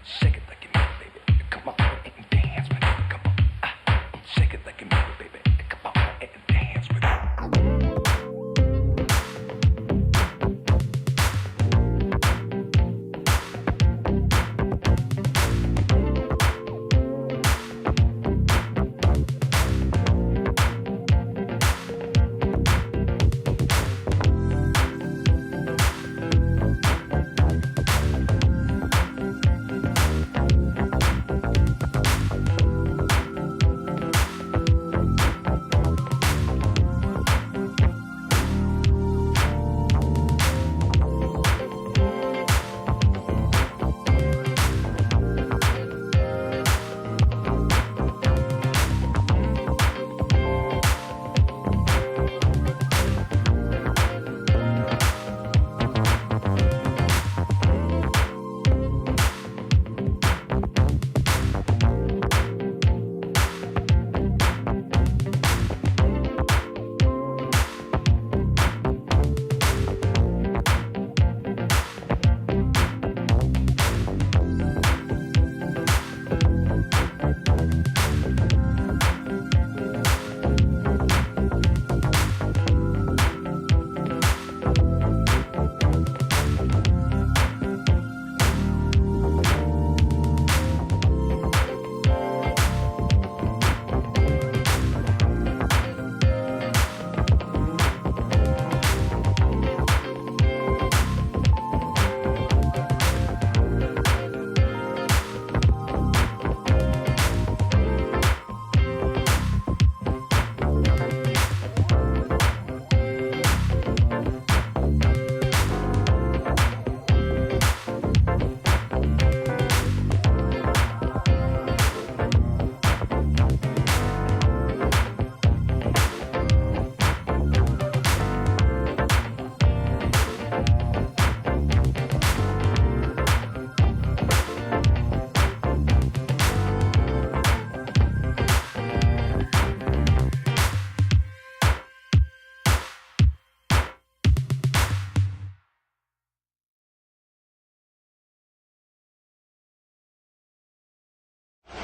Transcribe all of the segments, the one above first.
Shake it like you mean it, baby. Come on and dance with it. Come on. Shake it like you mean it, baby. Come on and dance with it.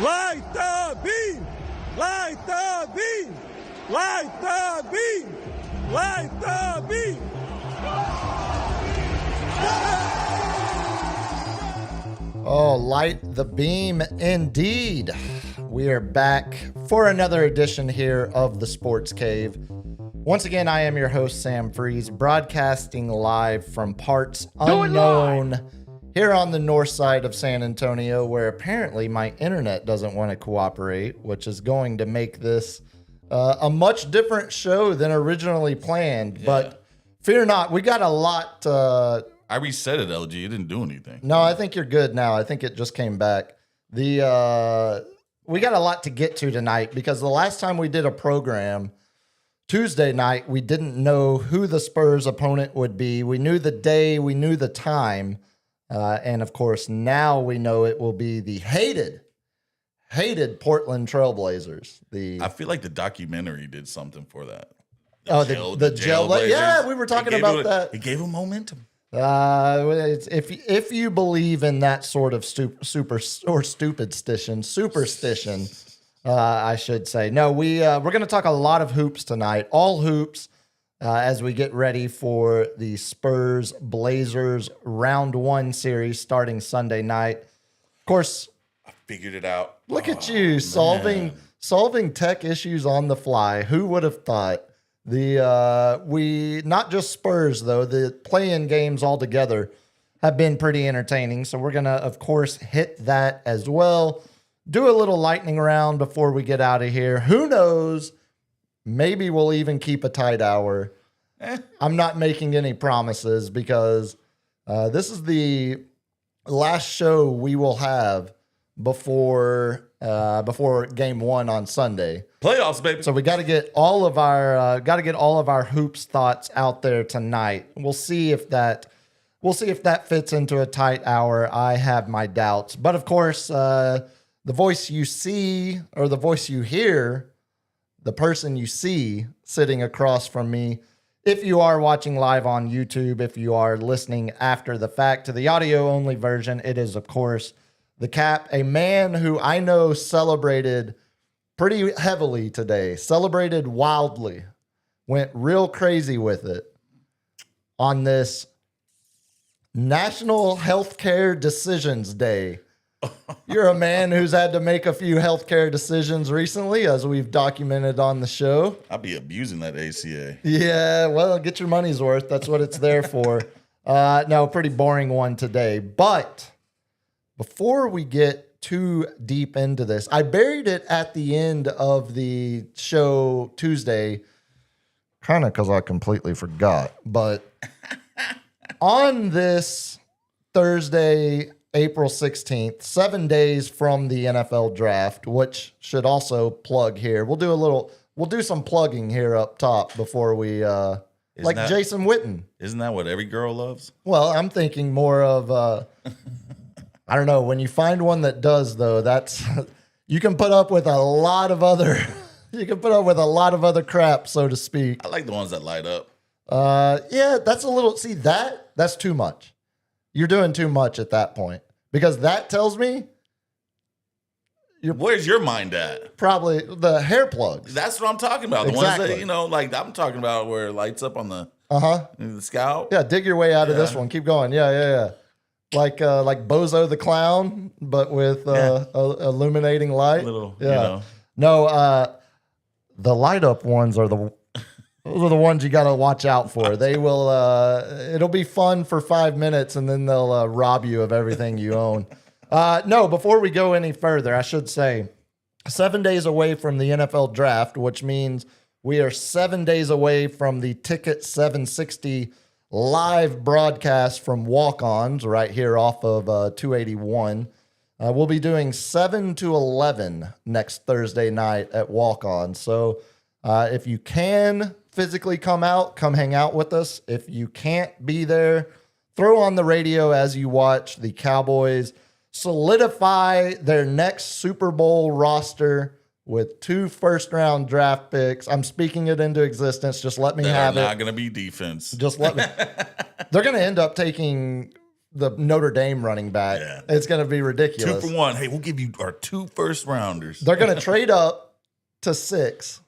Light the beam! Light the beam! Light the beam! Light the beam! Oh, light the beam indeed. We are back for another edition here of the Sports Cave. Once again, I am your host, Sam Freeze, broadcasting live from parts unknown here on the north side of San Antonio, where apparently my internet doesn't want to cooperate, which is going to make this a much different show than originally planned. Yeah. But fear not, we got a lot. I reset it, LG. It didn't do anything. No, I think you're good now. I think it just came back. We got a lot to get to tonight because the last time we did a program, Tuesday night, we didn't know who the Spurs opponent would be. We knew the day, we knew the time. And of course, now we know it will be the hated Portland Trailblazers. I feel like the documentary did something for that. The Jailblazers. Yeah, we were talking about that. It gave them momentum. If you believe in that sort of superstition, I should say. No, we're going to talk a lot of hoops tonight, all hoops, as we get ready for the Spurs Blazers round 1 series starting Sunday night. Of course, I figured it out. Look at you solving tech issues on the fly. Who would have thought? Not just Spurs though, the play-in games altogether have been pretty entertaining. So we're gonna, of course, hit that as well. Do a little lightning round before we get out of here. Who knows? Maybe we'll even keep a tight hour. I'm not making any promises because this is the last show we will have before game 1 on Sunday. Playoffs, baby. So we got to get all of our hoops thoughts out there tonight. We'll see if that fits into a tight hour. I have my doubts, but of course, the voice you see or the voice you hear, the person you see sitting across from me, if you are watching live on YouTube, if you are listening after the fact to the audio only version, it is of course the cap, a man who I know celebrated pretty heavily today, celebrated wildly, went real crazy with it on this National Healthcare Decisions Day. You're a man who's had to make a few healthcare decisions recently, as we've documented on the show. I'll be abusing that ACA. Yeah, well, get your money's worth. That's what it's there for. No, pretty boring one today. But before we get too deep into this, I buried it at the end of the show Tuesday, kind of because I completely forgot. But on this Thursday, April 16th, 7 days from the NFL draft, which should also plug here. We'll do some plugging here up top before we, like that- Jason Witten. Isn't that what every girl loves? Well, I'm thinking more of, I don't know, when you find one that does though, that's, you can put up with a lot of other, crap, so to speak. I like the ones that light up. Yeah, that's a little, see that's too much. You're doing too much at that point, because that tells me Where's your mind at? probably the hair plugs. That's what I'm talking about. The Exactly. ones that, like I'm talking about where it lights up on the Uh-huh. scalp. Yeah, dig your way out of this Yeah. one. Keep going. Yeah. Like Bozo the Clown, but with illuminating light. Little, Yeah. No, the light up ones are those are the ones you got to watch out for. They will, it'll be fun for 5 minutes and then they'll rob you of everything you own. No, before we go any further, I should say 7 days away from the NFL draft, which means we are 7 days away from the Ticket 760 live broadcast from Walk-Ons right here off of 281. We'll be doing 7 to 11 next Thursday night at Walk-On. So if you can physically come out, come hang out with us. If you can't be there, throw on the radio as you watch the Cowboys solidify their next Super Bowl roster with 2 first-round draft picks. I'm speaking it into existence. Just let me They're have not it. going to be defense. Just let me. They're going to end up taking the Notre Dame running back. Yeah. It's going to be 2 ridiculous. for 1. Hey, we'll give you our 2 first rounders. They're going to trade up to 6.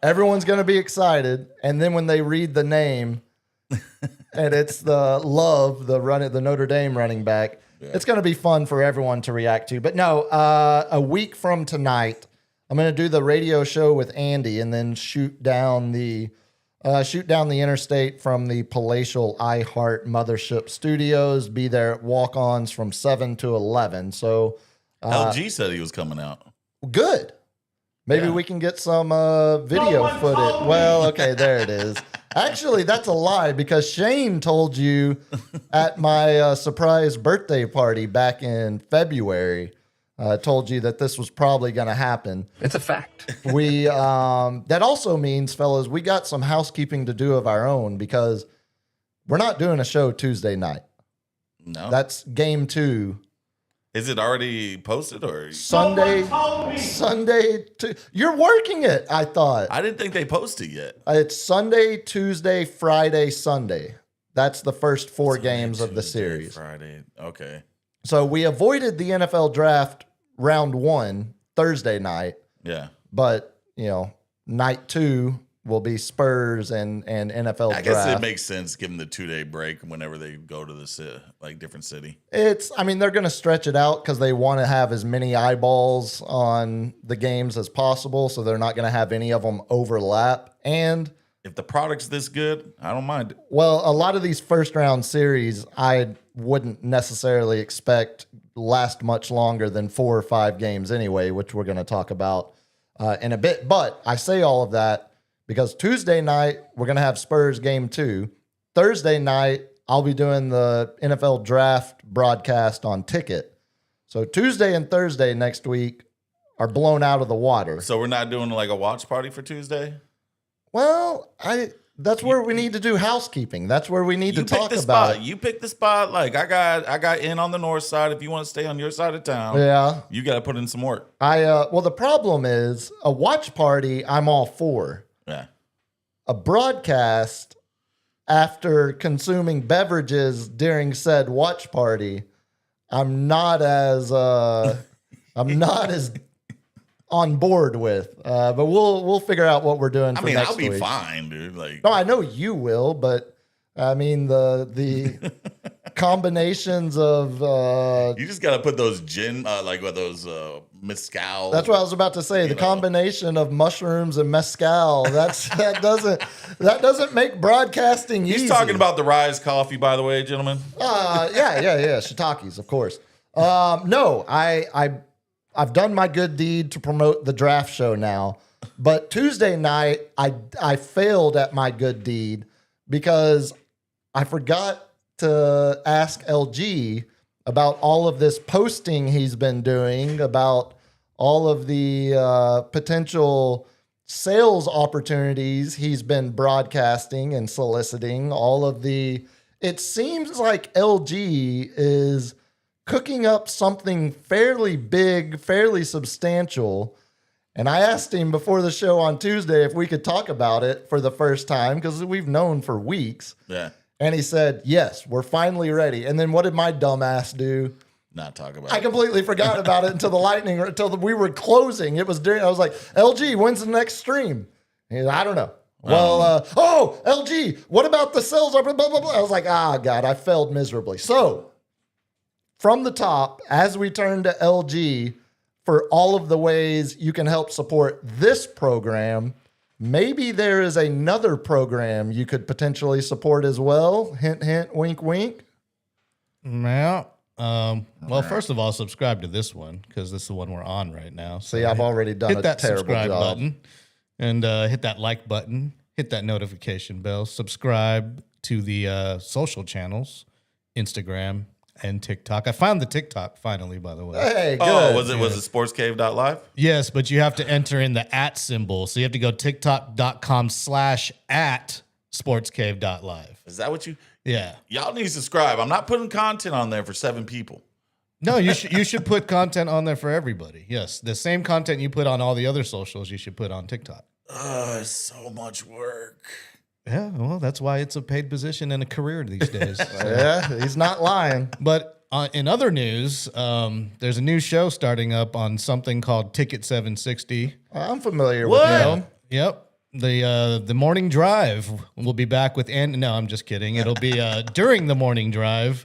Everyone's going to be excited. And then when they read the name and it's the Notre Dame running back, it's going to be fun for everyone to react to. But no, a week from tonight, I'm going to do the radio show with Andy and then shoot down the interstate from the palatial iHeart Mothership Studios. Be there at Walk-Ons from 7 to 11. So LG said he was coming out. good. Maybe Yeah. we can get some video footage. Well, okay, there it is. Actually, that's a lie because Shane told you at my surprise birthday party back in February, told you that this was probably going to happen. It's a fact. We that also means, fellas, we got some housekeeping to do of our own because we're not doing a show Tuesday night. No. That's game 2. Is it already posted or? Sunday. You're working it, I thought. I didn't think they posted yet. It's Sunday, Tuesday, Friday, Sunday. That's the first 4 games of the Tuesday, series. Friday. Okay. So we avoided the NFL draft round 1 Thursday night, Yeah. but night 2 will be Spurs and NFL I guess draft. it makes sense given the 2-day break whenever they go to the different city. They're going to stretch it out because they want to have as many eyeballs on the games as possible. So they're not going to have any of them overlap. And If the product's this good, I don't mind it. well, a lot of these first round series, I wouldn't necessarily expect last much longer than 4 or 5 games anyway, which we're going to talk about in a bit. But I say all of that because Tuesday night, we're going to have Spurs game 2. Thursday night, I'll be doing the NFL draft broadcast on Ticket. So Tuesday and Thursday next week are blown out of the water. So we're not doing like a watch party for Tuesday? Well, that's where we need to do housekeeping. That's where we need to talk the about spot. it. You pick the spot. Like I got in on the north side. If you want to stay on your side of town, Yeah. you got to put in some work. Well, the problem is a watch party, I'm all for. Yeah. A broadcast after consuming beverages during said watch party, I'm not as on board with. But we'll figure out what we're doing I for mean, next I'll be week. fine, dude. Like, No, I know you will, but I mean the combinations of you just gotta put those gin, like what those mezcal. that's what I was about to say. The combination of mushrooms and mezcal. That doesn't make broadcasting easy. He's talking about the Rise coffee, by the way, gentlemen. Yeah. Shiitakes, of course. No, I've done my good deed to promote the draft show now. But Tuesday night, I failed at my good deed because I forgot to ask LG about all of this posting he's been doing about all of the potential sales opportunities he's been broadcasting and soliciting. It seems like LG is cooking up something fairly big, fairly substantial. And I asked him before the show on Tuesday if we could talk about it for the first time because we've known for weeks. Yeah, And he said, yes, we're finally ready. And then what did my dumb ass do? not talk about I it. completely forgot about it until we were closing. It was I was like, LG, when's the next stream? And he's like, I don't know. Well, LG, what about the sales? Blah, blah, blah, blah. I was like, God, I failed miserably. So from the top, as we turn to LG for all of the ways you can help support this program, maybe there is another program you could potentially support as well. Hint, hint, wink, wink. Yeah. Well, first of all, subscribe to this one because this is the one we're on right now. So See, I've already done hit a that terrible subscribe job. button and hit that like button. Hit that notification bell. Subscribe to the social channels, Instagram and TikTok. I found the TikTok finally, by the way. Hey, good. Oh, was it sportscave.live? Yes, but you have to enter in the @ symbol. So you have to go tiktok.com/@sportscave.live. Is that what you? Yeah. Y'all need to subscribe. I'm not putting content on there for 7 people. No, you should put content on there for everybody. Yes, the same content you put on all the other socials, you should put on TikTok. It's so much work. Yeah, well, that's why it's a paid position and a career these days. Yeah, he's not lying. But in other news, there's a new show starting up on something called Ticket 760. I'm familiar What? with him. Yep. The morning drive will be back with no, I'm just kidding. It'll be during the morning drive.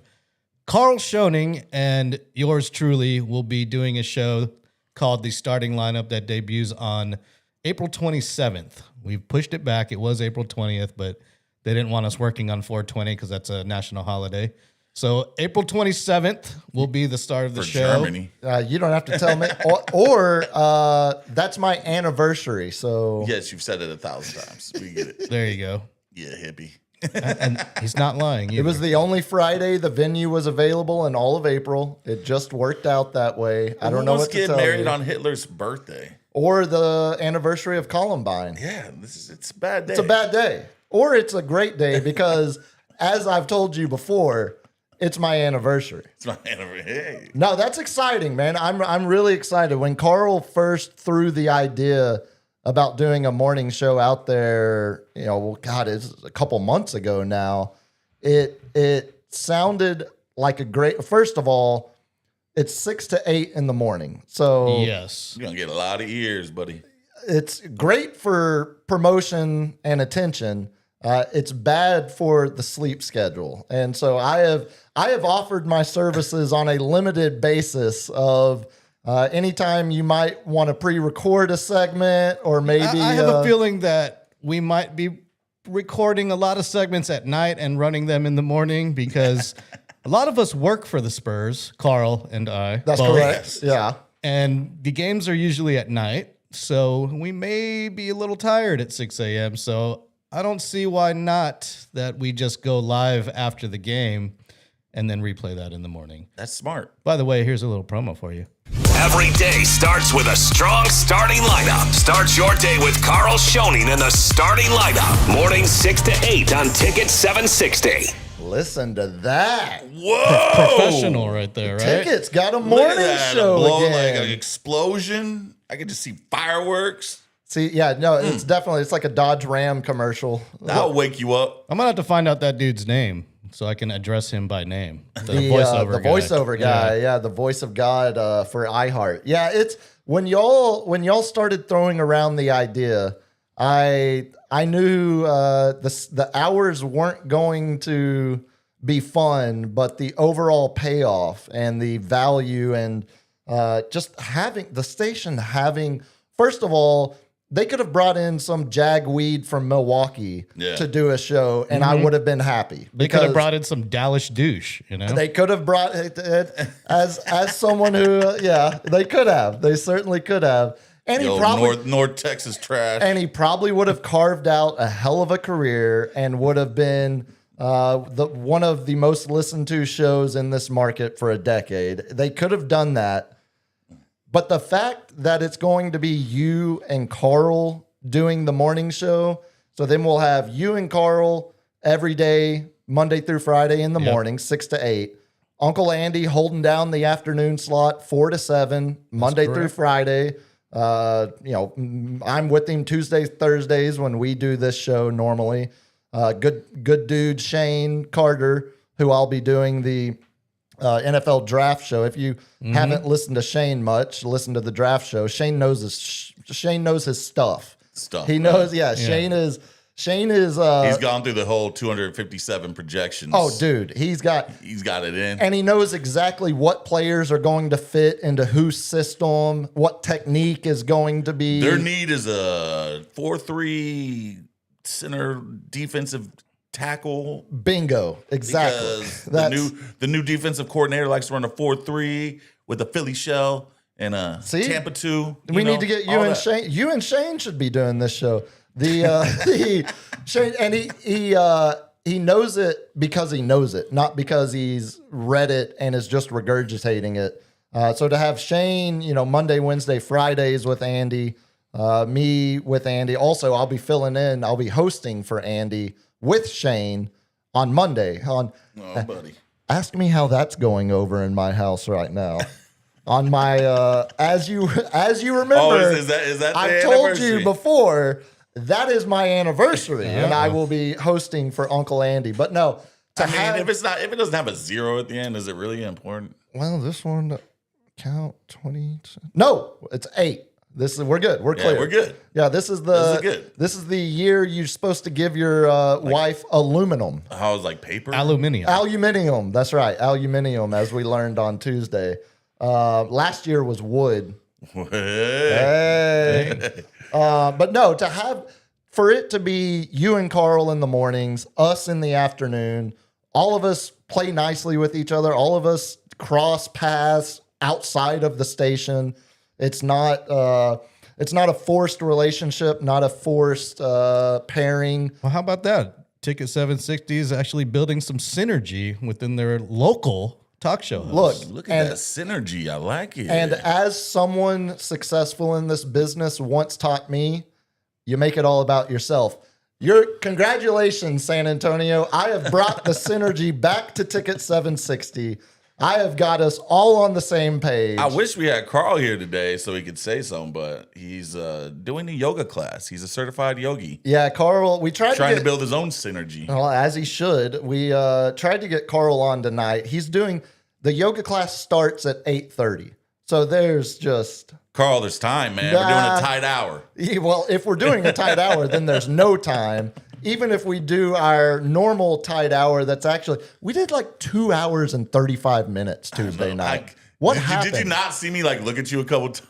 Carl Schoening and yours truly will be doing a show called The Starting Lineup that debuts on April 27th. We've pushed it back. It was April 20th, but they didn't want us working on 420 because that's a national holiday. So April 27th will be the start of the For show. Germany. You don't have to tell me. Or that's my anniversary. So Yes, you've said it 1,000 times. We get it. There you go. Yeah, hippie. And he's not lying. it was the only Friday the venue was available in all of April. It just worked out that way. I don't know what to get tell married you. on Hitler's birthday. Or the anniversary of Columbine. Yeah, it's a bad day. It's a bad day. Or it's a great day because, as I've told you before, it's my anniversary. It's my anniversary. Hey. No, that's exciting, man. I'm really excited. When Carl first threw the idea about doing a morning show out there, it's a couple months ago now. It sounded like a great. First of all, it's 6 to 8 in the morning, so Yes. You're going to get a lot of ears, buddy. it's great for promotion and attention. It's bad for the sleep schedule, and so I have offered my services on a limited basis of anytime you might want to pre-record a segment or maybe I have a feeling that we might be recording a lot of segments at night and running them in the morning because a lot of us work for the Spurs, Carl and I. that's both. correct. Yeah. And the games are usually at night, so we may be a little tired at 6 a.m. So I don't see why not that we just go live after the game and then replay that in the morning. That's smart. By the way, here's a little promo for you. Every day starts with a strong starting lineup. Start your day with Carl Schoening and the starting lineup. Mornings 6 to 8 on Ticket 760. Listen to that. Whoa! Professional right there, right? Tickets got a Look morning at that. show a blow, again. like an explosion. I could just see fireworks. See, yeah, no, it's definitely, it's like a Dodge Ram commercial. That'll wake you up. I'm going to have to find out that dude's name so I can address him by name. The the voiceover guy. voiceover guy, the voice of God for iHeart. Yeah, it's when y'all started throwing around the idea, I knew the hours weren't going to be fun, but the overall payoff and the value and just having the station having, first of all, they could have brought in some jagweed from Milwaukee to do a show, and I would have been happy. They could have brought in some Dallas douche, you know? They could have brought as someone who, they could have. They certainly could have. And he probably North Texas trash. and he probably would have carved out a hell of a career and would have been one of the most listened to shows in this market for a decade. They could have done that. But the fact that it's going to be you and Carl doing the morning show, so then we'll have you and Carl every day, Monday through Friday in the morning, 6 to 8. Uncle Andy holding down the afternoon slot, 4 to 7, Monday through Friday. I'm with him Tuesdays, Thursdays when we do this show normally. Good dude Shane Carter, who I'll be doing the NFL draft show. If you haven't listened to Shane much, listen to the draft show. Shane knows his stuff. He knows. Yeah. Shane is. He's gone through the whole 257 projections. Oh, dude, he's got it in, and he knows exactly what players are going to fit into whose system, what technique is going to be. Their need is a 4-3 center defensive tackle. Bingo, exactly. Because the new defensive coordinator likes to run a 4-3 with a Philly shell and a Tampa 2. We need to get you and Shane. You and Shane should be doing this show. The Shane, and he knows it because he knows it, not because he's read it and is just regurgitating it. So to have Shane, Monday, Wednesday, Fridays with Andy, me with Andy. Also, I'll be filling in. I'll be hosting for Andy with Shane on Monday. Buddy. Ask me how that's going over in my house right now. On my as you remember, is that I've told you before that is my anniversary, and I will be hosting for Uncle Andy. But no, if it doesn't have a 0 at the end, is it really important? Well, this one count 20. No, it's 8. We're good. We're clear. We're good. Yeah, this is the year you're supposed to give your wife aluminum. I was like paper? Aluminium. That's right. Aluminium, as we learned on Tuesday. Last year was wood. Hey. But no, for it to be you and Carl in the mornings, us in the afternoon, all of us play nicely with each other. All of us cross paths outside of the station. It's not a forced relationship, not a forced pairing. Well, how about that? Ticket 760 is actually building some synergy within their local talk show hosts. Look at that synergy. I like it. And as someone successful in this business once taught me, you make it all about yourself. Congratulations, San Antonio. I have brought the synergy back to Ticket 760. I have got us all on the same page. I wish we had Carl here today so he could say something, but he's doing a yoga class. He's a certified yogi. Yeah, Carl, we tried to build his own synergy. Well, as he should. We tried to get Carl on tonight. He's doing the yoga class starts at 8:30. So there's just Carl, there's time, man. We're doing a tight hour. Well, if we're doing a tight hour, then there's no time. Even if we do our normal tight hour, we did like 2 hours and 35 minutes Tuesday night. What happened? Did you not see me look at you a couple times?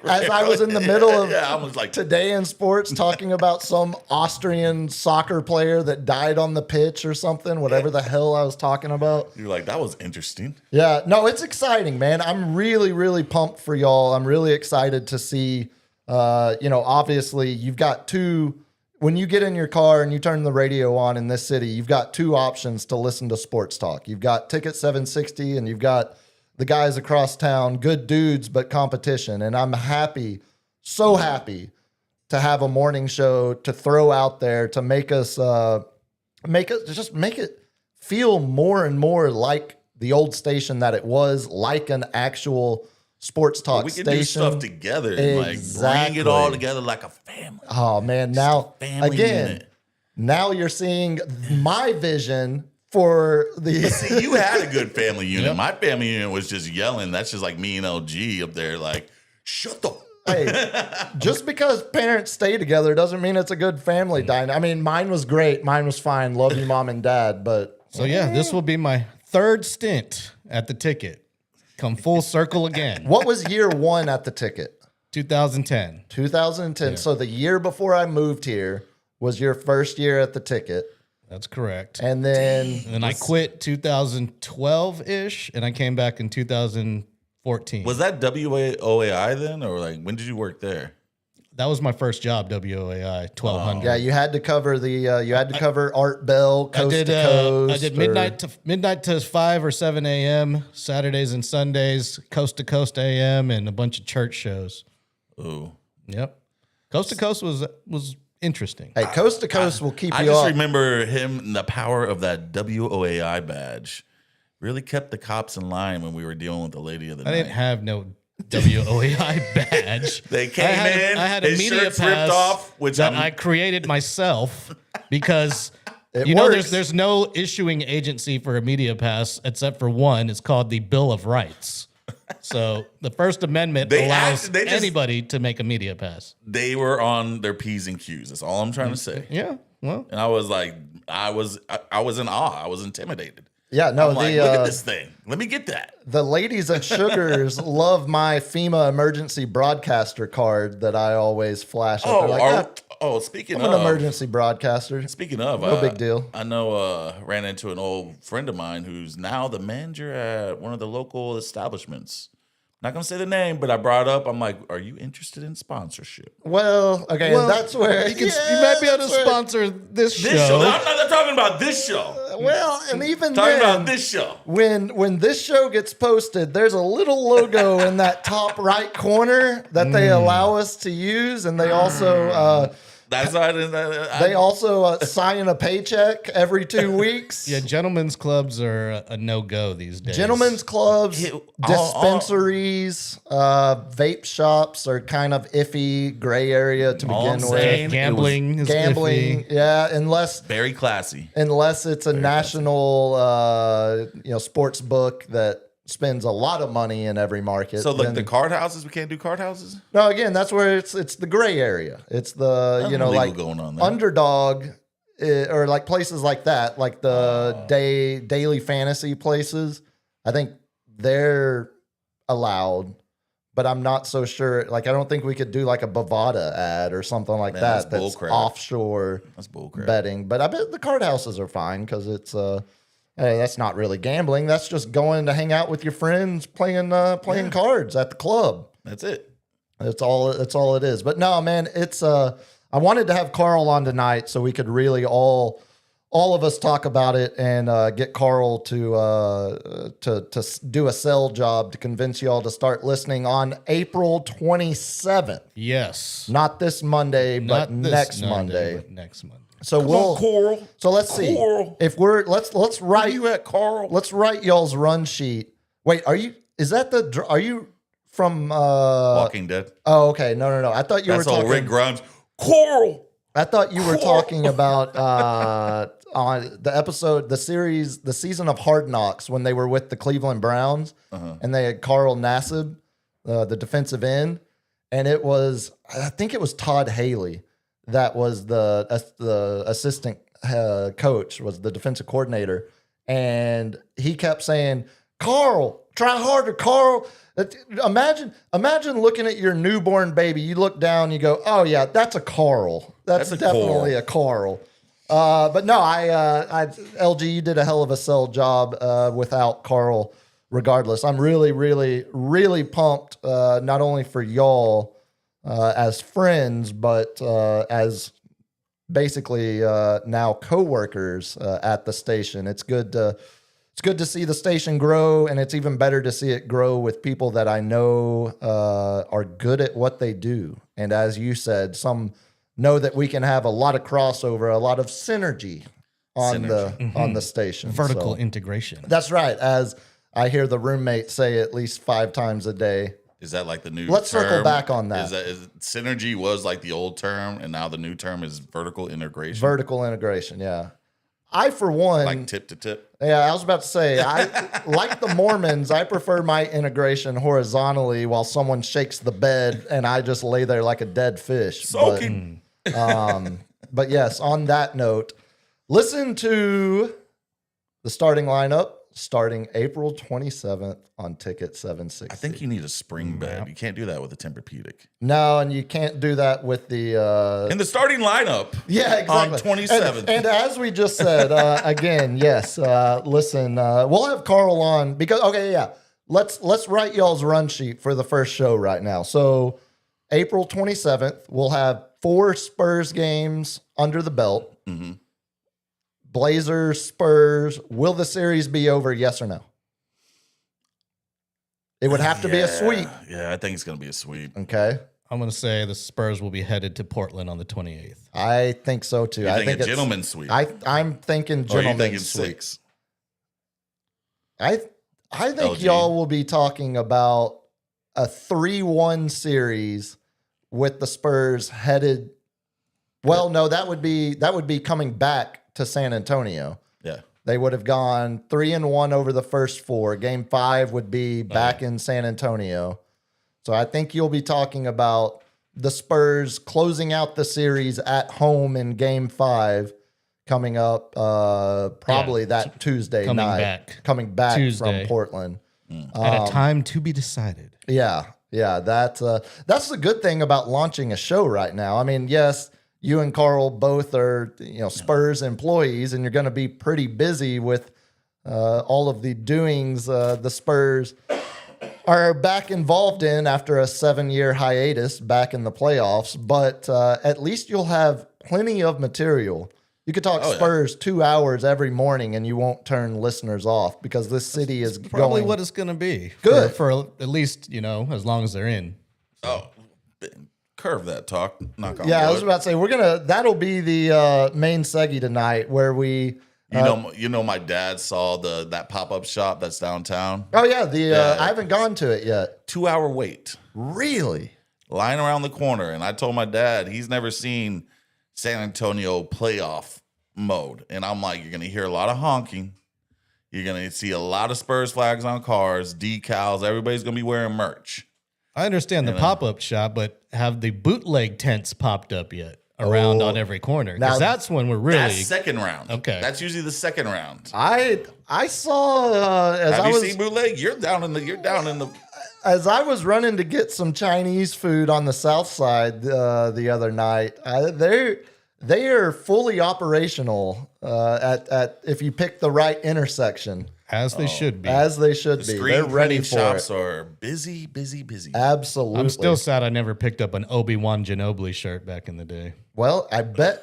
As I was in the middle of I was like Today in Sports talking about some Austrian soccer player that died on the pitch or something, whatever the hell I was talking about. You're like, that was interesting. Yeah, no, it's exciting, man. I'm really, really pumped for y'all. I'm really excited to see, obviously you've got when you get in your car and you turn the radio on in this city, you've got 2 options to listen to sports talk. You've got Ticket 760 and you've got the guys across town, good dudes, but competition. And I'm so happy to have a morning show to throw out there to make it feel more and more like the old station that it was, like an actual sports talk station. We can do stuff together and bring it all together like a family. Oh man, now again, now you're seeing my vision for the. See, you had a good family unit. My family unit was just yelling. That's just like me and LG up there, like, shut the. Hey, just because parents stay together doesn't mean it's a good family dynamic. I mean, mine was great. Mine was fine. Love you, mom and dad. But So yeah, this will be my third stint at the ticket. Come full circle again. what was year one at the ticket? 2010. 2010. So the year before I moved here was your first year at the ticket. That's correct. And then And I quit 2012-ish, and I came back in 2014. Was that WOAI then, or like when did you work there? That was my first job, WOAI 1200. yeah, you had to cover Art Bell, Coast to Coast. I did midnight to 5 or 7 a.m. Saturdays and Sundays, Coast to Coast AM, and a bunch of church shows. Ooh. Yep, Coast to Coast was interesting. Hey, Coast to Coast will keep I you just up. remember him and the power of that WOAI badge. Really kept the cops in line when we were dealing with the lady of the I night. didn't have no WOAI badge. They came in, I had a his media shirt's ripped pass off, which that I'm- I created myself because It you know works. there's no issuing agency for a media pass except for one. It's called the Bill of Rights. So the First Amendment allows anybody to make a media pass. They were on their P's and Q's. That's all I'm trying to say. Yeah, well, And I was like, I was in awe. I was intimidated. Yeah, no, I'm like, look at this thing. Let me get that. the ladies at Sugars love my FEMA emergency broadcaster card that I always flash up. They're like, Speaking I'm of an emergency broadcaster. Speaking of, No big deal. I know ran into an old friend of mine who's now the manager at one of the local establishments. Not gonna say the name, but I brought up. I'm like, are you interested in sponsorship? Well, okay, and that's where you might be able to sponsor this show. This show. I'm not talking about this show. Well, and even Talking then, about this show. when this show gets posted, there's a little logo in that top right corner that they allow us to use, and they also That's why they also sign a paycheck every 2 weeks. Yeah, gentlemen's clubs are a no-go these days. Gentlemen's clubs, Yeah, dispensaries, vape shops are kind of iffy, gray area to All begin I'm with. saying- Gambling is Gambling, iffy. yeah, unless very classy. it's a national, sports book that spends a lot of money in every market. So like then- the card houses, we can't do card houses. no, again, that's where it's the gray area. It's the Nothing legal like going on there. Underdog, or like places like that, like the daily fantasy places. I think they're allowed, but I'm not so sure. Like, I don't think we could do like a Bovada ad or something like Man, that. that's That's bullcrap. offshore That's bullcrap. betting. But I bet the card houses are fine because it's hey, that's not really gambling. That's just going to hang out with your friends playing cards at the club. That's it. That's all it is. But no, man, it's I wanted to have Carl on tonight so we could really all of us talk about it and get Carl to do a sell job to convince you all to start listening on April 27th. Yes. Not this Monday, but Not this next Monday. but next Monday. So Coral. So let's see. Coral. If let's Where write you at, Carl? let's write y'all's run sheet. Wait, are you from Walking Dead. Oh, okay. No. I thought you That's were all talking Rick Grimes. Coral. I thought you were talking about on the episode, the season of Hard Knocks when they were with the Cleveland Browns and they had Carl Nassib, the defensive end, and I think it was Todd Haley that was the assistant coach, was the defensive coordinator, and he kept saying, "Carl, try harder, Carl." Imagine looking at your newborn baby. You look down, you go, "Oh yeah, that's a Carl. That's a definitely a Carl." But no, LG, you did a hell of a sell job without Carl. Regardless, I'm really, really, really pumped. Not only for y'all as friends, but as basically now co-workers at the station. It's good to see the station grow, and it's even better to see it grow with people that I know are good at what they do. And as you said, some know that we can have a lot of crossover, a lot of synergy on the station. Vertical So, integration. that's right. As I hear the roommate say at least 5 times a day. Is that like the new Let's term? circle back on that. Is synergy was like the old term, and now the new term is vertical integration? Vertical integration, yeah. I for one, Like tip to tip. yeah, I was about to say, I like the Mormons. I prefer my integration horizontally while someone shakes the bed and I just lay there like a dead fish. Soaking. But yes, on that note, listen to the starting lineup starting April 27th on Ticket 760. I think you need a spring bed. You can't do that with a Tempur-Pedic. No, and you can't do that with the In the starting lineup. yeah, exactly. On 27th. And as we just said, again, yes, listen, we'll have Carl on because okay, yeah. Let's write y'all's run sheet for the first show right now. So April 27th, we'll have 4 Spurs games under the belt. Mm-hmm. Blazers, Spurs. Will the series be over? Yes or no? It would have to be a sweep. Yeah, I think it's going to be a sweep. Okay. I'm going to say the Spurs will be headed to Portland on the 28th. I think so too. You I think think a it's gentleman's sweep? I'm thinking Or you gentleman's thinking sweep. 6? I think LG. y'all will be talking about a 3-1 series with the Spurs headed. Well, no, that would be coming back to San Antonio. Yeah. They would have gone 3-1 over the first 4. Game 5 would be back in San Antonio. So I think you'll be talking about the Spurs closing out the series at home in Game 5 coming up probably that Tuesday coming night. back. Coming back Tuesday. from Portland. At a time to be decided. Yeah, that's the good thing about launching a show right now. I mean, yes, you and Carl both are Spurs employees, and you're going to be pretty busy with all of the doings the Spurs are back involved in after a 7-year hiatus back in the playoffs. But at least you'll have plenty of material. You could talk Spurs 2 hours every morning, and you won't turn listeners off because this city is Probably going what it's going to be. Good. For at least, as long as they're in. Oh, curve that talk. Knock on Yeah, I was wood. about to say that'll be the main seggy tonight where we. You know, my dad saw that pop-up shop that's downtown. Oh yeah, I haven't gone to it yet. 2-hour wait. Really? Lying around the corner. And I told my dad he's never seen San Antonio playoff mode. And I'm like, you're going to hear a lot of honking. You're going to see a lot of Spurs flags on cars, decals. Everybody's going to be wearing merch. I understand the pop-up shop, but have the bootleg tents popped up yet around on every corner? Now- Because that's when we're really... That's second round. Okay. That's usually the second round. I saw Have you seen bootleg? You're down in the as I was running to get some Chinese food on the south side the other night. They are fully operational at if you pick the right intersection, As they should be. as they should be. screen They're ready printing for shops it. are busy. Absolutely. I'm still sad I never picked up an Obi-Wan Ginobili shirt back in the day. Well, I bet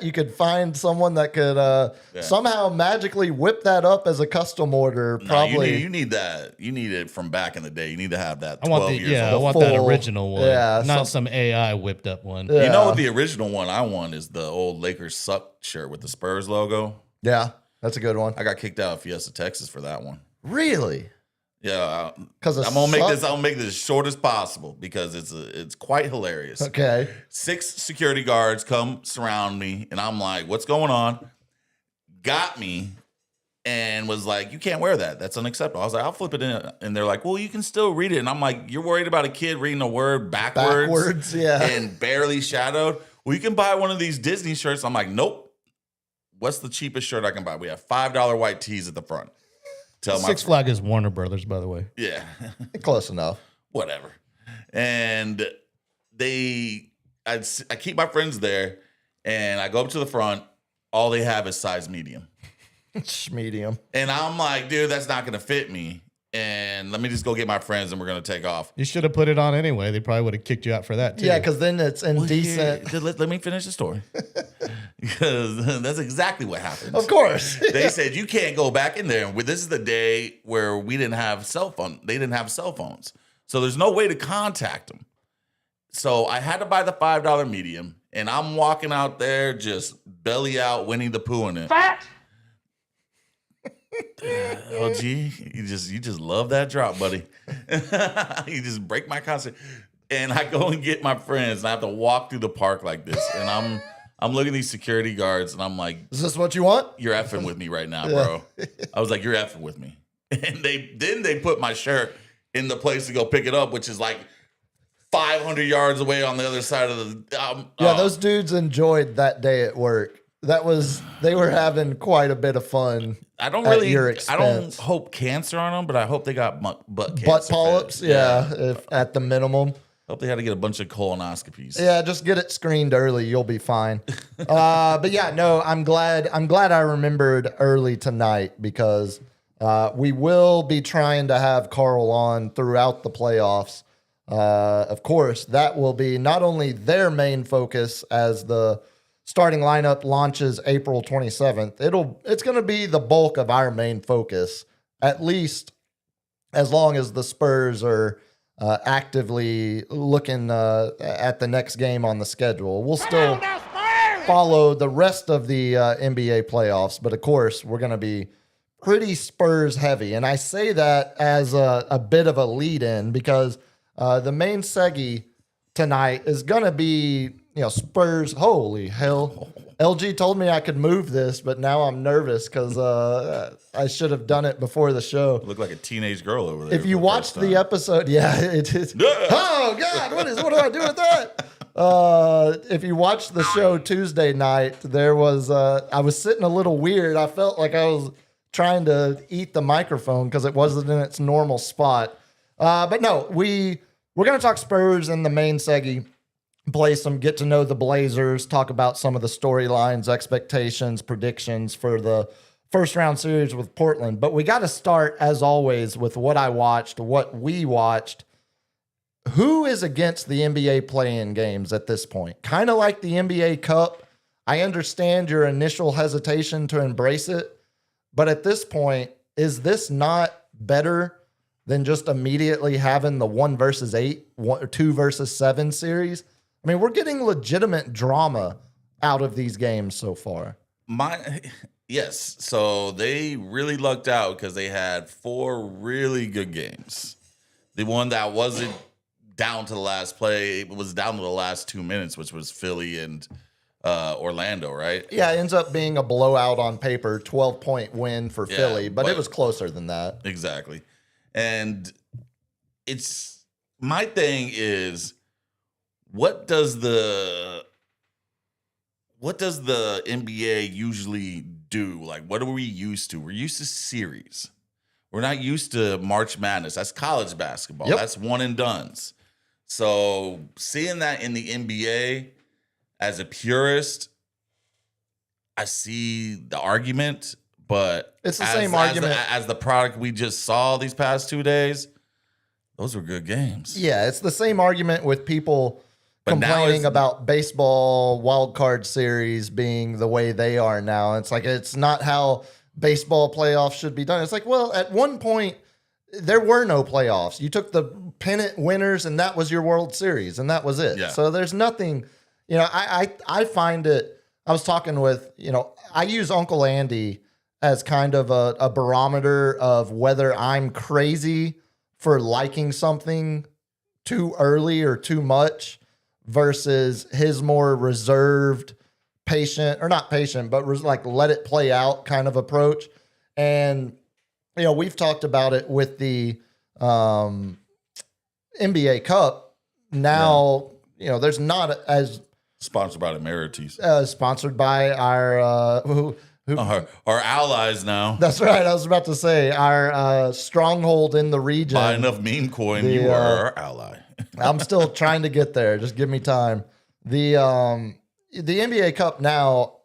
you could find someone that could somehow magically whip that up as a custom order. No, Probably. you need that. You need it from back in the day. You need to have that. I 12 want years I old. want that full- original one. yeah, not some AI whipped up one. Yeah. You know what the original one I want is the old Lakers suck shirt with the Spurs logo. Yeah, that's a good one. I got kicked out of Fiesta, Texas for that one. Really? Yeah, 'Cause of I'm gonna make suck? this. I'm gonna make this as short as possible because it's quite hilarious. Okay. 6 security guards come surround me, and I'm like, "What's going on?" Got me, and was like, "You can't wear that. That's unacceptable." I was like, "I'll flip it in," and they're like, "Well, you can still read it." And I'm like, "You're worried about a kid reading a word backwards, Yeah. and barely shadowed? Well, you can buy one of these Disney shirts." I'm like, "Nope. What's the cheapest shirt I can buy? We have $5 white tees at the front." Tell my Six Flag is Warner Brothers, by the way. yeah. Close enough. Whatever. And I keep my friends there, and I go up to the front. All they have is size medium. Medium. And I'm like, dude, that's not going to fit me. And let me just go get my friends, and we're going to take off. You should have put it on anyway. They probably would have kicked you out for that, too. Yeah, because then it's indecent. Here, let me finish the story. Because that's exactly what happened. Of course. They said, you can't go back in there. And this is the day where we didn't have cell phone. They didn't have cell phones. So there's no way to contact them. So I had to buy the $5 medium, and I'm walking out there just belly out, Winnie the Pooh in it. Fat. Oh, gee, you just love that drop, buddy. You just break my concert. And I go and get my friends, and I have to walk through the park like this. And I'm looking at these security guards, and I'm like, Is this what you want? "You're effing with me right now, bro." I was like, "You're effing with me," and they put my shirt in the place to go pick it up, which is like 500 yards away on the other side of the. Those dudes enjoyed that day at work. They were having quite a bit of fun. I don't at really. your I don't expense. hope cancer on them, but I hope they got butt cancer. Butt polyps, if at the minimum. Hope they had to get a bunch of colonoscopies. Yeah, just get it screened early. You'll be fine. But yeah, no, I'm glad I remembered early tonight because we will be trying to have Carl on throughout the playoffs. Of course, that will be not only their main focus as the starting lineup launches April 27th. It's going to be the bulk of our main focus, at least as long as the Spurs are actively looking at the next game on the schedule. We'll still follow the rest of the NBA playoffs, but of course, we're going to be pretty Spurs heavy. And I say that as a bit of a lead in because the main Seggy tonight is going to be, Spurs. Holy hell. LG told me I could move this, but now I'm nervous because I should have done it before the show. Look like a teenage girl over there. If you watched the episode, it is. Oh God, what do I do with that? If you watched the show Tuesday night, there was I was sitting a little weird. I felt like I was trying to eat the microphone because it wasn't in its normal spot. But no, we're gonna talk Spurs in the main Seggy. Play some, get to know the Blazers, talk about some of the storylines, expectations, predictions for the first round series with Portland. But we got to start, as always, with what we watched. Who is against the NBA play-in games at this point? Kind of like the NBA Cup. I understand your initial hesitation to embrace it, but at this point, is this not better than just immediately having the 1 versus 8, 2 versus 7 series? I mean, we're getting legitimate drama out of these games so far. Yes. So they really lucked out because they had 4 really good games. The one that wasn't down to the last play, it was down to the last 2 minutes, which was Philly and Orlando, right? Yeah, it ends up being a blowout on paper, 12-point win for Philly, but it was closer than that. Exactly. And my thing is, what does the NBA usually do? Like, what are we used to? We're used to series. We're not used to March Madness. That's college basketball. Yep. That's one and dones. So seeing that in the NBA as a purist, I see the argument, but it's the same argument as the product we just saw these past 2 days. Those were good games. Yeah, it's the same argument with people complaining about baseball wild card series being the way they are now. It's like, it's not how baseball playoffs should be done. It's like, well, at one point, there were no playoffs. You took the pennant winners, and that was your World Series, and that was it. Yeah. So there's nothing, I find it, I was talking with, I use Uncle Andy as kind of a barometer of whether I'm crazy for liking something too early or too much versus his more reserved, patient, or not patient, but like let it play out kind of approach. And, we've talked about it with the NBA Cup. Now, there's not as Sponsored by the Emeritus. sponsored by our Our allies now. That's right. I was about to say our stronghold in the region. Buy enough meme coin, you are our ally. I'm still trying to get there. Just give me time. The NBA Cup now,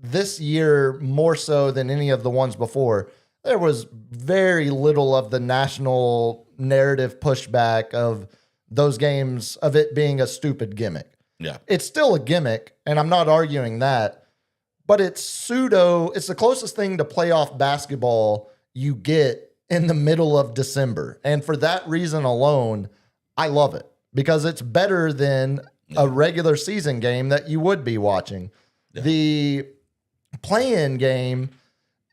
this year more so than any of the ones before, there was very little of the national narrative pushback of those games, of it being a stupid gimmick. Yeah. It's still a gimmick, and I'm not arguing that, but it's the closest thing to playoff basketball you get in the middle of December. And for that reason alone, I love it because it's better than a regular season game that you would be watching. Yeah. The play-in game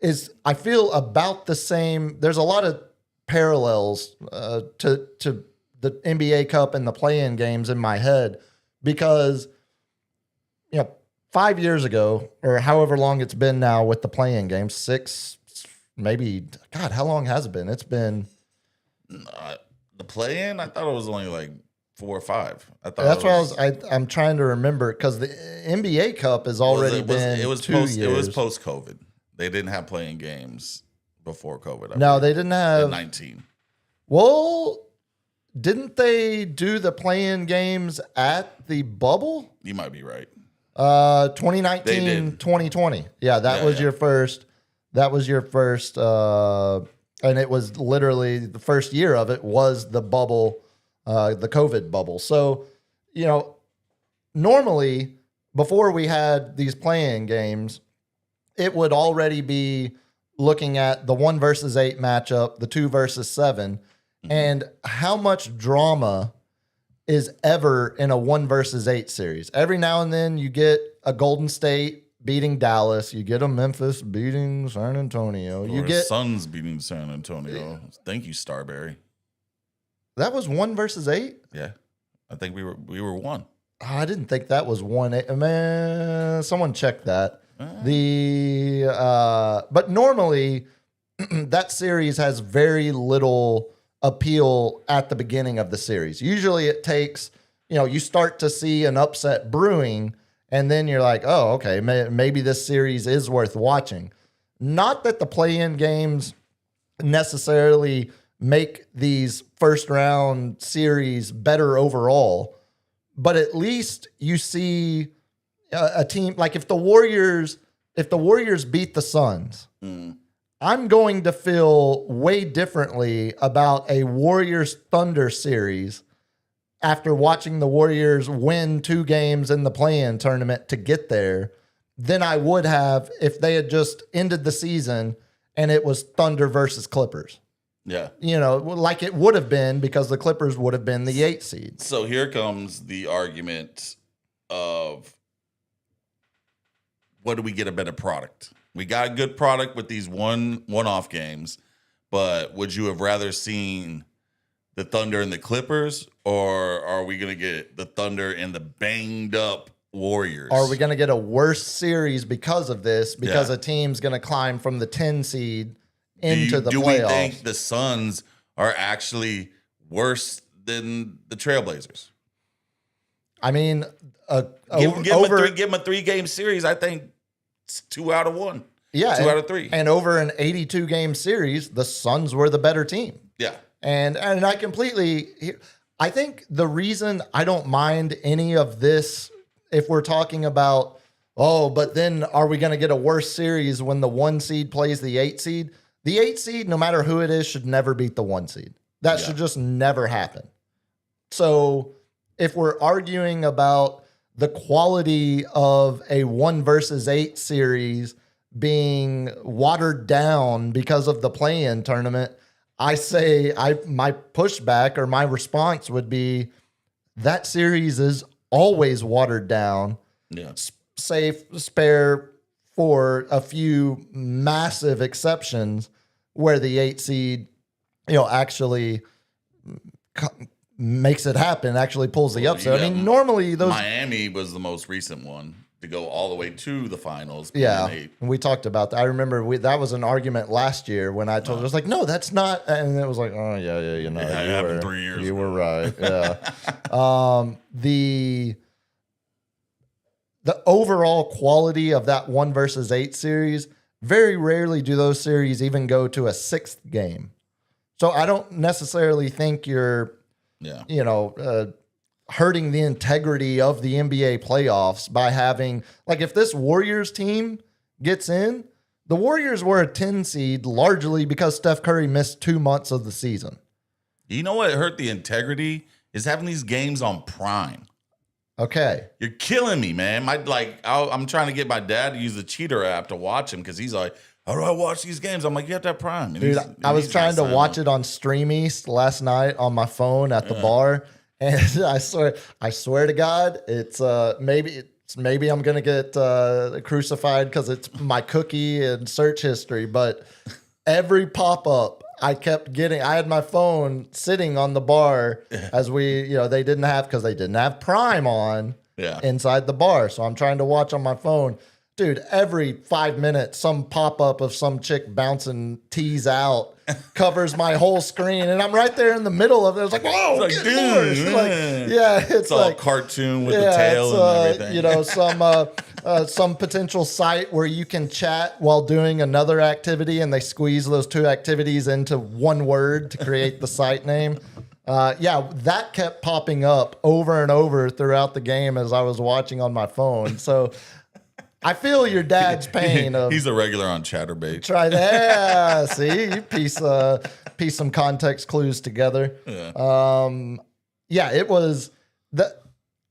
is, I feel, about the same. There's a lot of parallels to the NBA Cup and the play-in games in my head because, 5 years ago, or however long it's been now with the playing game, 6, maybe, God, how long has it been? It's been, The play-in, I thought it was only like 4 or 5. I thought that's what I'm trying to remember, because the NBA Cup has already been it was 2 post years. it was post COVID. They didn't have playing games before COVID. No, they didn't in have. 19. Well, didn't they do the play-in games at the bubble? You might be right. 2019, They did. 2020. Yeah, that Yeah, was yeah. your first. That was your first. And it was literally the first year of it was the bubble, the COVID bubble. So, normally before we had these play-in games, it would already be looking at the 1 versus 8 matchup, the 2 versus 7, and how much drama is ever in a 1 versus 8 series. Every now and then you get a Golden State beating Dallas, you get a Memphis beating San Antonio. You Or get Suns beating San Antonio. Thank you, Starberry. that was 1 versus 8. Yeah, I think we were 1. I didn't think that was 1-8. Man, someone check that. But normally that series has very little appeal at the beginning of the series. Usually it takes, you start to see an upset brewing, and then you're like, oh, okay, maybe this series is worth watching. Not that the play-in games necessarily make these first round series better overall, but at least you see a team like if the Warriors beat the Suns, I'm going to feel way differently about a Warriors Thunder series after watching the Warriors win 2 games in the play-in tournament to get there than I would have if they had just ended the season and it was Thunder versus Clippers. Yeah. Like it would have been, because the Clippers would have been the 8 seed. So here comes the argument of, what do we get a better product? We got a good product with these one-off games, but would you have rather seen the Thunder and the Clippers, or are we going to get the Thunder and the banged up Warriors? Are we going to get a worse series because of this? Because Yeah. a team's going to climb from the 10 seed into the do playoffs. we think the Suns are actually worse than the Trailblazers? I mean, Give them a 3-game series. I think it's 2 out of 1. yeah, 2 out of 3. And over an 82 game series, the Suns were the better team. Yeah. And I think the reason I don't mind any of this, if we're talking about, but then are we going to get a worse series when the 1 seed plays the 8 seed? The 8 seed, no matter who it is, should never beat the 1 seed. That should just never happen. So if we're arguing about the quality of a 1 versus 8 series being watered down because of the play-in tournament, I say my pushback or my response would be that series is always watered down. Yeah. Spare for a few massive exceptions where the 8 seed, actually makes it happen, actually pulls the upset. I mean, normally those. Miami was the most recent one to go all the way to the finals. Yeah, being 8. we talked about that. I remember that was an argument last year when I told I was like, no, that's not. And it was like, oh, yeah, it you happened were, 3 years you ago. were right. Yeah. The overall quality of that 1 versus 8 series, very rarely do those series even go to a 6th game. So I don't necessarily think you're, hurting the integrity of the NBA playoffs by having, like, if this Warriors team gets in, the Warriors were a 10 seed largely because Steph Curry missed 2 months of the season. You know what hurt the integrity is having these games on Prime. Okay. You're killing me, man. I'm trying to get my dad to use the Cheater app to watch him because he's like, how do I watch these games? I'm like, you have to have Prime. And Dude, I was trying to watch it on Stream East last night on my phone at the bar, and I swear to God, it's maybe I'm gonna get crucified because it's my cookie and search history, but every pop up I kept getting. I had my phone sitting on the bar as they didn't have Prime on, Yeah. inside the bar. So I'm trying to watch on my phone. Dude, every 5 minutes, some pop-up of some chick bouncing tees out covers my whole screen. And I'm right there in the middle of it. It's like, whoa, It's like, get more. It's like, yeah, It's all like, cartoon with the tail it's, and everything. you know, some potential site where you can chat while doing another activity, and they squeeze those two activities into one word to create the site name. Yeah, that kept popping up over and over throughout the game as I was watching on my phone. So I feel your dad's pain of He's a regular on Chatterbait. try that. See, you piece some context clues together. Yeah, it was that.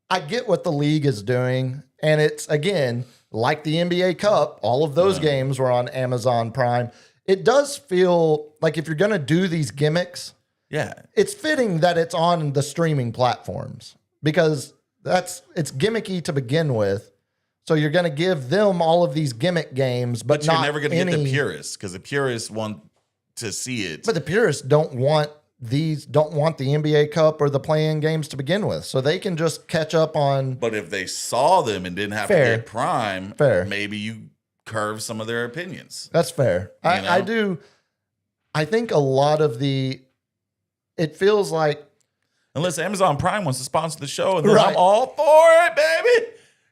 I get what the league is doing, and it's again like the NBA Cup. All of those games were on Amazon Prime. It does feel like if you're going to do these gimmicks, Yeah. it's fitting that it's on the streaming platforms because it's gimmicky to begin with. So you're going to give them all of these gimmick games, but But you're not never going to get any- the purists because the purists want to see it. But the purists don't want the NBA Cup or the play-in games to begin with, so they can just catch up on. But if they saw them and didn't have Fair. to get Prime, Fair. maybe you curve some of their opinions. That's fair. I know? do. I think a lot of it feels like Unless Amazon Prime wants to sponsor the show, and then Right. I'm all for it, baby.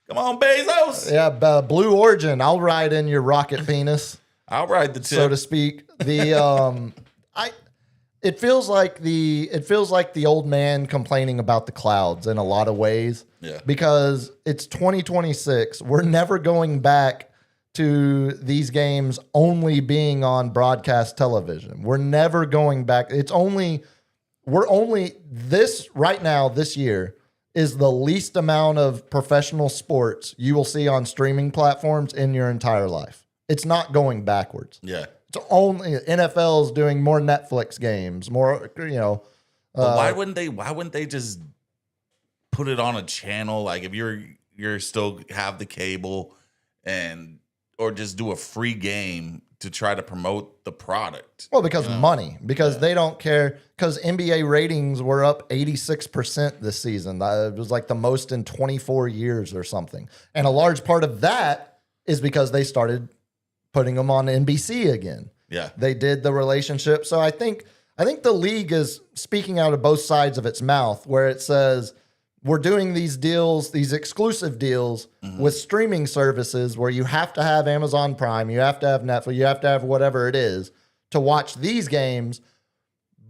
Come on, Bezos. yeah, Blue Origin. I'll ride in your rocket penis. I'll ride the tip. So to speak. It feels like the old man complaining about the clouds in a lot of ways. Yeah. Because it's 2026. We're never going back to these games only being on broadcast television. We're never going back. This right now, this year is the least amount of professional sports you will see on streaming platforms in your entire life. It's not going backwards. Yeah. It's only NFL's doing more Netflix games, more, But why wouldn't they just put it on a channel? Like if you're still have the cable or just do a free game to try to promote the product. Well, because money, because they don't care, because NBA ratings were up 86% this season. It was like the most in 24 years or something. And a large part of that is because they started putting them on NBC again. Yeah. They did the relationship. So I think the league is speaking out of both sides of its mouth where it says we're doing these deals, these exclusive deals with streaming services where you have to have Amazon Prime, you have to have Netflix, you have to have whatever it is to watch these games,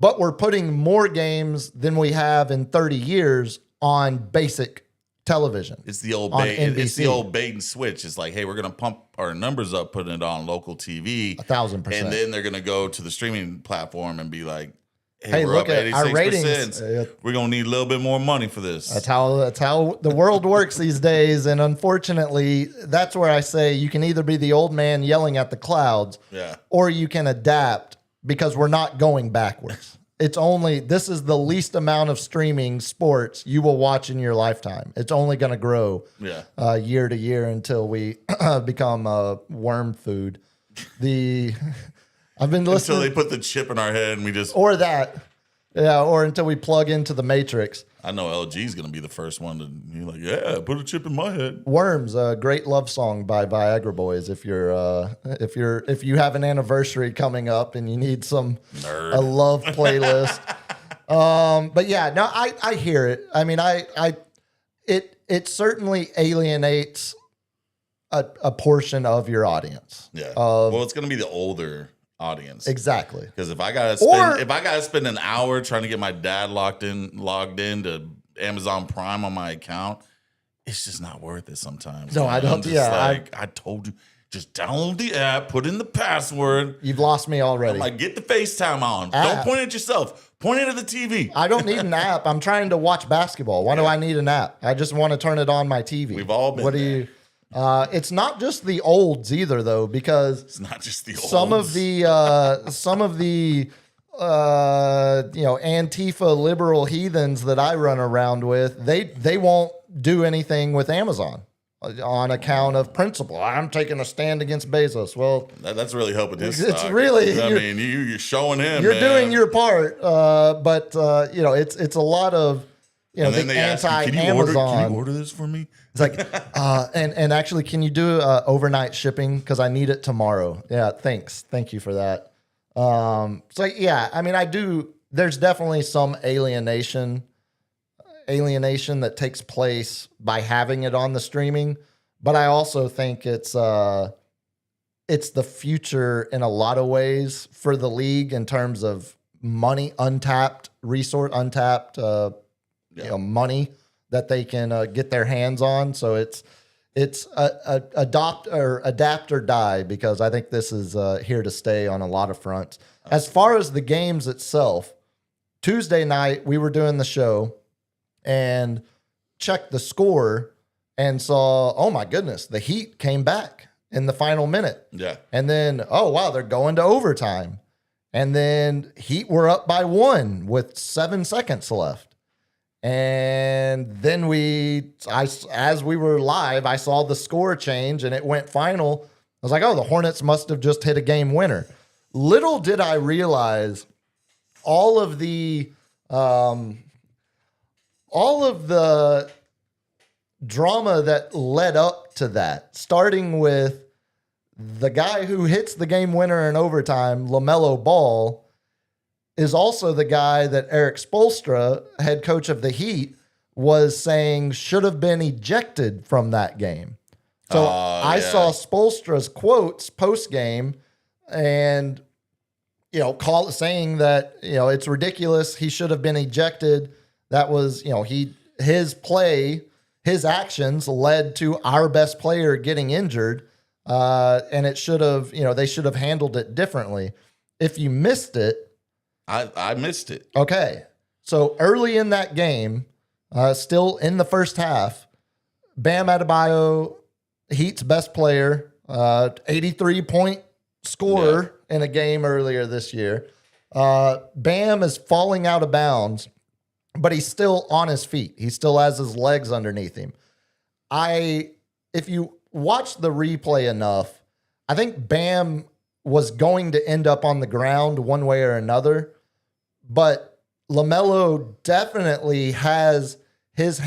but we're putting more games than we have in 30 years on basic television. It's the old on bait. It's the NBC. old bait and switch. It's like, hey, we're gonna pump our numbers up, putting it on local TV, 1,000%. and then they're gonna go to the streaming platform and be like, Hey, we're look up at our 86%. ratings. We're gonna need a little bit more money for this. That's how the world works these days. And unfortunately, that's where I say you can either be the old man yelling at the clouds, Yeah. or you can adapt because we're not going backwards. This is the least amount of streaming sports you will watch in your lifetime. It's only going to grow year to year until we become worm food. I've been listening. Until they put the chip in our head and we just. Or that. Yeah, or until we plug into the Matrix. I know LG's gonna be the first one to be like, yeah, put a chip in my head. Worms, a great love song by Viagra Boys. If you have an anniversary coming up and you need a love playlist. But yeah, no, I hear it. I mean, it certainly alienates a portion of your audience. Yeah. Well, it's gonna be the older audience. Exactly. Because if I gotta spend an hour trying to get my dad logged in to Amazon Prime on my account, it's just not worth it sometimes. No, I don't- I'm just I told you, just download the app, put in the password. You've lost me already. I'm like, get the FaceTime on. App. Don't point at yourself. Point it at the TV. I don't need an app. I'm trying to watch basketball. Why do I need an app? I just want to turn it on my TV. We've all been there. It's not just the olds either, though, because It's not just the some of the Antifa liberal heathens that I run around with, they won't do anything with Amazon on account of principle. I'm taking a stand against Bezos. Well, that's really helping his It's stock. really- I mean, you're showing him. you're man. doing your part, but it's a lot of you know, And then the they ask you, can you anti-Amazon. order this for me? It's like, and actually, can you do overnight shipping? Because I need it tomorrow. Yeah, thanks. Thank you for that. So yeah, I mean, I do. There's definitely some alienation that takes place by having it on the streaming, but I also think it's the future in a lot of ways for the league in terms of money, untapped resource, untapped money that they can get their hands on. So it's adapt or die, because I think this is here to stay on a lot of fronts. As far as the games itself, Tuesday night we were doing the show and checked the score and saw, oh my goodness, the Heat came back in the final minute. Yeah. And then, oh wow, they're going to overtime. And then Heat were up by 1 with 7 seconds left. And then as we were live, I saw the score change and it went final. I was like, oh, the Hornets must have just hit a game winner. Little did I realize all of the drama that led up to that, starting with the guy who hits the game winner in overtime, LaMelo Ball, is also the guy that Eric Spoelstra, head coach of the Heat, was saying should have been ejected from that game. So I saw Spoelstra's quotes post game, and saying that it's ridiculous, he should have been ejected. That was his actions led to our best player getting injured. And it should have, they should have handled it differently. If you missed it, I missed it. Okay. So early in that game, still in the first half, Bam Adebayo, Heat's best player, 83-point scorer in a game earlier this year. Bam is falling out of bounds, but he's still on his feet. He still has his legs underneath him. If you watch the replay enough, I think Bam was going to end up on the ground one way or another, but LaMelo definitely has his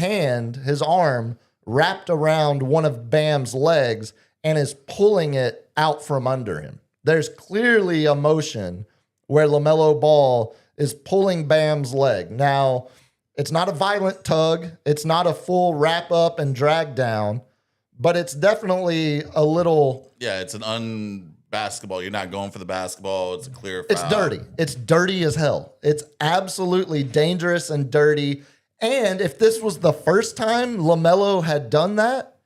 arm wrapped around one of Bam's legs and is pulling it out from under him. There's clearly a motion where LaMelo Ball is pulling Bam's leg. Now, it's not a violent tug. It's not a full wrap up and drag down, but it's definitely a little. Yeah, it's an unbasketball. You're not going for the basketball. It's a clear foul. It's dirty. It's dirty as hell. It's absolutely dangerous and dirty. And if this was the first time LaMelo had done that,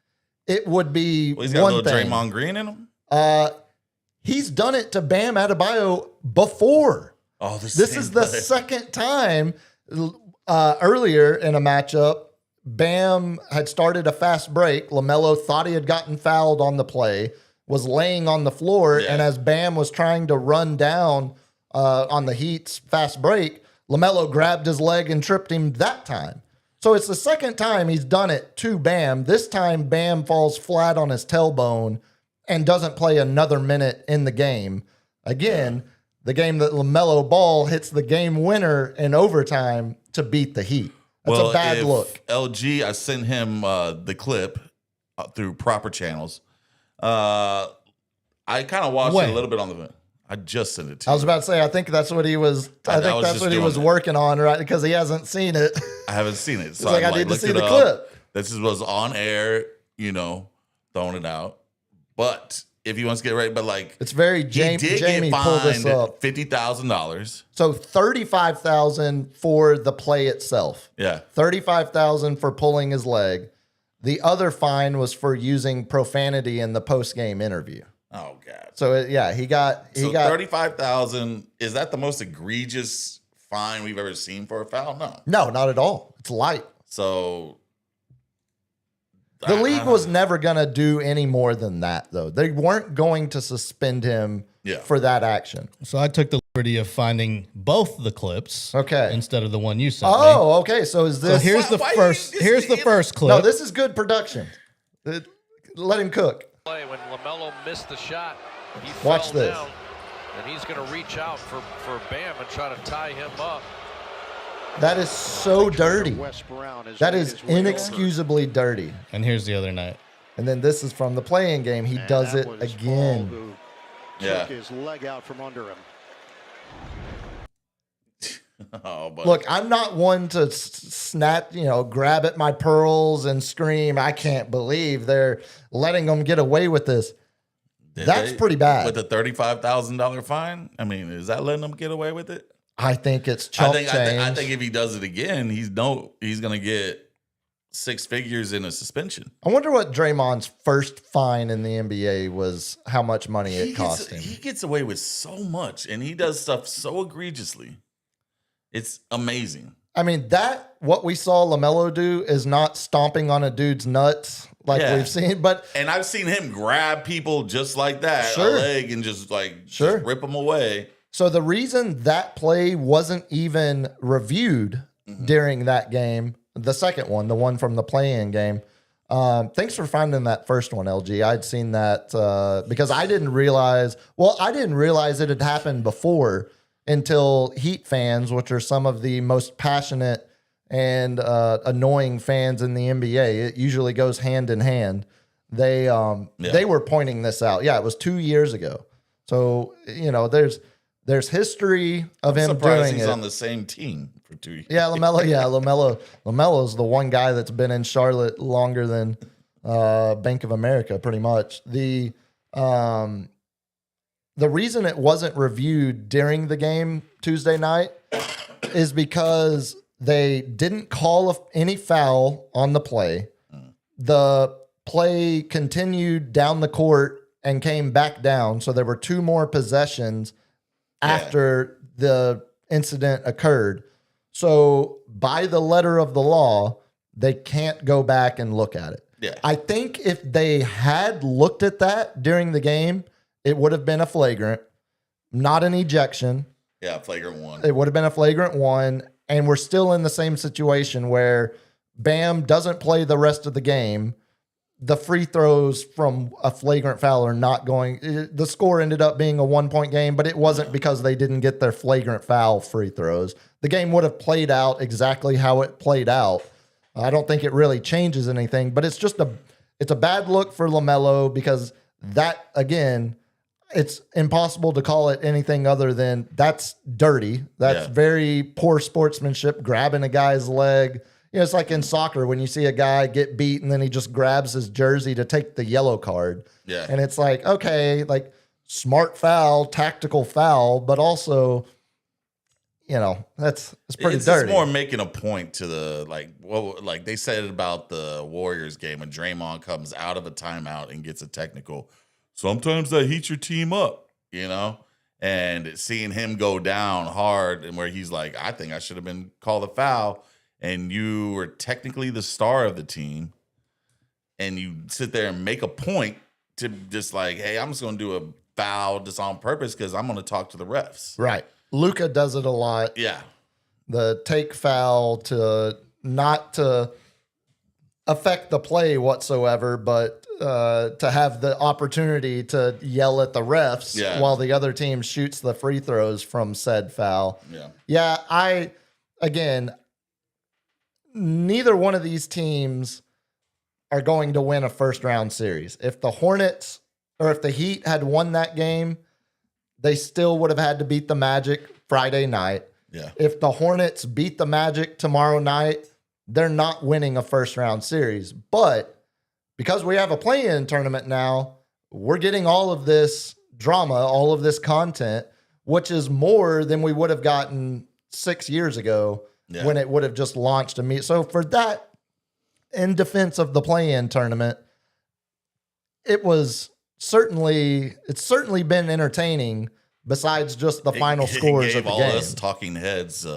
it would be He's got one a little thing. Draymond Green in him. He's done it to Bam Adebayo before. Oh, This is the second time. Earlier in a matchup, Bam had started a fast break. LaMelo thought he had gotten fouled on the play, was laying on the floor, and as Bam was trying to run down on the Heat's fast break, LaMelo grabbed his leg and tripped him that time. So it's the second time he's done it to Bam. This time, Bam falls flat on his tailbone and doesn't play another minute in the game. Again, the game that LaMelo Ball hits the game winner in overtime to beat the Heat. That's a bad look. LG, I sent him the clip through proper channels. I kind of watched it a little bit on the vent. I just sent it to you. I was about to say, I think that's what he was. I think that's what he was working on, right? Because he hasn't seen it. I haven't seen it. So He's like, I need to see the clip. This was on air, throwing it out. But if he wants to get ready, but like it's very he did Jamie get pulled this fined up. $50,000. So $35,000 for the play itself. Yeah. $35,000 for pulling his leg. The other fine was for using profanity in the post-game interview. Oh God. So he got $35,000. Is that the most egregious fine we've ever seen for a foul? No, not at all. It's light. So the league was never going to do any more than that, though. They weren't going to suspend him for that action. So I took the liberty of finding both the clips, instead of the one you sent me. Oh, okay. So is this? So here's the first. Here's the first clip. No, this is good production. Let him cook. When LaMelo missed the shot, he Watch fell this. down, and he's going to reach out for Bam and try to tie him up. That is so dirty. Wes Brown is That making is his way over. inexcusably dirty. And here's the other night. And then this is from the playing game. He And does that it was again. Paul who Yeah. took his leg out from under him. Oh, but Look, I'm not one to snap, grab at my pearls and scream, I can't believe they're letting them get away with this. did that's pretty bad. With a $35,000 fine. I mean, is that letting him get away with it? I think it's chump I change. think if he does it again, he's gonna get 6 figures in a suspension. I wonder what Draymond's first fine in the NBA was, how much money it cost him. He gets away with so much, and he does stuff so egregiously. It's amazing. I mean, what we saw LaMelo do is not stomping on a dude's nuts like Yeah. we've seen, but And I've seen him grab people just like that, Sure. a leg, and just Sure. just rip them away. so the reason that play wasn't even reviewed during that game, the second one, the one from the play-in game, thanks for finding that first one, LG. I'd seen that because I didn't realize it had happened before until Heat fans, which are some of the most passionate and annoying fans in the NBA. It usually goes hand in hand. They were pointing this out. Yeah, it was 2 years ago. So, there's history of him Surprised doing he's it. on the same team for 2 years. Yeah, LaMelo. Yeah, LaMelo's the one guy that's been in Charlotte longer than Bank of America, pretty much. The reason it wasn't reviewed during the game Tuesday night is because they didn't call any foul on the play. The play continued down the court and came back down, so there were 2 more possessions after the incident occurred. So by the letter of the law, they can't go back and look at it. Yeah. I think if they had looked at that during the game, it would have been a flagrant, not an ejection. Yeah, flagrant one. It would have been a flagrant one. And we're still in the same situation where Bam doesn't play the rest of the game. The free throws from a flagrant foul are not going. The score ended up being a 1-point game, but it wasn't because they didn't get their flagrant foul free throws. The game would have played out exactly how it played out. I don't think it really changes anything, but it's a bad look for LaMelo because that, again, it's impossible to call it anything other than that's dirty. That's very poor sportsmanship, grabbing a guy's leg. It's like in soccer when you see a guy get beat and then he just grabs his jersey to take the yellow card. Yeah. And it's like, okay, like smart foul, tactical foul, but also, it's pretty It's dirty. just more making a point to the like they said about the Warriors game when Draymond comes out of a timeout and gets a technical. Sometimes that heats your team up, and seeing him go down hard and where he's like, I think I should have been called a foul, and you were technically the star of the team, and you sit there and make a point to just like, hey, I'm just going to do a foul just on purpose because I'm going to talk to the refs. Right. Luka does it a lot. Yeah. The take foul to not to affect the play whatsoever, but to have the opportunity to yell at the refs while the other team shoots the free throws from said foul. Yeah. Again, neither one of these teams are going to win a first round series. If the Hornets or if the Heat had won that game, they still would have had to beat the Magic Friday night. Yeah. If the Hornets beat the Magic tomorrow night, they're not winning a first round series. But because we have a play-in tournament now, we're getting all of this drama, all of this content, which is more than we would have gotten 6 years ago when it would have just launched immediately. So for that, in defense of the play-in tournament, it's certainly been entertaining besides just the final scores of the all game. us talking heads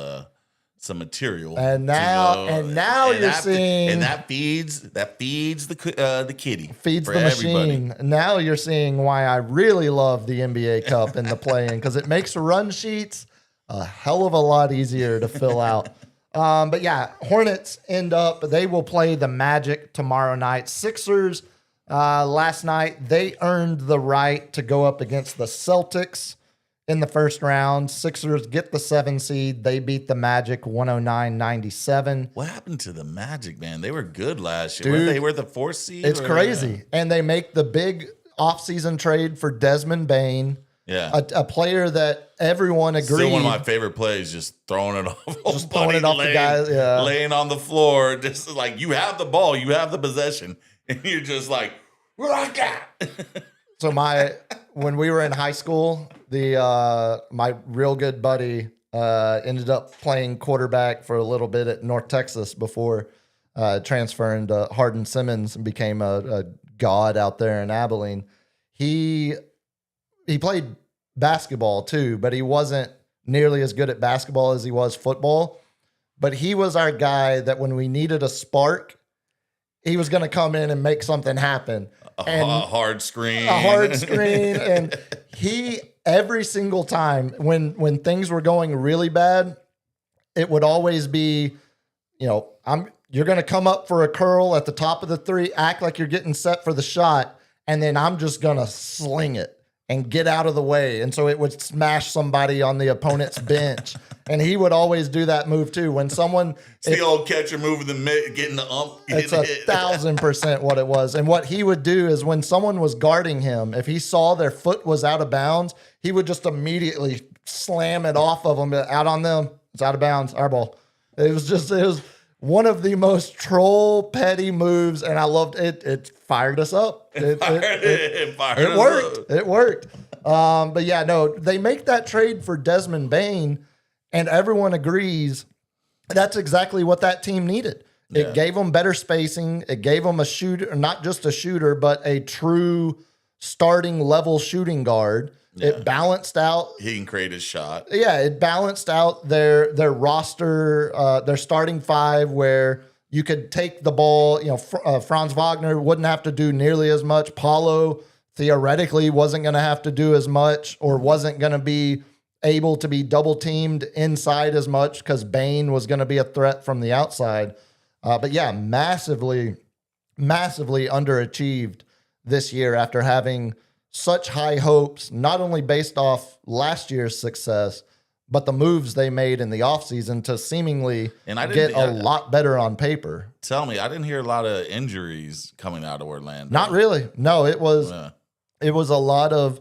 some material, And now you're seeing that feeds the kitty, feeds for the everybody. machine. Now you're seeing why I really love the NBA Cup and the play-in because it makes run sheets a hell of a lot easier to fill out. But yeah, Hornets they will play the Magic tomorrow night. Sixers last night, they earned the right to go up against the Celtics in the first round. Sixers get the 7 seed. They beat the Magic 109-97. What happened to the Magic, man? They were good last year. Dude, They were the 4th seed. It's or- crazy. And they make the big offseason trade for Desmond Bain, Yeah. a player that everyone agreed. Still one of my favorite plays, just throwing it off. Just throwing it off the guys, yeah. Laying on the floor. Just like, you have the ball, you have the possession, and you're just like, what I got? So when we were in high school, my real good buddy ended up playing quarterback for a little bit at North Texas before transferring to Hardin Simmons and became a god out there in Abilene. He played basketball too, but he wasn't nearly as good at basketball as he was football. But he was our guy that when we needed a spark, he was going to come in and make something happen. A hard screen. A hard screen. And he, every single time when things were going really bad, it would always be, you're going to come up for a curl at the top of the 3, act like you're getting set for the shot, and then I'm just going to sling it and get out of the way. And so it would smash somebody on the opponent's bench. And he would always do that move too. When someone... It's the old catcher moving the mitt, getting the ump. It's 1,000% what it was. And what he would do is when someone was guarding him, if he saw their foot was out of bounds, he would just immediately slam it off of them, out on them. It's out of bounds, our ball. It was one of the most troll petty moves, and I loved it. It fired us up. It worked. It worked. But yeah, no, they make that trade for Desmond Bain, and everyone agrees that's exactly what that team needed. Yeah. It gave them better spacing. It gave them a shooter, not just a shooter, but a true starting level shooting guard. Yeah. It balanced out. He can create his shot. Yeah, it balanced out their roster, their starting 5, where you could take the ball. Franz Wagner wouldn't have to do nearly as much. Paulo theoretically wasn't going to have to do as much, or wasn't going to be able to be double teamed inside as much because Bain was going to be a threat from the outside. But yeah, massively underachieved this year after having such high hopes, not only based off last year's success, but the moves they made in the offseason to seemingly get a lot better on paper. Tell me, I didn't hear a lot of injuries coming out of Orlando. Not really. No, it was a lot of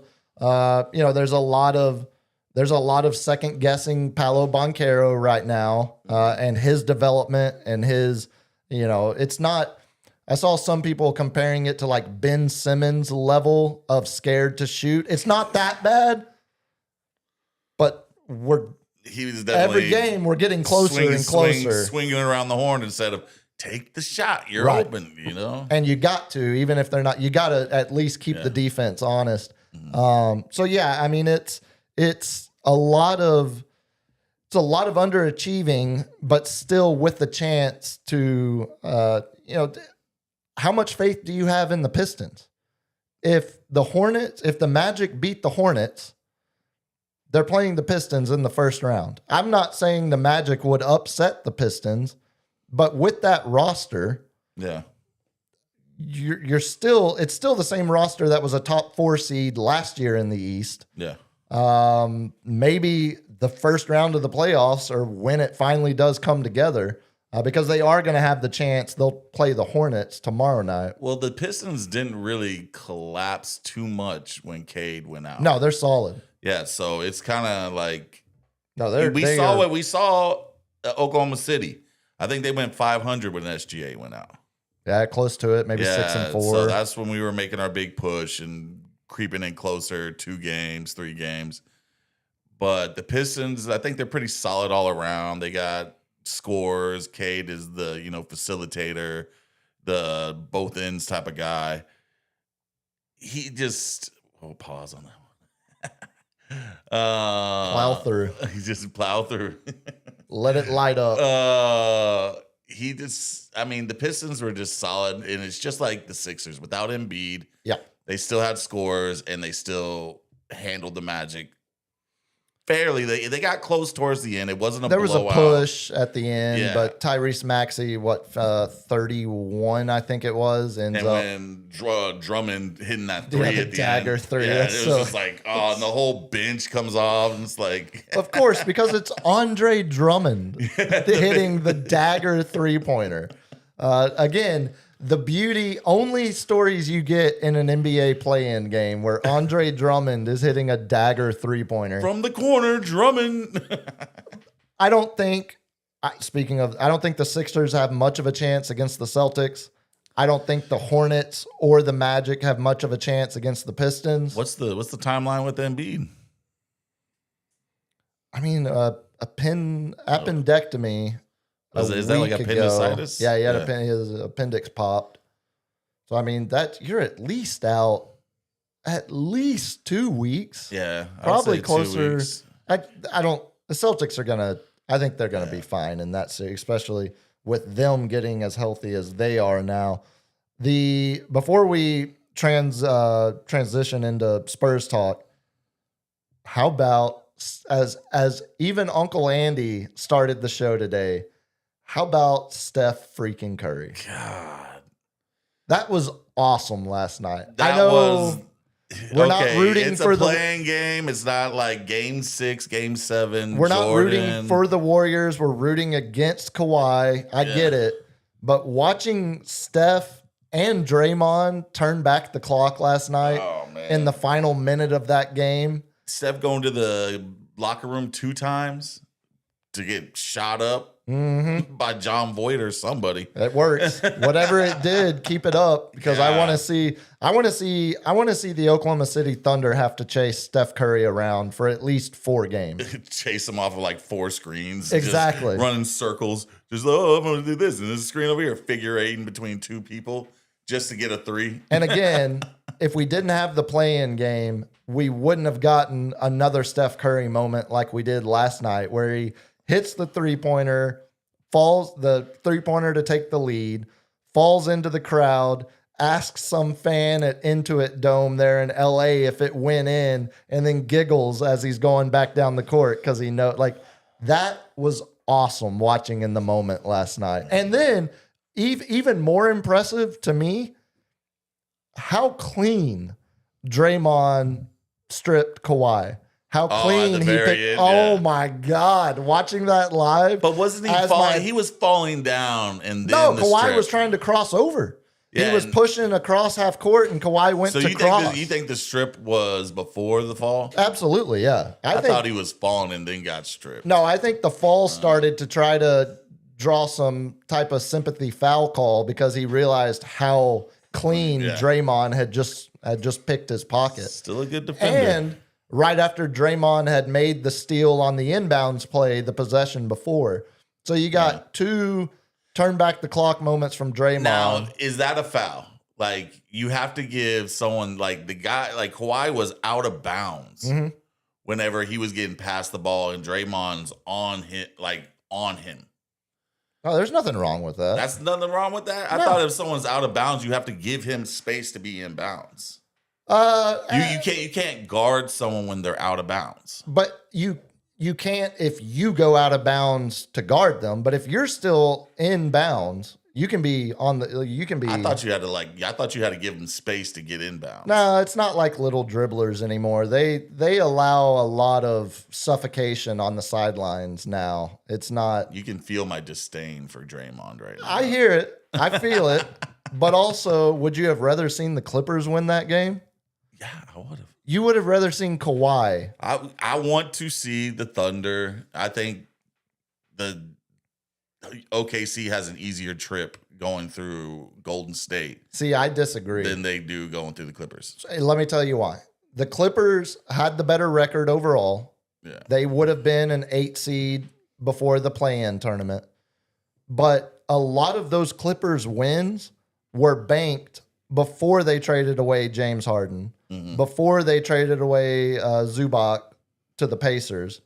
there's a lot of second guessing Paolo Banchero right now, and his development and his, it's not. I saw some people comparing it to like Ben Simmons level of scared to shoot. It's not that bad, but he was definitely every game we're getting closer and closer, swinging around the horn instead of take the shot. You're open, And you got to, even if they're not, you got to at least keep the defense honest. Mm-hmm. So yeah, I mean it's a lot of underachieving, but still with the chance to how much faith do you have in the Pistons? If the Magic beat the Hornets, they're playing the Pistons in the first round. I'm not saying the Magic would upset the Pistons, but with that roster, it's still the same roster that was a top 4 seed last year in the East. Yeah. Maybe the first round of the playoffs, or when it finally does come together, because they are going to have the chance. They'll play the Hornets tomorrow night. Well, the Pistons didn't really collapse too much when Cade went out. No, they're solid. Yeah, so it's kind of like we saw what we saw at Oklahoma City. I think they went 500 when SGA went out. Yeah, close to it, maybe 6-4. So that's when we were making our big push and creeping in closer, 2 games, 3 games. But the Pistons, I think they're pretty solid all around. They got scores. Cade is the facilitator, the both ends type of guy. He just pause on that one. Plow through. He just plow through. Let it light up. The Pistons were just solid, and it's just like the Sixers without Embiid. Yeah, they still had scores, and they still handled the Magic fairly. They got close towards the end. It wasn't a There was blowout. a push at the end, Yeah. but Tyrese Maxey, 31, I think it was, ends And up. when Drummond hitting that Yeah, three the at the dagger end, three, yeah, it that's was so- just like, oh, and the whole bench comes off, and it's like, Of course, because it's Andre Drummond hitting the dagger 3-pointer. Again, the beauty, only stories you get in an NBA play-in game where Andre Drummond is hitting a dagger 3-pointer. from the corner, Drummond. I don't think, I don't think the Sixers have much of a chance against the Celtics. I don't think the Hornets or the Magic have much of a chance against the Pistons. What's the timeline with Embiid? I mean, appendectomy. Is that like week appendicitis? Ago. Yeah, he had Yeah. his appendix popped. So I mean, that you're at least out at least 2 weeks. Yeah, I would Probably say 2 closer. weeks. I don't. The Celtics are gonna. I think they're gonna be fine in that series, especially with them getting as healthy as they are now. Before we transition into Spurs talk, how about as even Uncle Andy started the show today? How about Steph freaking Curry? God, That was awesome last night. that I know was. we're not rooting it's for a the- playing game. It's not like Game 6, Game 7. we're not rooting Jordan. for the Warriors. We're rooting against Kawhi. I get it. But watching Steph and Draymond turn back the clock last night Oh, man. in the final minute of that game, Steph going to the locker room 2 times to get shot up by John Voight or somebody. it works. Whatever it did, keep it up because I want to see the Oklahoma City Thunder have to chase Steph Curry around for at least 4 games. Chase him off of like 4 screens. Exactly. Just running circles. Just, oh, I'm going to do this. And there's a screen over here, figure 8 between 2 people just to get a 3. And again, if we didn't have the play-in game, we wouldn't have gotten another Steph Curry moment like we did last night where he hits the 3-pointer, falls the 3-pointer to take the lead, falls into the crowd, asks some fan at Intuit Dome there in LA if it went in, and then giggles as he's going back down the court because he knows, like, that was awesome watching in the moment last night. And then even more impressive to me, how clean Draymond stripped Kawhi. How at clean the he very picked. end, Oh yeah. my God. Watching that live. But wasn't he as falling? my- He was falling down. And then No, the Kawhi strip. was trying to cross over. Yeah, he was and- pushing across half court and Kawhi went So to you cross. think the strip was before the fall? Absolutely, yeah. I think, thought he was falling and then got stripped. No, I think the fall started to try to draw some type of sympathy foul call because he realized how clean Yeah. Draymond had just picked his pocket. Still a good defender. And right after Draymond had made the steal on the inbounds play, the possession before. So you got 2 turn back the clock moments from Draymond. Now, is that a foul? Like, you have to give someone like the guy, like Kawhi was out of bounds whenever he was getting past the ball and Draymond's on him. Oh, there's nothing wrong with that. That's nothing wrong with that. I No. thought if someone's out of bounds, you have to give him space to be in bounds. Uh, You can't guard someone when they're out of bounds. but you can't if you go out of bounds to guard them. But if you're still in bounds, you can be on the. You can be. I thought you had to give them space to get inbounds. No, it's not like little dribblers anymore. They allow a lot of suffocation on the sidelines now. It's not. You can feel my disdain for Draymond right now. I hear it. I feel it. But also, would you have rather seen the Clippers win that game? Yeah, I would have. You would have rather seen Kawhi. I want to see the Thunder. I think the OKC has an easier trip going through Golden State See, I disagree. than they do going through the Clippers. Hey, let me tell you why. The Clippers had the better record overall. Yeah. They would have been an 8 seed before the play-in tournament. But a lot of those Clippers wins were banked before they traded away James Harden, before they traded away Zubac to the Pacers.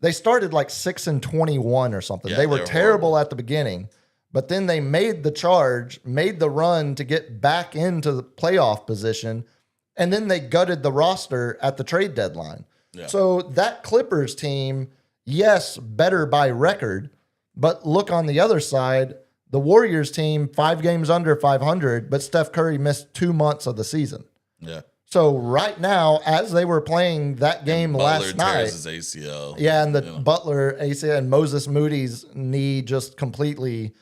They started like 6-21 or something. Yeah, they were they were terrible at the beginning, but then they made the charge, made the run to get back into the playoff position, and then they gutted the roster at the trade deadline. Yeah. So that Clippers team, yes, better by record, but look on the other side, the Warriors team, 5 games under 500, but Steph Curry missed 2 months of the season. Yeah. So right now, as they were playing that game last night, tears his ACL. yeah, and the Butler ACL and Moses Moody's knee just completely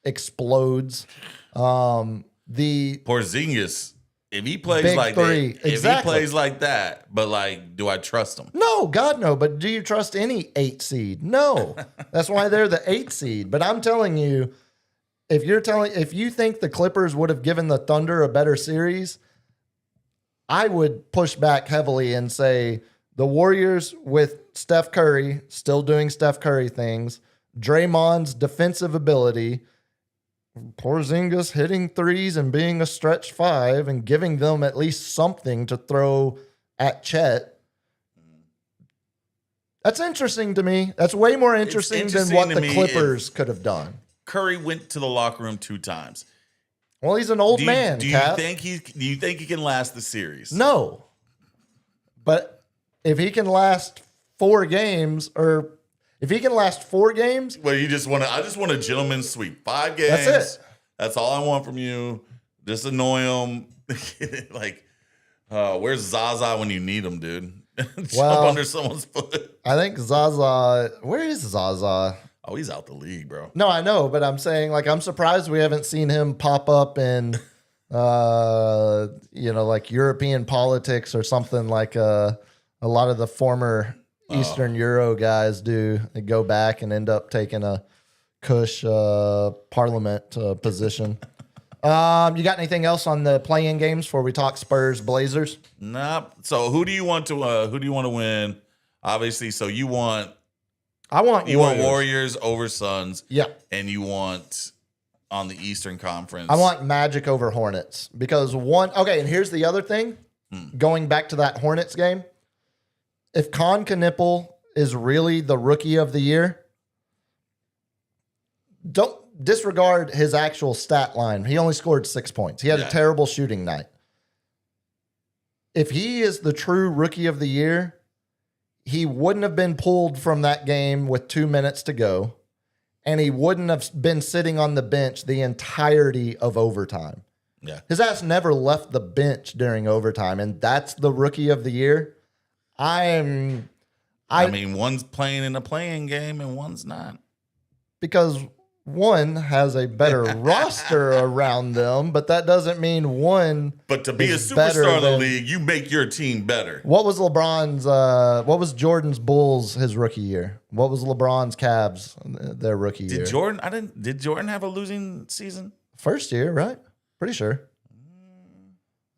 explodes. The Porzingis, if he plays Big like three. that, if he Exactly. plays like that, but like, do I trust him? no, God no, but do you trust any 8 seed? No. That's why they're the 8 seed. But I'm telling you, if you think the Clippers would have given the Thunder a better series, I would push back heavily and say the Warriors with Steph Curry still doing Steph Curry things, Draymond's defensive ability, Porzingis hitting threes and being a stretch 5 and giving them at least something to throw at Chet. That's interesting to me. That's way more interesting than interesting what to the me Clippers could have done. Curry went to the locker room 2 times. Well, he's an old Do you, man, do you Cap. think he can last the series? No. But if he can last 4 games, or if he can last 4 games, Well, I just want a gentleman's sweep. 5 games. That's it. That's all I want from you. Just annoy him. Like, where's Zaza when you need him, dude? Jump Well- under someone's foot. I think Zaza, where is Zaza? Oh, he's out the league, bro. No, I know, but I'm saying, like, I'm surprised we haven't seen him pop up in, like European politics or something like a lot of the former Eastern Euro guys do. They go back and end up taking a cush parliament position. You got anything else on the play-in games before we talk Spurs Blazers? Nope. So who do you want to win? Obviously, so you want Warriors over Suns. Yeah. And you want on the Eastern Conference. I want Magic over Hornets because and here's the other thing. Going back to that Hornets game, if Con Knipple is really the rookie of the year, don't disregard his actual stat line. He only scored 6 points. He had a terrible shooting night. If he is the true rookie of the year, he wouldn't have been pulled from that game with 2 minutes to go, and he wouldn't have been sitting on the bench the entirety of overtime. Yeah. His ass never left the bench during overtime, and that's the rookie of the year. I mean, one's playing in a playing game and one's not. Because one has a better roster around them, but that doesn't mean one. But to be a is better superstar in the than- league, you make your team better. What was what was Jordan's Bulls his rookie year? What was LeBron's Cavs their rookie year? Did Jordan have a losing season? First year, right? Pretty sure.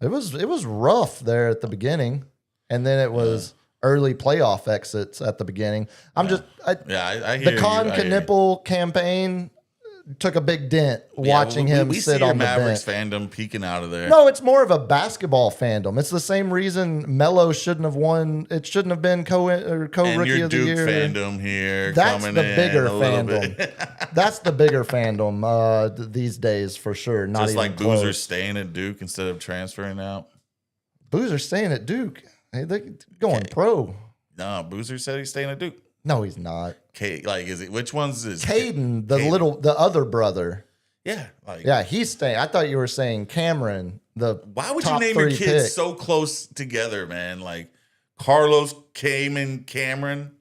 It was rough there at the beginning, and then it was early playoff exits at the beginning. I hear you. the Con I hear you. Knipple campaign took a big dent watching him we sit see on your the Mavericks bench. fandom peeking out of there. No, it's more of a basketball fandom. It's the same reason Melo shouldn't have won. It shouldn't have been and co-rookie your of the Duke year. fandom here. That's coming the in bigger a little fandom. bit. That's the bigger fandom these days for sure. Not Just even like close. Boozer staying at Duke instead of transferring out. Boozer staying at Duke. Hey, they're going pro. No, Boozer said he's staying at Duke. No, he's not. Is it? Which one's is Caden, Caden. the other brother. Yeah, Yeah, he's staying. I thought you were saying Cameron. Why would you top name your 3 kids pick. so close together, man? Like Carlos, Cayman, Cameron,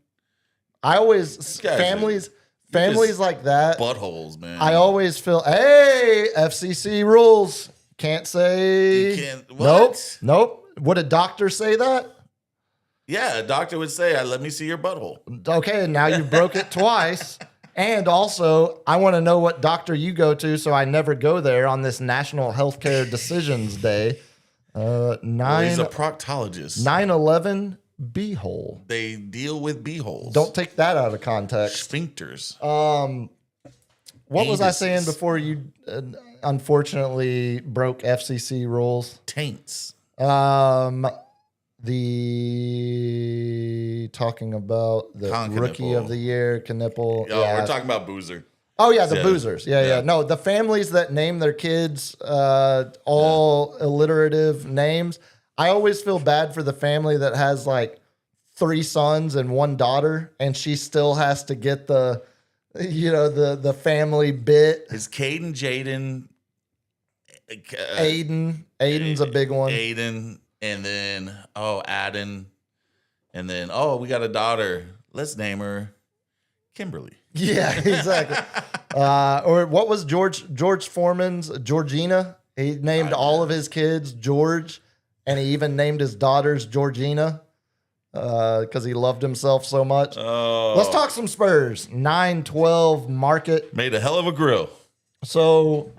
I always guys families just like that. buttholes, man. I always feel, hey, FCC rules. Can't say. You can't- what? Nope. Would a doctor say that? Yeah, a doctor would say, "Let me see your butthole." Okay, now you broke it twice. And also, I want to know what doctor you go to so I never go there on this National Healthcare Decisions Day. He's a 9/11 beehole. They deal with beeholes. Don't take that out of context. sphincters. What was I saying anuses. before you unfortunately broke FCC rules? Taints. Talking about the Con rookie Knipple. of the year, Knipple. Oh, we're talking about Boozer. Oh yeah, the Yeah. boozers. Yeah. Yeah. No, the families that name their kids all alliterative names. I always feel bad for the family that has like 3 sons and 1 daughter, and she still has to get the family bit. Is Caden, Jaden, Aiden's a big one. Aiden, and then Aden, and then we got a daughter. Let's name her Kimberly. Yeah, exactly. Or what was George Foreman's Georgina? He named all of his kids George, and he even named his daughters Georgina because he loved himself so much. Oh, Let's talk some Spurs. 9-12 market. made a hell of a grill. So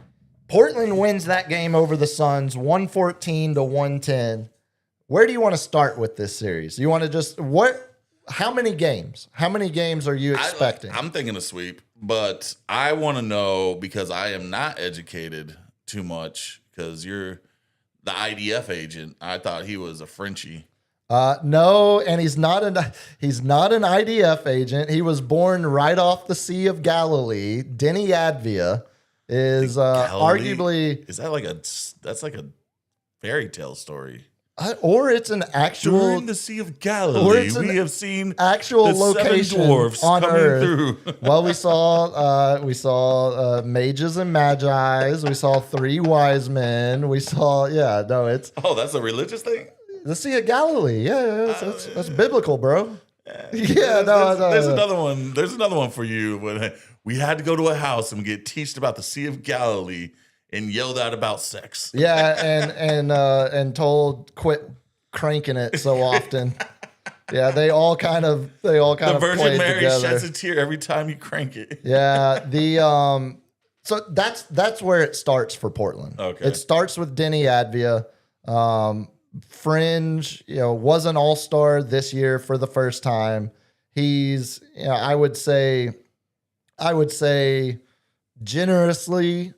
Portland wins that game over the Suns, 114-110. Where do you want to start with this series? You want to just how many games? How many games are you expecting? I'm thinking a sweep, but I want to know because I am not educated too much because you're the IDF agent. I thought he was a Frenchie. No, and he's not an IDF agent. He was born right off the Sea of Galilee. Denny Advia is arguably That's like a fairy tale story. or it's an actual During the Sea of Galilee, we have seen actual the location seven dwarfs on coming Earth. through. Well, we saw mages and magi's. We saw 3 wise men. We saw it's That's a religious thing. the Sea of Galilee. Yeah, that's biblical, bro. Yeah, There's another one. There's another one for you. When we had to go to a house and get teached about the Sea of Galilee and yelled out about sex. Yeah, and told quit cranking it so often. Yeah, they all kind of The Virgin played Mary together. sheds a tear every time you crank it. Yeah, so that's where it starts for Portland. Okay. It starts with Denny Advia. Fringe, was an all-star this year for the first time. He's, I would say generously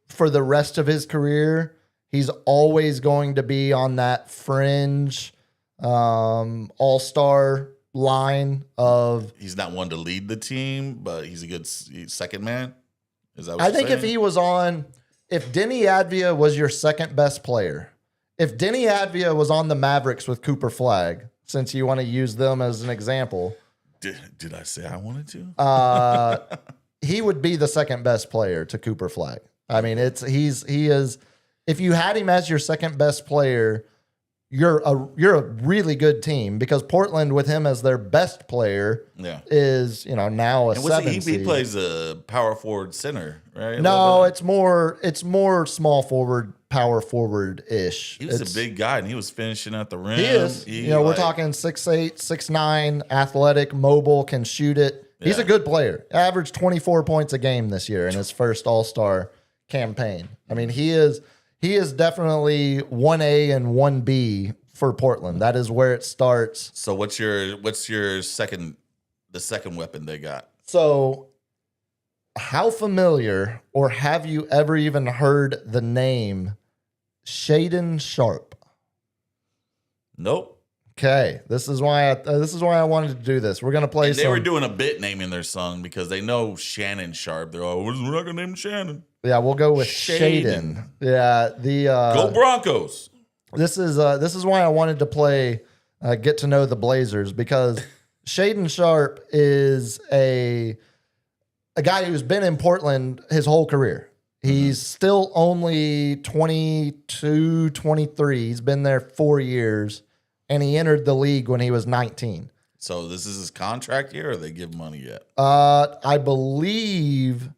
for the rest of his career, he's always going to be on that fringe all-star line of. He's not one to lead the team, but he's a good second man. Is that what I you're think saying? if Denny Advia was your second best player, if Denny Advia was on the Mavericks with Cooper Flagg, since you want to use them as an example, Did I say I wanted to? he would be the second best player to Cooper Flagg. I mean, he is. If you had him as your second best player, you're a really good team because Portland with him as their best player is now a And 7 he seed. plays a power forward center, right? No, it's more small forward, power forward ish. He was a big guy, and he was finishing at the rim. He is. We're talking 6'8", 6'9", athletic, mobile, can shoot it. He's a good player. Averaged 24 points a game this year in his first All-Star campaign. I mean, he is definitely 1A and 1B for Portland. That is where it starts. So what's your second weapon they got? So how familiar or have you ever even heard the name Shaden Sharp? Nope. Okay, this is why I wanted to do this. We're gonna play. They were doing a bit naming their son because they know Shannon Sharp. They're all, we're not gonna name him Shannon. Yeah, we'll go with Shaden. Shaden. Yeah, Go Broncos. This is why I wanted to play Get to Know the Blazers because Shaden Sharp is a guy who's been in Portland his whole career. He's still only 22, 23. He's been there 4 years, and he entered the league when he was 19. So this is his contract year, or they give money yet? I believe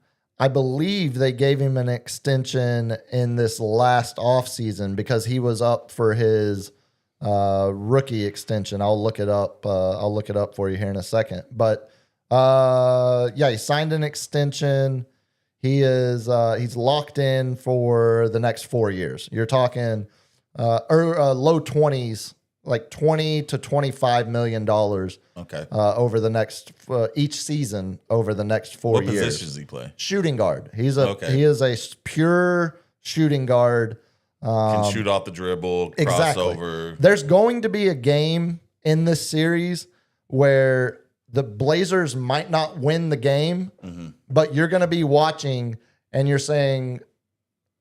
they gave him an extension in this last offseason because he was up for his rookie extension. I'll look it up. I'll look it up for you here in a second. But he signed an extension. He's locked in for the next 4 years. You're talking low 20s, like $20 to $25 million. Okay. Over the next each season over the next 4 What years. position does he play? Shooting guard. He is a pure shooting guard. Can shoot off the dribble, crossover. There's going to be a game in this series where the Blazers might not win the game, but you're going to be watching and you're saying,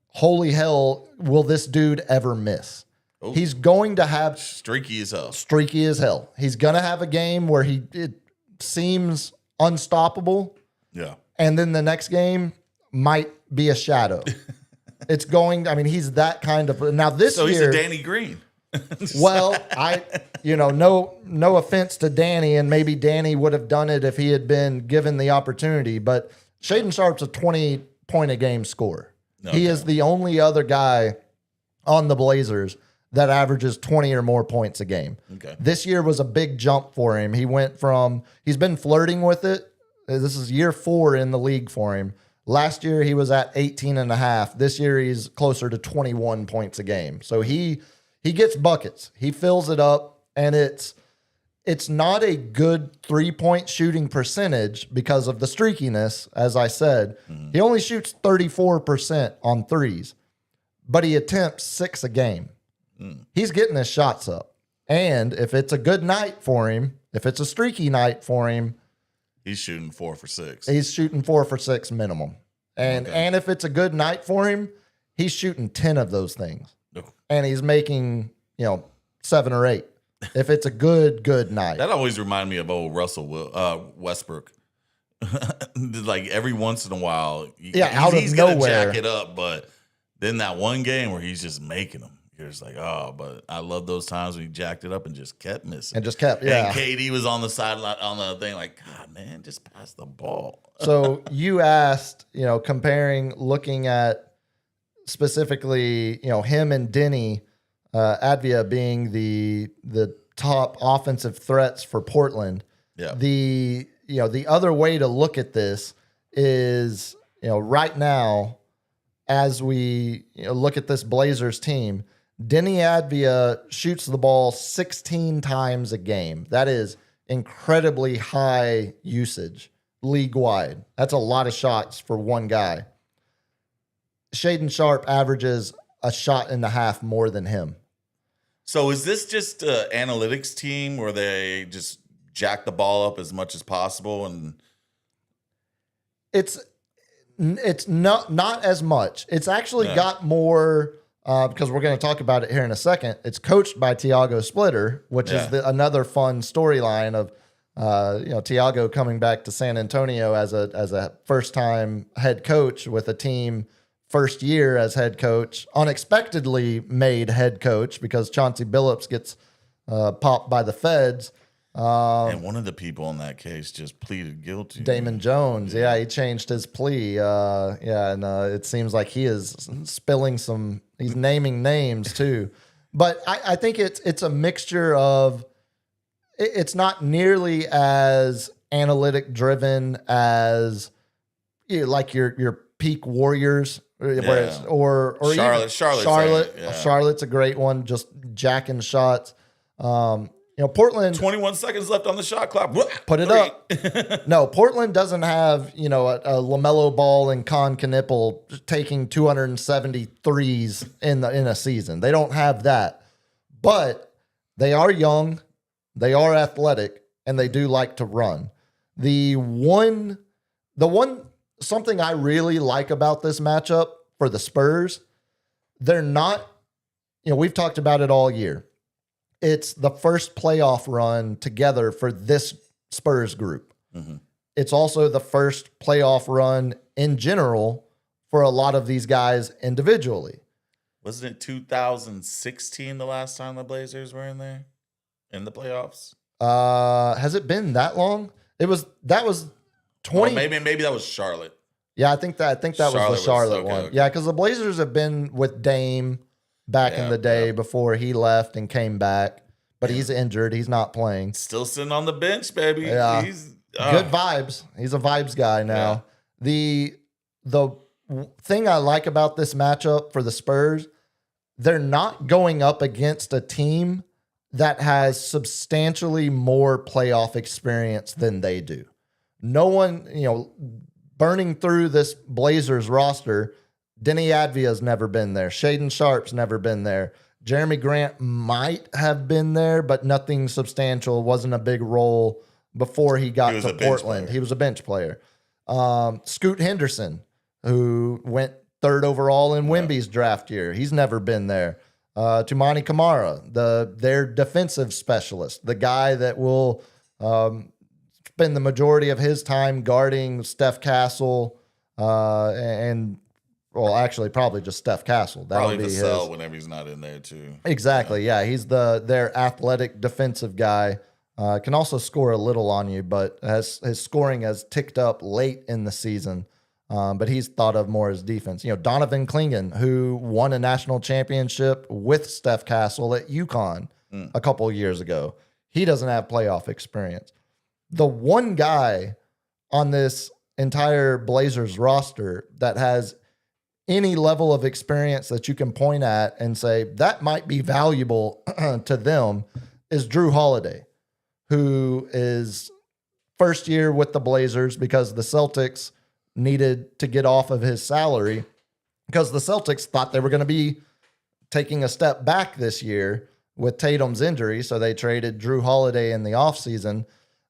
holy hell, will this dude ever miss? Oh. He's going to have Streaky as hell. streaky as hell. He's going to have a game where it seems unstoppable, Yeah. and then the next game might be a shadow. It's going. I mean, he's that kind of. Now this So he's year, a Danny Green. well, no offense to Danny, and maybe Danny would have done it if he had been given the opportunity. But Shaden Sharp's a 20-point-a-game scorer. He is the only other guy on the Blazers that averages 20 or more points a game. Okay. This year was a big jump for him. He's been flirting with it. This is year 4 in the league for him. Last year he was at 18.5. This year he's closer to 21 points a game. So he gets buckets. He fills it up, and it's not a good 3-point shooting percentage because of the streakiness, as I said. He only shoots 34% on threes, but he attempts 6 a game. He's getting his shots up. And if it's a good night for him, if it's a streaky night for him, He's shooting 4 for 6. he's shooting 4 for 6 minimum. And if it's a good night for him, he's shooting 10 of those things. Oh. And he's making, 7 or 8. If it's a good night. That always reminded me of old Westbrook. Like every once in a while, out of he's gonna nowhere. jack it up, but then that one game where he's just making them, you're just like, oh. But I love those times when he jacked it up and just kept missing. And just kept, And KD was on the sideline on the thing, like, God, man, just pass the ball. So you asked, looking at specifically, him and Denny Advia being the top offensive threats for Portland. Yeah. The other way to look at this is, right now, as we look at this Blazers team, Denny Advia shoots the ball 16 times a game. That is incredibly high usage league-wide. That's a lot of shots for one guy. Shaden Sharp averages a shot and a half more than him. So is this just an analytics team where they just jack the ball up as much as possible? And It's not as much. It's actually got more because we're going to talk about it here in a second. It's coached by Tiago Splitter, which is another fun storyline of Tiago coming back to San Antonio as a first time head coach with a team. First year as head coach, unexpectedly made head coach because Chauncey Billups gets popped by the feds. and one of the people in that case just pleaded guilty. Damon Jones, yeah, he changed his plea. And it seems like he is spilling some. He's naming names too, but I think it's a mixture of. It's not nearly as analytic driven as like your peak Warriors. Yeah. Or Charlotte's Charlotte's a great one, just jacking shots. Portland 21 seconds left on the shot clock. put it up. No, Portland doesn't have a LaMelo Ball and Con Knipple taking 270 threes in a season. They don't have that, but they are young, they are athletic, and they do like to run. The one something I really like about this matchup for the Spurs, they're not, we've talked about it all year. It's the first playoff run together for this Spurs group. Mm-hmm. It's also the first playoff run in general for a lot of these guys individually. Wasn't it 2016 the last time the Blazers were in there in the playoffs? Has it been that long? That was 20. Well, maybe that was Charlotte. Yeah, I think that was the Charlotte one. Okay. Yeah, because the Blazers have been with Dame back in the day before he left and came back, but he's injured. He's not playing. Still sitting on the bench, baby. Yeah. He's Good vibes. He's a vibes guy now. Yeah. The thing I like about this matchup for the Spurs, they're not going up against a team that has substantially more playoff experience than they do. No one, burning through this Blazers roster, Denny Advia's never been there. Shaden Sharp's never been there. Jeremy Grant might have been there, but nothing substantial. Wasn't a big role before he got to Portland. He was a bench player. Scoot Henderson, who went third overall in Wemby's draft year. He's never been there. Tumani Kamara, their defensive specialist, the guy that will spend the majority of his time guarding Steph Castle, and well, actually, probably just Steph Castle. That'll Probably be Vassell his. whenever he's not in there too. Exactly. Yeah, he's their athletic defensive guy. Can also score a little on you, but his scoring has ticked up late in the season. But he's thought of more as defense. Donovan Clingan, who won a national championship with Steph Castle at UConn a couple of years ago. He doesn't have playoff experience. The one guy on this entire Blazers roster that has any level of experience that you can point at and say that might be valuable to them is Drew Holiday, who is first year with the Blazers because the Celtics needed to get off of his salary because the Celtics thought they were going to be taking a step back this year with Tatum's injury. So they traded Drew Holiday in the offseason.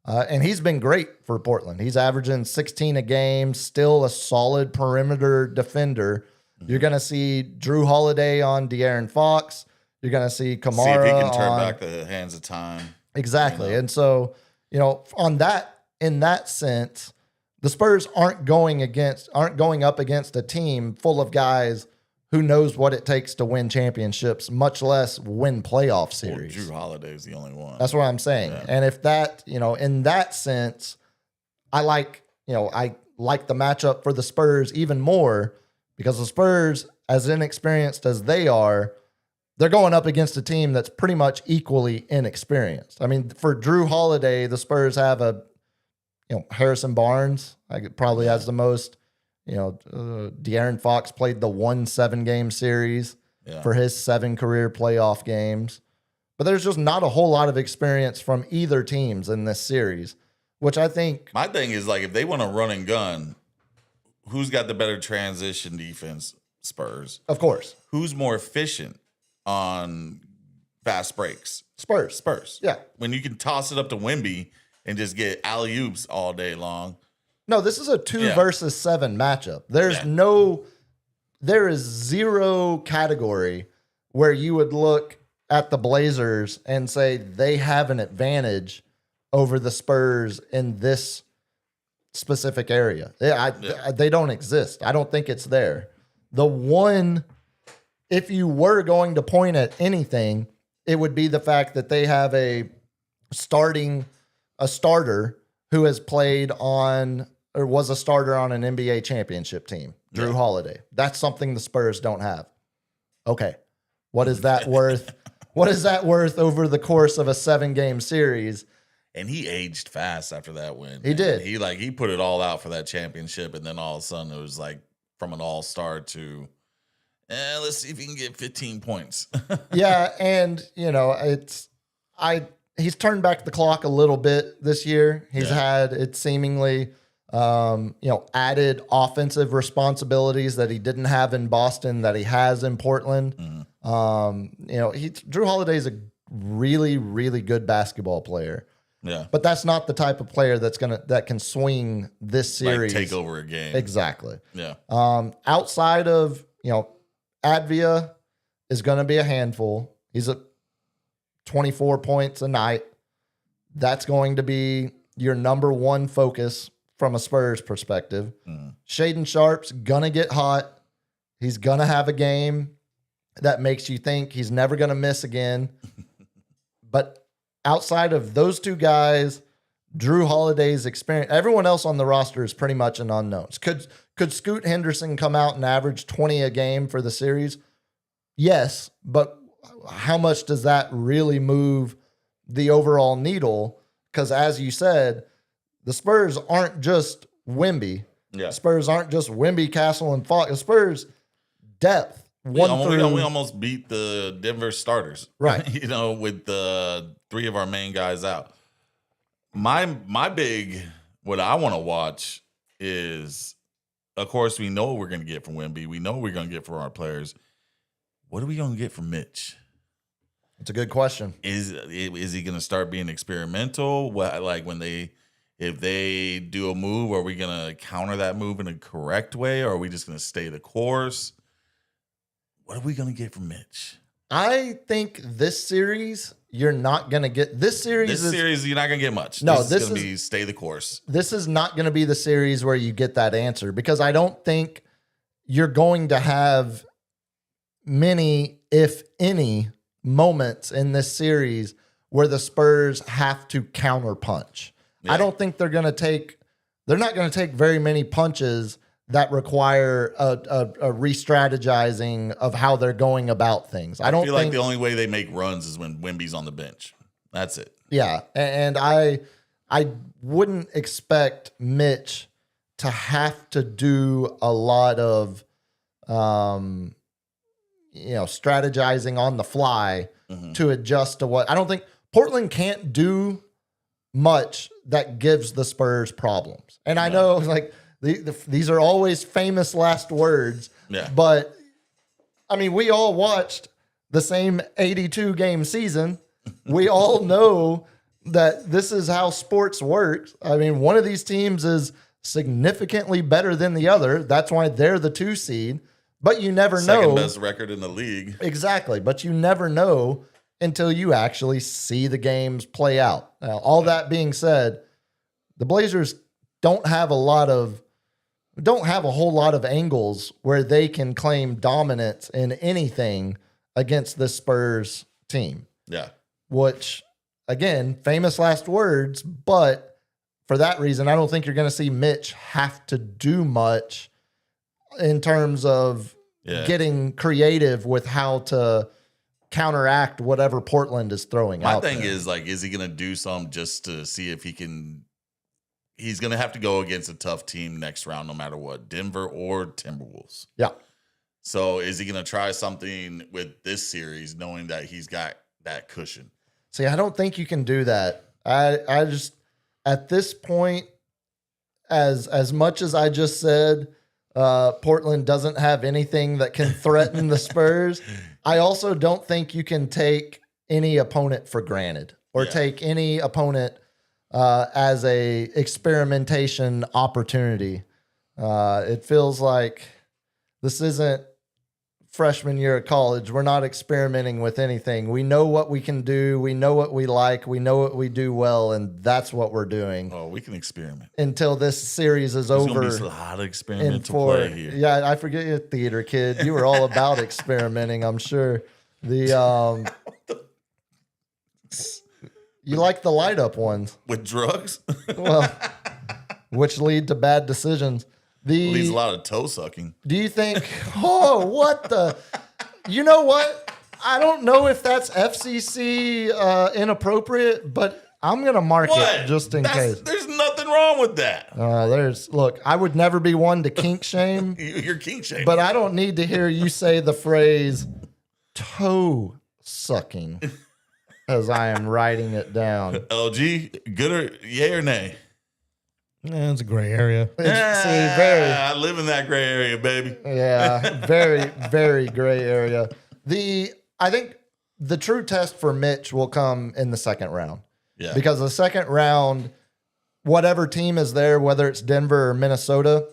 And he's been great for Portland. He's averaging 16 a game, still a solid perimeter defender. You're going to see Drew Holiday on De'Aaron Fox. You're going to see Kamara See if he can turn on, back the hands of time. Exactly. And so, in that sense, the Spurs aren't going up against a team full of guys who knows what it takes to win championships, much less win playoff series. Drew Holiday is the only one. That's what I'm saying. Yeah. And if that, in that sense, I like the matchup for the Spurs even more because the Spurs, as inexperienced as they are, they're going up against a team that's pretty much equally inexperienced. I mean, for Drew Holiday, the Spurs have Harrison Barnes probably has the most. De'Aaron Fox played the 7-game series for his 7 career playoff games. But there's just not a whole lot of experience from either teams in this series, which I think. My thing is, if they want to run and gun, who's got the better transition defense? Spurs. Of course. Who's more efficient on fast breaks? Spurs. Yeah. When you can toss it up to Wemby and just get alley-oops all day long. No, this is a 2 versus 7 matchup. There is zero category where you would look at the Blazers and say they have an advantage over the Spurs in this specific area. They don't exist. I don't think it's there. The one, if you were going to point at anything, it would be the fact that they have a starter who has played on or was a starter on an NBA championship team, Drew Holiday. That's something the Spurs don't have. Okay. What is that worth? What is that worth over the course of a 7-game series? And he aged fast after that win. He did. He put it all out for that championship, and then all of a sudden it was from an all-star to let's see if he can get 15 points. Yeah, and he's turned back the clock a little bit this year. He's had it seemingly added offensive responsibilities that he didn't have in Boston that he has in Portland. Mm-hmm. Drew Holiday is a really, really good basketball player. Yeah. But that's not the type of player that can swing this series. Take over a game. Exactly. Yeah. Outside of, Advia is going to be a handful. He's at 24 points a night. That's going to be your number one focus from a Spurs perspective. Shaedon Sharp's going to get hot. He's going to have a game that makes you think he's never going to miss again. But outside of those two guys, Drew Holiday's experience, everyone else on the roster is pretty much an unknown. Could Scoot Henderson come out and average 20 a game for the series? Yes, but how much does that really move the overall needle? Because as you said, the Spurs aren't just Wemby. Yeah. Spurs aren't just Wemby, Castle, and Fox. The Spurs depth. We almost beat the Denver starters, right? With the 3 of our main guys out. My big, what I want to watch is, of course, we know what we're going to get from Wemby. We know what we're going to get from our players. What are we going to get from Mitch? It's a good question. Is he going to start being experimental? If they do a move, are we going to counter that move in a correct way, or are we just going to stay the course? What are we going to get from Mitch? I think this series, you're not going to get this series. This series, you're not going to get much. No, this is going to be stay the course. This is not going to be the series where you get that answer, because I don't think you're going to have many, if any, moments in this series where the Spurs have to counterpunch. Yeah. I don't think they're not going to take very many punches that require a re-strategizing of how they're going about things. I don't feel think like the only way they make runs is when Wemby's on the bench. That's it. Yeah, and I wouldn't expect Mitch to have to do a lot of strategizing on the fly to adjust to what I don't think Portland can't do much that gives the Spurs problems. And I know like these are always famous last words, but I mean, we all watched the same 82 game season. We all know that this is how sports works. I mean, one of these teams is significantly better than the other. That's why they're the 2 seed, but you never know. Second best record in the league. Exactly. But you never know until you actually see the games play out. Now, all that being said, the Blazers don't have a whole lot of angles where they can claim dominance in anything against the Spurs team. Yeah. Which, again, famous last words, but for that reason, I don't think you're going to see Mitch have to do much in terms of getting creative with how to counteract whatever Portland is throwing out. My thing there. is, like, is he going to do something just to see if he can? He's going to have to go against a tough team next round, no matter what, Denver or Timberwolves. Yeah. So is he going to try something with this series, knowing that he's got that cushion? See, I don't think you can do that. I just, at this point, as much as I just said, Portland doesn't have anything that can threaten the Spurs, I also don't think you can take any opponent for granted or take any opponent as a experimentation opportunity. It feels like this isn't freshman year of college. We're not experimenting with anything. We know what we can do. We know what we like. We know what we do well, and that's what we're doing. Oh, we can experiment until this series is There's over. There's going to be a lot of experimental play here. Yeah, I forget you're a theater kid. You were all about experimenting, I'm sure. The you like the light up ones with drugs? Well, which lead to bad decisions. Leads a lot of toe sucking. Do you think, oh, what the, you know what? I don't know if that's FCC inappropriate, but I'm going to mark it just in case. There's nothing wrong with that. Look, I would never be one to kink shame. You're kink shaming. But I don't need to hear you say the phrase toe sucking as I am writing it down. LG, good or yay or nay? It's a gray area. I live in that gray area, baby. Yeah, very, very gray area. I think the true test for Mitch will come in the second round. Yeah. Because the second round, whatever team is there, whether it's Denver or Minnesota,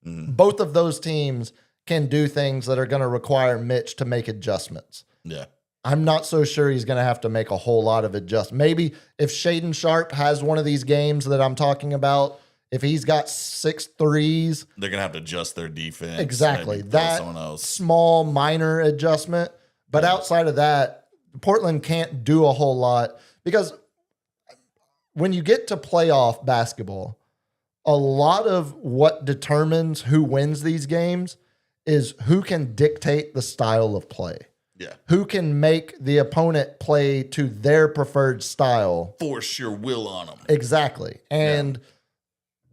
both of those teams can do things that are going to require Mitch to make adjustments. Yeah. I'm not so sure he's going to have to make a whole lot of adjustments. Maybe if Shaedon Sharpe has one of these games that I'm talking about, if he's got 6 threes, they're going to have to adjust their defense. Exactly. That That small minor adjustment. But outside of that, Portland can't do a whole lot because when you get to playoff basketball, a lot of what determines who wins these games is who can dictate the style of play. Yeah. Who can make the opponent play to their preferred style. Force your will on them. Exactly. And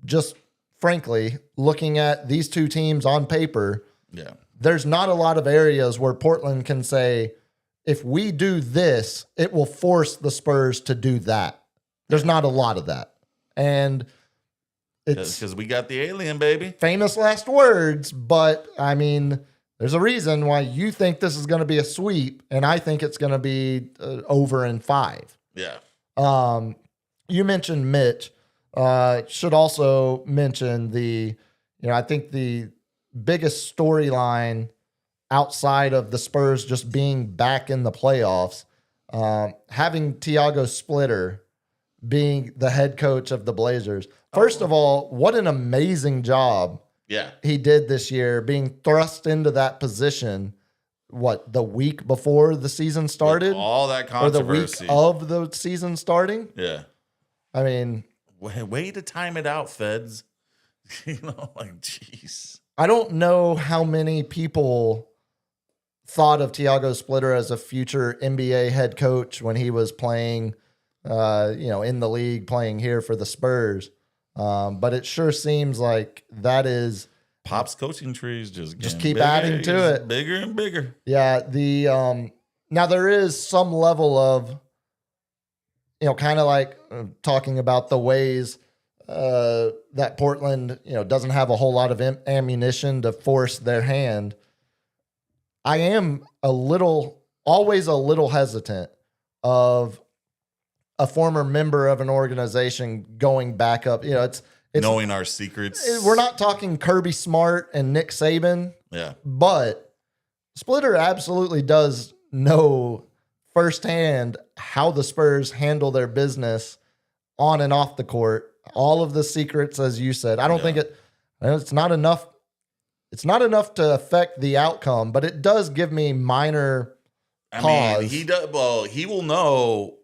just frankly, looking at these two teams on paper, there's not a lot of areas where Portland can say, if we do this, it will force the Spurs to do that. There's not a lot of that. And it's because we got the alien, baby. Famous last words, but I mean, there's a reason why you think this is going to be a sweep, and I think it's going to be over in 5. Yeah. You mentioned Mitch. Should also mention I think the biggest storyline outside of the Spurs just being back in the playoffs, having Tiago Splitter being the head coach of the Blazers. First of all, what an amazing job Yeah. he did this year, being thrust into that position. What, the week before the season started, With all that or the week controversy. of the season starting? Yeah. I mean, Way to time it out, Feds. Like, jeez. I don't know how many people thought of Tiago Splitter as a future NBA head coach when he was playing, in the league, playing here for the Spurs. But it sure seems like that is, Pop's coaching trees just keep bigger, adding to it's it. bigger and bigger. yeah. Now there is some level of, kind of like talking about the ways that Portland, doesn't have a whole lot of ammunition to force their hand. I am always a little hesitant of a former member of an organization going back up. It's Knowing our secrets. we're not talking Kirby Smart and Nick Saban, Yeah. but Splitter absolutely does know firsthand how the Spurs handle their business on and off the court. All of the secrets, as you said. I don't think it's not enough. It's not enough to affect the outcome, but it does give me minor pause. He does. Well, he will know.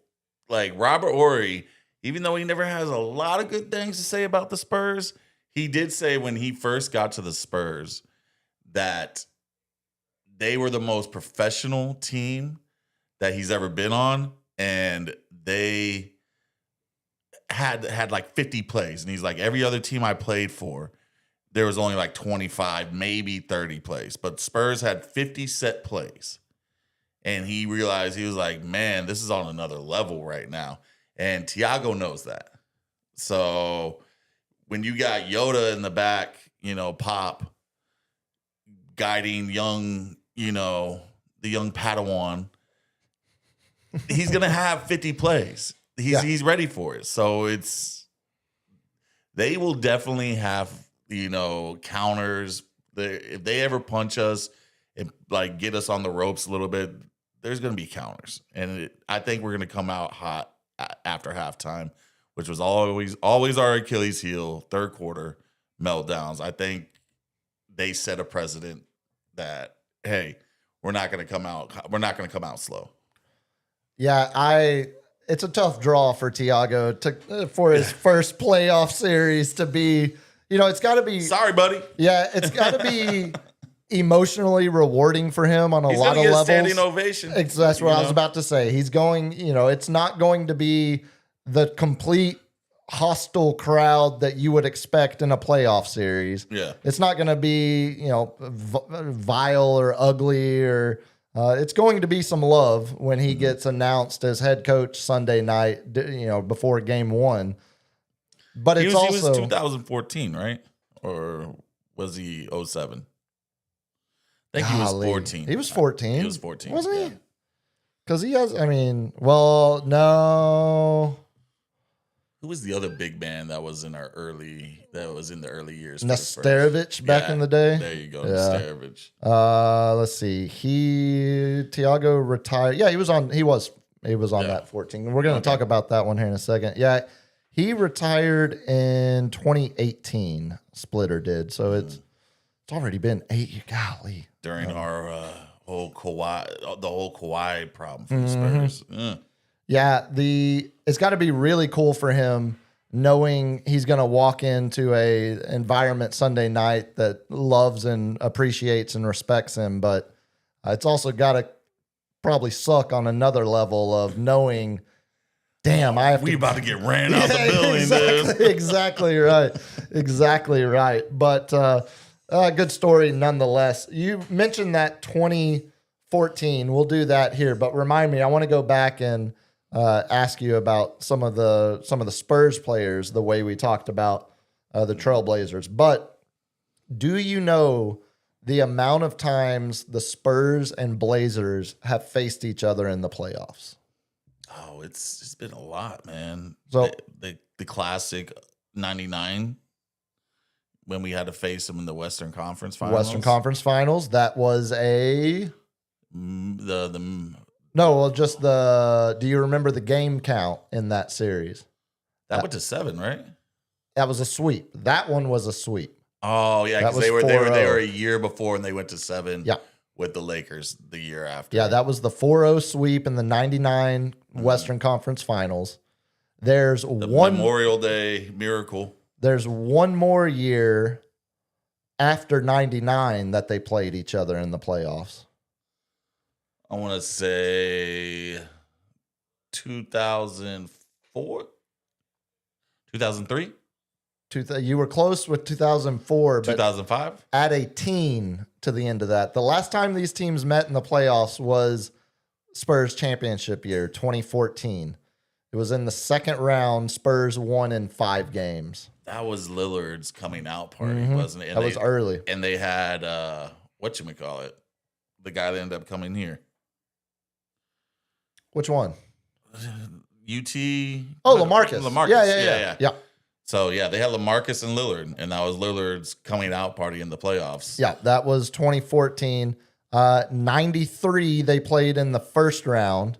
Like Robert Horry, even though he never has a lot of good things to say about the Spurs, he did say when he first got to the Spurs that they were the most professional team that he's ever been on, and they had like 50 plays. And he's like, every other team I played for, there was only like 25, maybe 30 plays. But Spurs had 50 set plays. And he realized, he was like, man, this is on another level right now. And Tiago knows that. So when you got Yoda in the back, Pop guiding young, the young Padawan, he's going to have 50 plays. He's ready for it. So they will definitely have, counters. If they ever punch us and like get us on the ropes a little bit, there's going to be counters. And I think we're going to come out hot after halftime, which was always our Achilles heel, third quarter meltdowns. I think they set a precedent that, hey, we're not going to come out slow. Yeah, it's a tough draw for Tiago for his first playoff series to be, it's got to be. Sorry, buddy. Yeah, it's got to be emotionally rewarding for him on a lot of levels. Standing ovation. That's what I was about to say. He's going, it's not going to be the complete hostile crowd that you would expect in a playoff series. Yeah. It's not going to be, vile or ugly or it's going to be some love when he gets announced as head coach Sunday night, before game one. But He it's was also 2014, right? Or was he 07? I think he was 14. He was 14. He was 14. Wasn't yeah. he? Because he has, no. Who was the other big man that was in the early years? for the Spurs? Nesterovic back Yeah, in the day. There you go, Yeah. Nesterovic. Let's see. Tiago retired. Yeah, he was on that 14. We're going to talk about that one here in a second. Yeah, he retired in 2018. Splitter did. So it's already been 8 years. Golly. During our the whole Kawhi problem for the Spurs. Yeah, it's got to be really cool for him knowing he's going to walk into a environment Sunday night that loves and appreciates and respects him, but it's also got to probably suck on another level of knowing, damn, we about to get ran out the building, dude. Exactly right. Exactly right. But good story nonetheless. You mentioned that 2014. We'll do that here, but remind me, I want to go back and ask you about some of the Spurs players, the way we talked about the Trailblazers. But do you know the amount of times the Spurs and Blazers have faced each other in the playoffs? Oh, it's been a lot, man. So the classic 99 when we had to face them in the Western Conference Finals. Western Conference Finals. That was a The no. Well, just the. Do you remember the game count in that series? that went to 7, right? That was a sweep. That one was a sweep. Oh yeah, That because was they were 4-0. a year before and they went to 7. Yeah. With the Lakers the year after. Yeah, that was the 4-0 sweep in the 99 Western Conference Finals. There's the one Memorial Day miracle. There's one more year after 99 that they played each other in the playoffs. I want to say 2004, 2003, You were close with 2004, but 2005. add a teen to the end of that. The last time these teams met in the playoffs was Spurs championship year, 2014. It was in the second round. Spurs won in 5 games. That was Lillard's coming out party, wasn't it? And That was early. And they had whatchamacallit, the guy that ended up coming here. Which one? UT. Oh, LaMarcus. LaMarcus. Yeah. So yeah, they had LaMarcus and Lillard, and that was Lillard's coming out party in the playoffs. Yeah, that was 2014. 93, they played in the first round.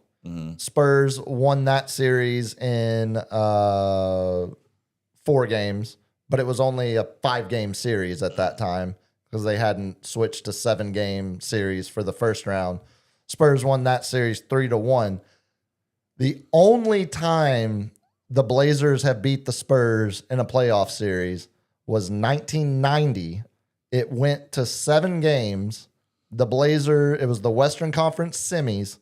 Spurs won that series in 4 games, but it was only a 5-game series at that time because they hadn't switched to 7-game series for the first round. Spurs won that series 3-1. The only time the Blazers have beat the Spurs in a playoff series was 1990. It went to 7 games. It was the Western Conference semis.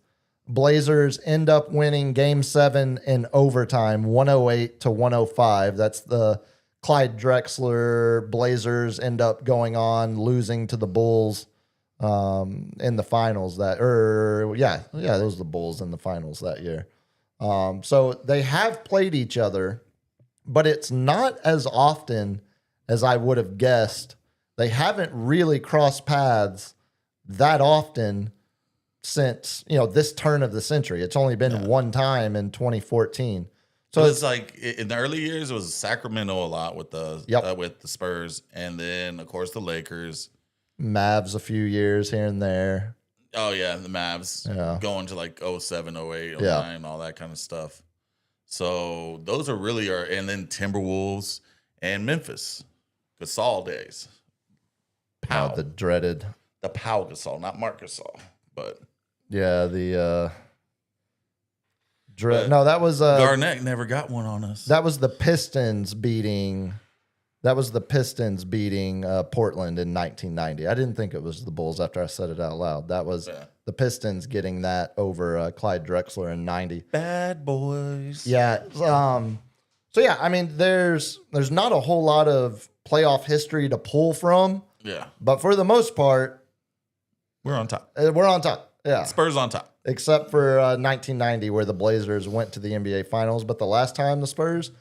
Blazers end up winning game 7 in overtime, 108-105. That's the Clyde Drexler Blazers end up going on losing to the Bulls in the finals those were the Bulls in the finals that year. So they have played each other, but it's not as often as I would have guessed. They haven't really crossed paths that often since, this turn of the century. It's only been one time in 2014. So it's like in the early years, it was Sacramento a lot with the Spurs, and then of course the Lakers, Mavs a few years here and there. Oh yeah, the Mavs going to like 07, 08, 09, all that kind of stuff. So those are really and then Timberwolves and Memphis, Gasol days. Powell, The dreaded. the Powell Gasol, not Marc Gasol, but Yeah, the But no, that was Garnett never got one on us. that was the Pistons beating. That was the Pistons beating Portland in 1990. I didn't think it was the Bulls after I said it out loud. That was the Pistons getting that over Clyde Drexler in 90. Bad boys. Yeah. So yeah, I mean, there's not a whole lot of playoff history to pull from, Yeah, but for the most part, we're on top. we're on top. Yeah. Spurs on top. Except for 1990, where the Blazers went to the NBA Finals. But the last time the Spurs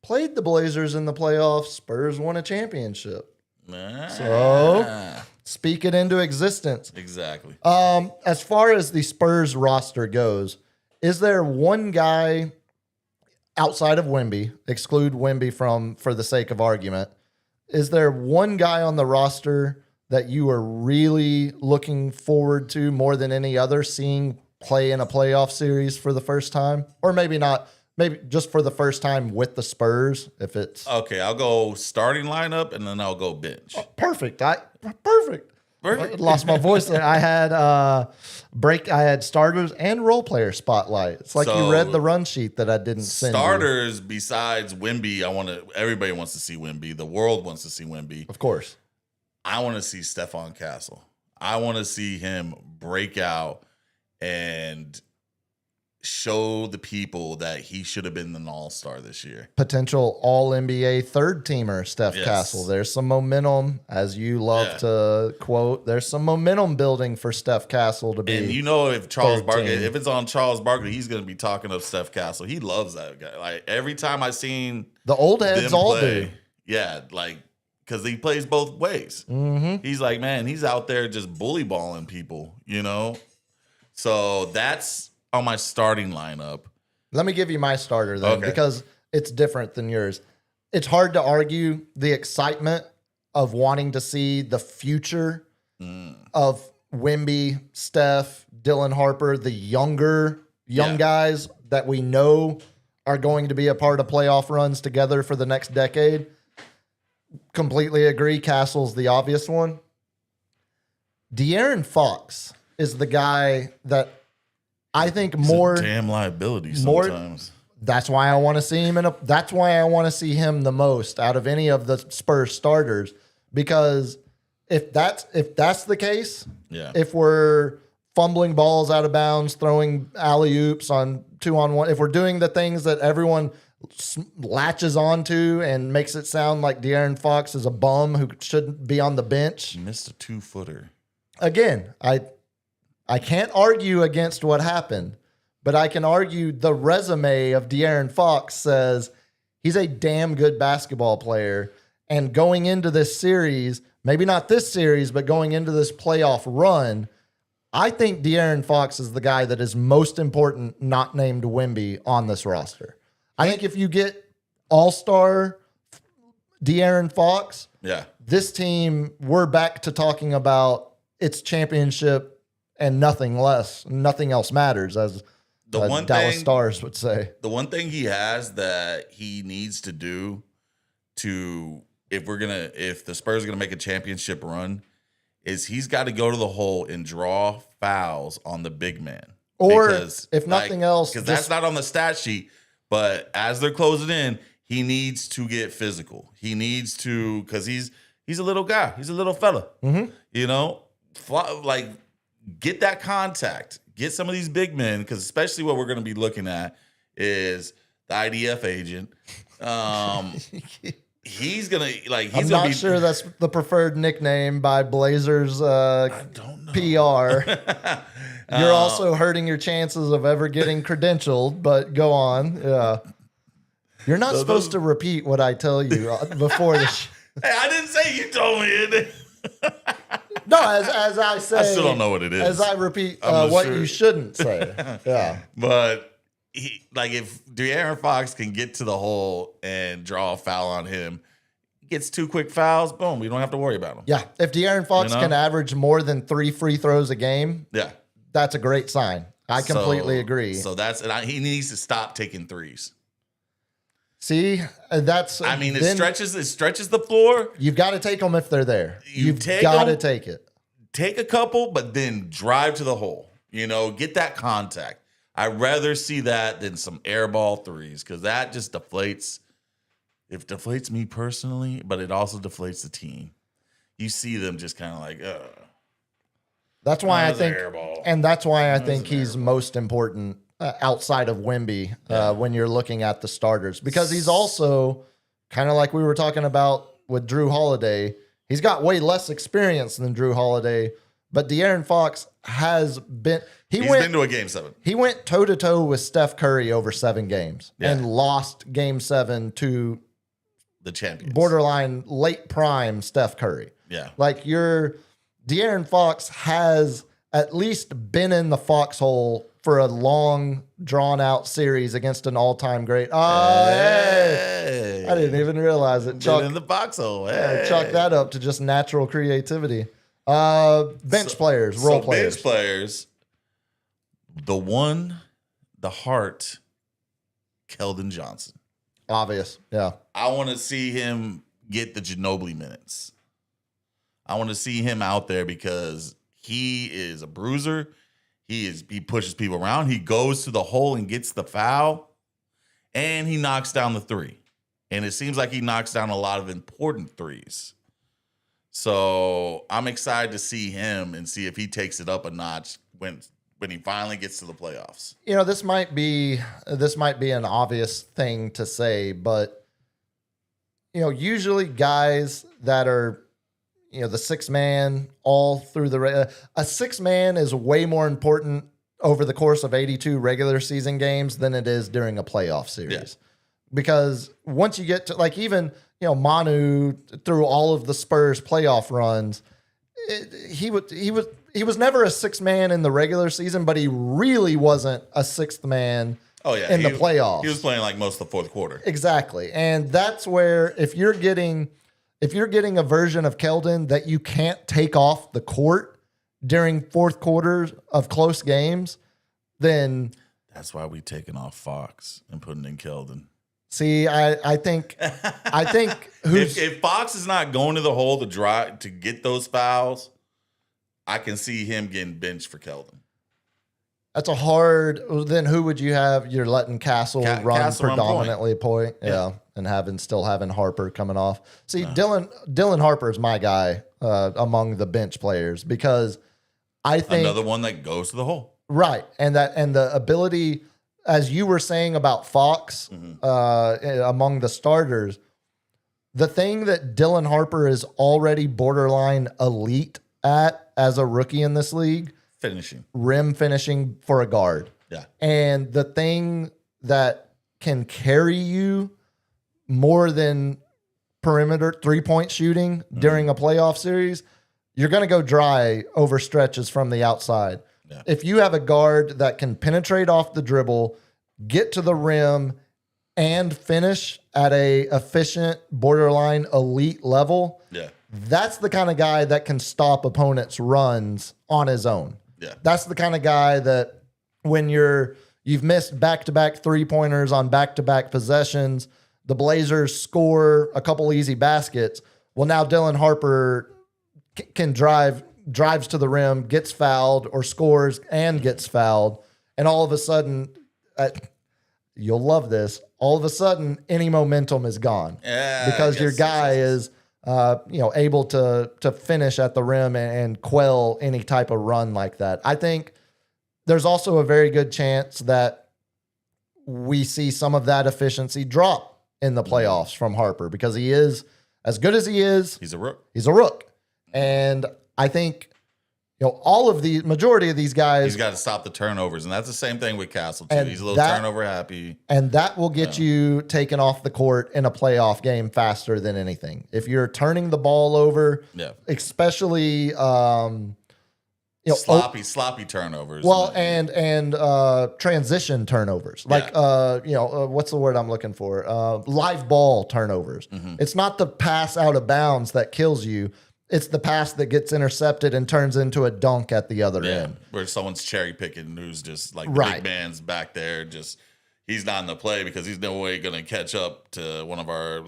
played the Blazers in the playoffs, Spurs won a championship. So speak it into existence. Exactly. As far as the Spurs roster goes, is there one guy outside of Wemby, exclude Wemby for the sake of argument, is there one guy on the roster that you are really looking forward to more than any other seeing play in a playoff series for the first time? Or maybe not, maybe just for the first time with the Spurs, if it's... Okay, I'll go starting lineup and then I'll go bench. Perfect. Perfect. I lost my voice there. I had I had starters and role player spotlight. It's like So, you read the run sheet that I didn't send you. Starters besides Wemby, everybody wants to see Wemby. The world wants to see Wemby. Of course. I want to see Stephon Castle. I want to see him break out and show the people that he should have been an all-star this year. Potential all-NBA third-teamer Steph Yes. Castle. There's some momentum, as you love to quote, there's some momentum building for Steph Castle to be. And if Charles third Barkley, team. if it's on Charles Barkley, he's going to be talking up Steph Castle. He loves that guy. Like every time I seen The old heads them all play, do. yeah, like because he plays both ways. Mm-hmm. He's like, man, he's out there just bully balling people, So that's on my starting lineup. Let me give you my starter then, Okay. because it's different than yours. It's hard to argue the excitement of wanting to see the future of Wemby, Steph, Dylan Harper, the young guys that we know are going to be a part of playoff runs together for the next decade. Completely agree. Castle's the obvious one. De'Aaron Fox is the guy that I think It's more a damn liability more- sometimes. That's why I want to see him that's why I want to see him the most out of any of the Spurs starters, because if that's the case, Yeah. if we're fumbling balls out of bounds, throwing alley-oops on 2-on-1, if we're doing the things that everyone latches onto and makes it sound like De'Aaron Fox is a bum who shouldn't be on the bench. He missed a 2-footer. Again, I can't argue against what happened, but I can argue the resume of De'Aaron Fox says he's a damn good basketball player. And going into this series, maybe not this series, but going into this playoff run, I think De'Aaron Fox is the guy that is most important, not named Wemby, on this roster. I think if you get all-star De'Aaron Fox, Yeah. this team, we're back to talking about its championship and nothing less. Nothing else matters, as The one Dallas thing- Stars would say. The one thing he has that he needs to do if the Spurs are gonna make a championship run is he's got to go to the hole and draw fouls on the big man. Or if nothing else, because just- that's not on the stat sheet. But as they're closing in, he needs to get physical. He needs to, because he's a little guy. He's a little fella. Mm-hmm. You know, get that contact. Get some of these big men, because especially what we're going to be looking at is the IDF agent. He's gonna I'm not sure that's the preferred nickname by Blazers I don't know. PR. You're also hurting your chances of ever getting credentialed, but go on. Yeah. You're not supposed to repeat what I tell you before the show. Hey, I didn't say you told me it. No, as I say. I still don't know what it is. As I repeat I'm what sure. you shouldn't say. Yeah. But if De'Aaron Fox can get to the hole and draw a foul on him, gets 2 quick fouls, boom, we don't have to worry about him. Yeah. If De'Aaron Fox You know? can average more than 3 free throws a game, Yeah. that's a great sign. I completely agree. So he needs to stop taking threes. See, that's. I mean, it then stretches the floor. You've got to take them if they're there. You've take got to 'em. take it. Take a couple, but then drive to the hole. You know, get that contact. I'd rather see that than some airball threes, because that just deflates. It deflates me personally, but it also deflates the team. You see them just kind of like, That's why I That was an think, airball. and that's why I That was think an he's airball. most important outside of Wemby when you're looking at the starters, because he's also kind of like we were talking about with Drew Holiday. He's got way less experience than Drew Holiday, but De'Aaron Fox has been. he's been to a game 7. He went toe to toe with Steph Curry over 7 games and lost Game 7 to The champions. borderline late prime Steph Curry. Yeah. Like De'Aaron Fox has at least been in the foxhole for a long, drawn out series against an all time great. Oh, hey. I didn't even realize it. Been in the foxhole. Hey. Chalk that up to just natural creativity. Bench players, role players. Bench players. The heart, Keldon Johnson. Obvious. Yeah. I want to see him get the Ginobili minutes. I want to see him out there because he is a bruiser. He pushes people around. He goes to the hole and gets the foul, and he knocks down the 3. And it seems like he knocks down a lot of important threes. So I'm excited to see him and see if he takes it up a notch when he finally gets to the playoffs. You know, this might be an obvious thing to say, but usually guys that are the 6 man all through a 6 man is way more important over the course of 82 regular season games than it is during a playoff series. Yeah. Because once you get to even Manu through all of the Spurs playoff runs, he was never a 6 man in the regular season, but he really wasn't a 6th man in the playoffs. He was playing like most of the fourth quarter. Exactly. And that's where if you're getting if you're getting a version of Keldon that you can't take off the court during fourth quarters of close games, then That's why we taking off Fox and putting in Keldon. see, I think who's If Fox is not going to the hole to get those fouls, I can see him getting benched for Keldon. that's a hard. Then who would you have? You're letting Castle run Castle run predominantly point, yeah, and still having Harper coming off. See, Dylan Harper is my guy among the bench players because I think Another one that goes to the hole. right, and the ability, as you were saying about Fox among the starters, the thing that Dylan Harper is already borderline elite at as a rookie in this league. Finishing. Rim finishing for a guard. Yeah. And the thing that can carry you more than perimeter 3-point shooting during a playoff series, you're going to go dry over stretches from the outside. Yeah. If you have a guard that can penetrate off the dribble, get to the rim, and finish at a efficient, borderline elite level, Yeah. that's the kind of guy that can stop opponents' runs on his own. Yeah. That's the kind of guy that when you've missed back-to-back three-pointers on back-to-back possessions, the Blazers score a couple easy baskets. Well, now Dylan Harper can drives to the rim, gets fouled, or scores and gets fouled, and all of a sudden, you'll love this. All of a sudden, any momentum is gone because your guy is able to finish at the rim and quell any type of run like that. I think there's also a very good chance that we see some of that efficiency drop in the playoffs from Harper because he is, as good as he is, He's a rook. he's a rook. And I think, all of the majority of these guys, He's got to stop the turnovers. And that's the same thing with Castle, too. And He's a little that- turnover happy. and that will get you taken off the court in a playoff game faster than anything. If you're turning the ball over, Yeah. especially, Sloppy turnovers. well, and transition turnovers, like what's the word I'm looking for? Live ball turnovers. It's not the pass out of bounds that kills you. It's the pass that gets intercepted and turns into a dunk at the other end. Where someone's cherry picking who's just like the Right. big man's back there. Just he's not in the play because he's no way going to catch up to one of our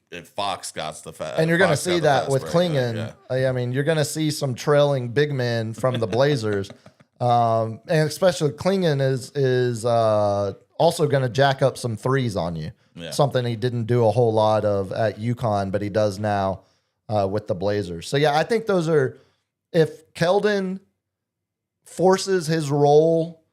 if Fox got the fast. And you're going to see that with Klingon. I mean, you're going to see some trailing big men from the Blazers, and especially Klingon is also going to jack up some threes on you. Yeah. Something he didn't do a whole lot of at UConn, but he does now with the Blazers. So yeah, I think those are, if Keldon forces his role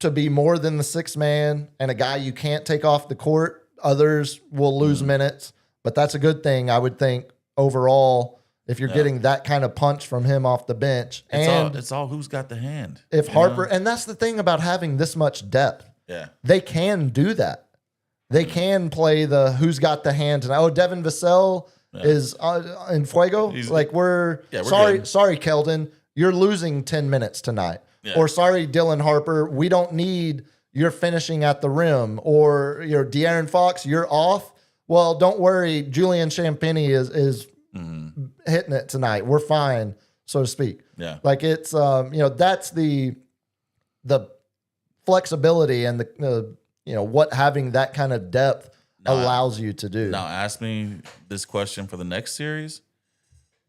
to be more than the sixth man and a guy you can't take off the court, others will lose minutes, but that's a good thing, I would think, overall, if you're getting that kind of punch from him off the bench. It's all who's got the hand. If you Harper, know? and that's the thing about having this much depth, Yeah. they can do that. They can play the who's got the hand tonight. Oh, Devin Vassell is in Fuego. He's- we're good. sorry, Keldon, you're losing 10 minutes tonight. Yeah. Or sorry, Dylan Harper, we don't need your finishing at the rim. Or De'Aaron Fox, you're off. Well, don't worry, Julian Champagny is hitting it tonight. We're fine, so to speak. Yeah. Like it's that's the flexibility and the what having that kind of depth allows you to do. Now ask me this question for the next series.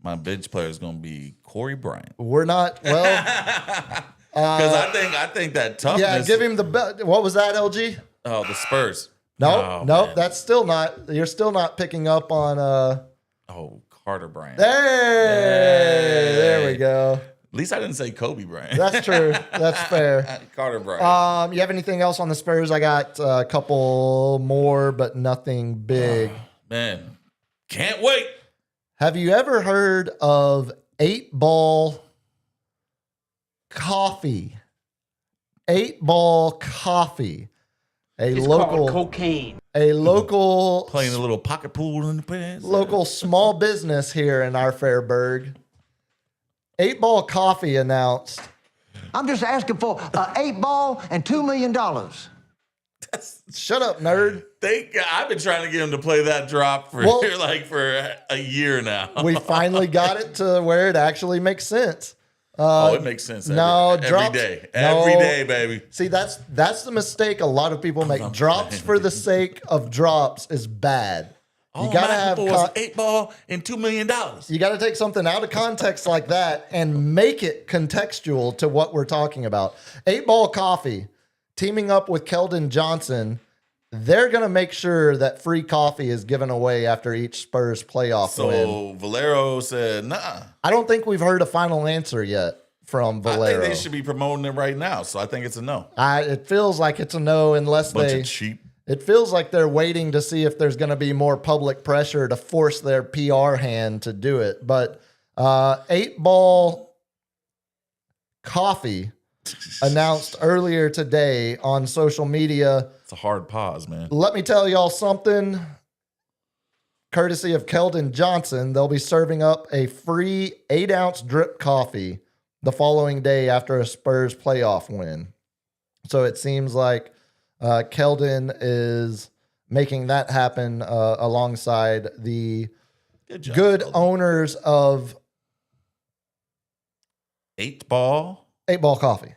My bench player is going to be Corey Bryant We're not well. because I think that toughness. Yeah, give him the what was that, LG? Oh, the Spurs. No, Oh, no, man. that's still not. You're still not picking up on. Oh, Carter Bryant. There we go. At least I didn't say Kobe Bryant. That's true. That's fair. Carter Bryant. You have anything else on the Spurs? I got a couple more, but nothing big. Man, can't wait. Have you ever heard of 8-Ball Coffee? 8-Ball Coffee. A local Playing a little pocket pool in the pants. local small business here in our Fairburg. 8-Ball Coffee announced I'm just asking for an 8-ball and $2 million. Shut up, nerd. I've been trying to get him to play that drop for Well- for a year now. We finally got it to where it actually makes sense. It makes sense. Every drops- day. no. Every day, baby. See, that's the mistake a lot of people make. Drops for the sake of drops is bad. You gotta have was an 8-ball and $2 million. you got to take something out of context like that and make it contextual to what we're talking about. 8-Ball Coffee teaming up with Keldon Johnson. They're going to make sure that free coffee is given away after each Spurs playoff win. So Valero said, nah. I don't think we've heard a final answer yet from Valero. I think they should be promoting it right now. So I think it's a no. It feels like it's a no unless Bunch they. of cheap. It feels like they're waiting to see if there's going to be more public pressure to force their PR hand to do it. But 8-Ball Coffee announced earlier today on social media. It's a hard pause, man. Let me tell y'all something. Courtesy of Keldon Johnson, they'll be serving up a free 8-ounce drip coffee the following day after a Spurs playoff win. So it seems like Keldon is making that happen alongside the Good job. good Keldon. owners of 8-Ball Ball Coffee.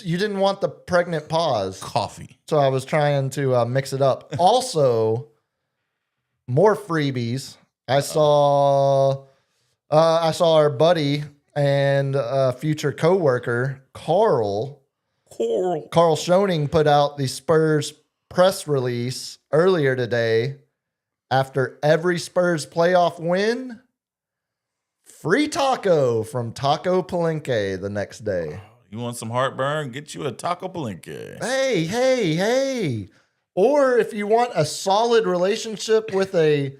You didn't want the pregnant pause, coffee. so I was trying to mix it up. Also, more freebies. I saw our buddy and future coworker Carl Schoening put out the Spurs press release earlier today. After every Spurs playoff win, free taco from Taco Palenque the next day. You want some heartburn? Get you a Taco Palenque. Hey. Or if you want a solid relationship with a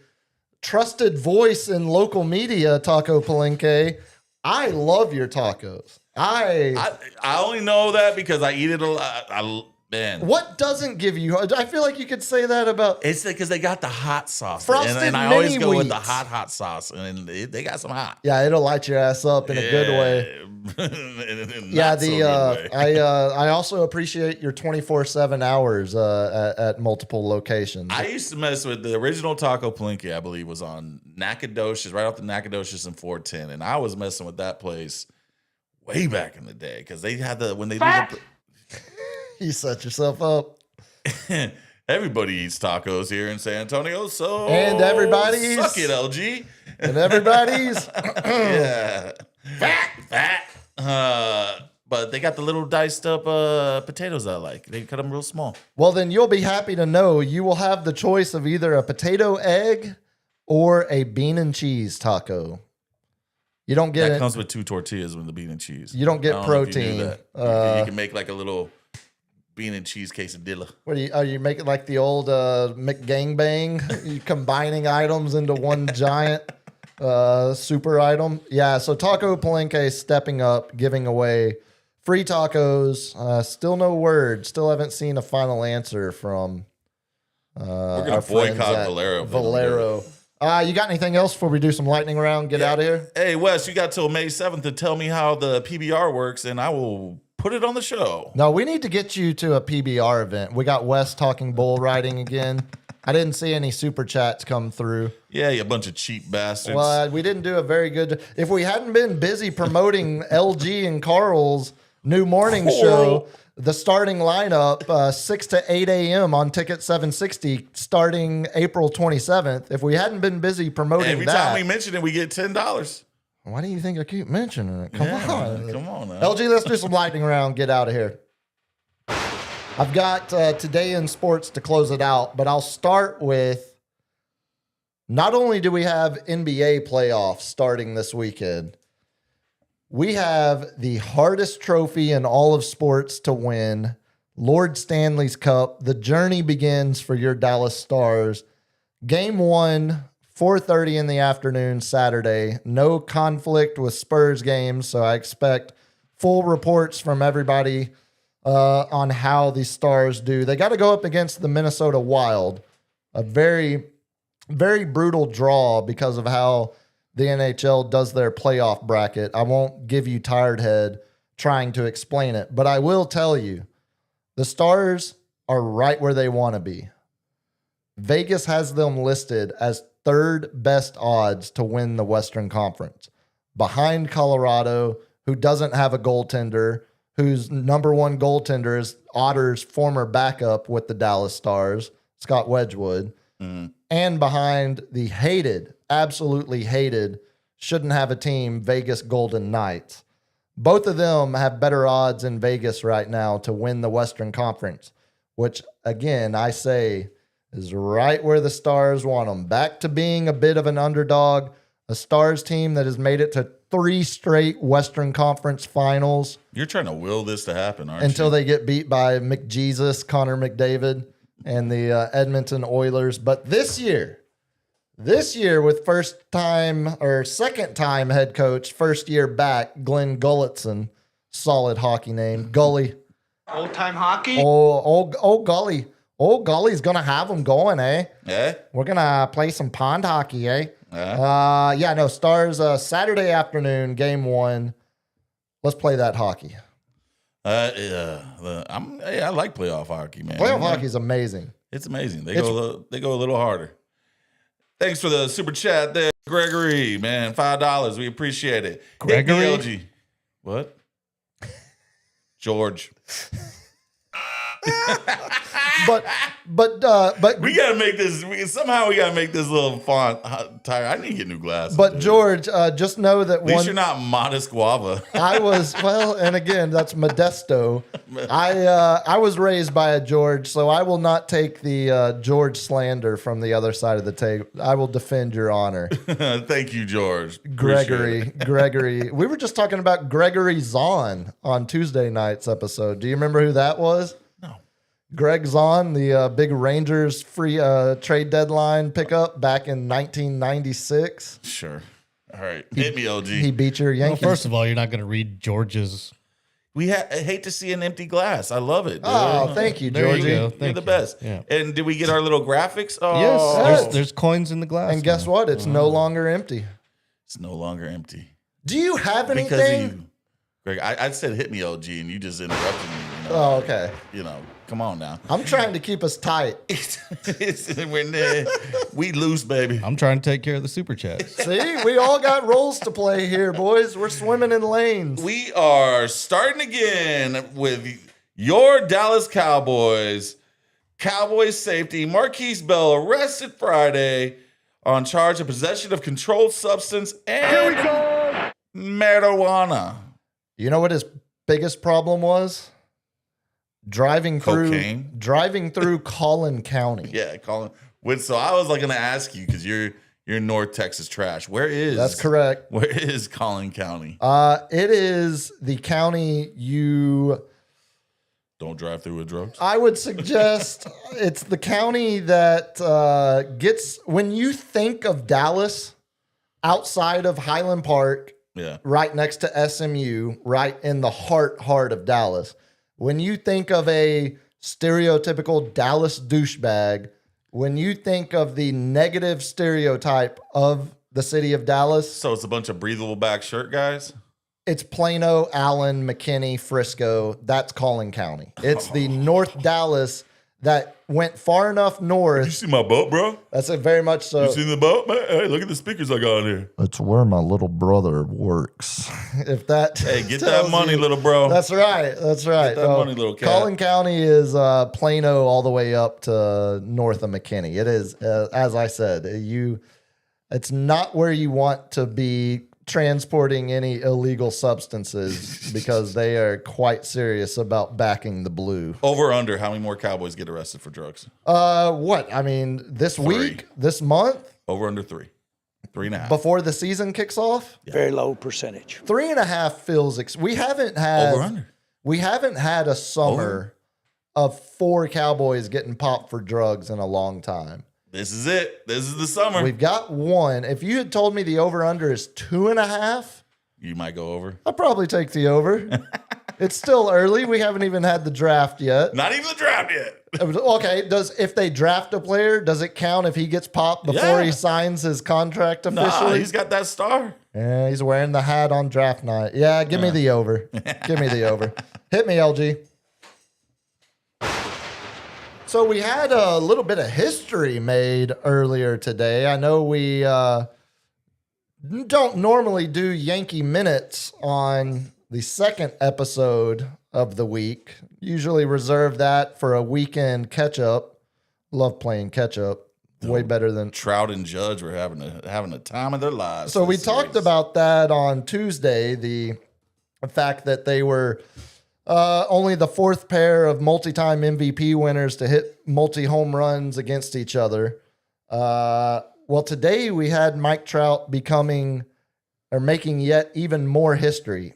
trusted voice in local media, Taco Palenque, I love your tacos. I only know that because I eat it a lot. Man. What doesn't give you? I feel like you could say that about. It's because they got the hot sauce. Frosted and I always go with the Mini-Wheats. hot sauce. And they got some hot. Yeah, it'll light your ass up in a good way. Yeah, I also appreciate your 24/7 hours at multiple locations. I used to mess with the original Taco Palenque, I believe, was on Nacogdoches, right off the Nacogdoches in 410. And I was messing with that place way back in the day because they had when they do the. You set yourself up. Everybody eats tacos here in San Antonio, so And everybody's- suck it, LG. And everybody's Yeah, fat. But they got the little diced up potatoes I like. They cut them real small. well, then you'll be happy to know you will have the choice of either a potato egg or a bean and cheese taco. You don't get That it. comes with 2 tortillas with the bean and cheese. You don't get I know if you knew protein. that. You can make like a little bean and cheese quesadilla. What are you making like the old McGangbang? You combining items into one giant super item? Yeah. So Taco Palenque stepping up, giving away free tacos. Still no word. Still haven't seen a final answer from. We're our gonna friends boycott at Valero. Valero. You got anything else before we do some lightning round? Get out of here. Hey Wes, you got till May 7th to tell me how the PBR works, and I will put it on the show. No, we need to get you to a PBR event. We got Wes talking bull riding again. I didn't see any super chats come through. Yeah, you bunch of cheap bastards. Well, we didn't do a very good. If we hadn't been busy promoting LG and Carl's new morning show, the starting lineup 6 to 8 a.m. on Ticket 760, starting April 27th. If we hadn't been busy promoting Every that, time we mention it, we get $10. why do you think I keep mentioning it? Come Yeah, on, come on now. LG. Let's do some lightning round. Get out of here. I've got today in sports to close it out, but I'll start with. Not only do we have NBA playoffs starting this weekend, we have the hardest trophy in all of sports to win, Lord Stanley's Cup. The journey begins for your Dallas Stars. Game 1, 4:30 in the afternoon, Saturday. No conflict with Spurs games, so I expect full reports from everybody on how the Stars do. They got to go up against the Minnesota Wild, a very, very brutal draw because of how the NHL does their playoff bracket. I won't give you tired head trying to explain it, but I will tell you, the Stars are right where they want to be. Vegas has them listed as third best odds to win the Western Conference, behind Colorado, who doesn't have a goaltender, whose number one goaltender is Otter's former backup with the Dallas Stars, Scott Wedgwood, and behind the hated, absolutely hated, shouldn't have a team, Vegas Golden Knights. Both of them have better odds in Vegas right now to win the Western Conference, which, again, I say is right where the Stars want them. Back to being a bit of an underdog, a Stars team that has made it to 3 straight Western Conference finals You're trying to will this to happen, aren't until you? they get beat by McJesus, Connor McDavid, and the Edmonton Oilers. But this year with second time head coach, first year back, Glenn Gulletson, solid hockey name, Gully. Old time hockey? Oh, Gully. Oh, Gully's going to have them going, eh? Yeah. We're going to play some pond hockey, eh? Stars, Saturday afternoon, game 1. Let's play that hockey. I like playoff hockey, man. Playoff hockey is amazing. It's amazing. They go a little harder. Thanks for the super chat there, Gregory. Man, $5. We appreciate it. Gregory? Hit me, LG. What? George. But We gotta make this. Somehow we gotta make this little font tire. I need to get new glasses. But dude. George, just know that at least you're not modest guava. I was and again, that's Modesto. I was raised by a George, so I will not take the George slander from the other side of the table. I will defend your honor, Thank you, George. Gregory. Gregory, we were just talking about Gregory Zahn on Tuesday night's episode. Do you remember who that was? No. Greg Zahn, the big Rangers free trade deadline pickup back in 1996. Sure. All right. Hit me, LG. He beat your Well, Yankees. first of all, you're not going to read George's. I hate to see an empty glass. I love it. Dude. Oh, thank you, There you Georgie. go. You're Thank the you. best. Yeah. And did we get our little graphics? Oh, Yes, there's coins in the glass. And guess now. what? It's no longer empty. It's no longer empty. Do you have anything? Because of you. Greg, I said hit me, LG, and you just interrupted me. You know? Oh, okay. You know, come on now. I'm trying to keep us tight. We loose, baby. I'm trying to take care of the super chats. See, we all got roles to play here, boys. We're swimming in lanes. We are starting again with your Dallas Cowboys. Cowboys safety Marquise Bell arrested Friday on charge of possession of controlled substance and marijuana. You know what his biggest problem was? Driving Cocaine? through Collin County. Yeah, Colin. So I was like going to ask you because you're North Texas trash. Where is? That's correct. Where is Collin County? It is the county you. Don't drive through with drugs. I would suggest it's the county that gets, when you think of Dallas, outside of Highland Park, Yeah. right next to SMU, right in the heart of Dallas. When you think of a stereotypical Dallas douchebag, when you think of the negative stereotype of the city of Dallas, So it's a bunch of breathable back shirt guys. it's Plano, Allen, McKinney, Frisco. That's Collin County. It's the North Dallas that went far enough You north. see my boat, bro? That's it, very much so. You seen the boat, man? Hey, look at the speakers I got on here. It's where my little brother works. If that Hey, get tells that money, you. little bro. That's right. That's right. that money, little cat. Collin County is Plano all the way up to north of McKinney. It is, as I said, it's not where you want to be transporting any illegal substances because they are quite serious about backing the blue. Over or under, how many more Cowboys get arrested for drugs? What? I mean, this week, this month, Over under 3. 3.5. before the season kicks off, Very low percentage. 3.5 feels. We haven't had Over under. We haven't had a summer of 4 Cowboys getting popped for drugs in a long time. This is it. This is the summer. We've got 1. If you had told me the over-under is 2.5, You might go over. I'd probably take the over. It's still early. We haven't even had the draft yet. Not even the draft yet. Okay, if they draft a player, does it count if he gets popped before Yeah. he signs his contract Nah, officially? he's got that star. Yeah, he's wearing the hat on draft night. Yeah, give me the over. Give me the over. Hit me, LG. So we had a little bit of history made earlier today. I know we don't normally do Yankee Minutes on the second episode of the week. Usually reserve that for a weekend catch-up. Love playing catch-up. Way better than... Trout and Judge were having a time of their lives. So we this talked series. about that on Tuesday, the fact that they were only the fourth pair of multi-time MVP winners to hit multi-home runs against each other. Well, today we had Mike Trout making yet even more history.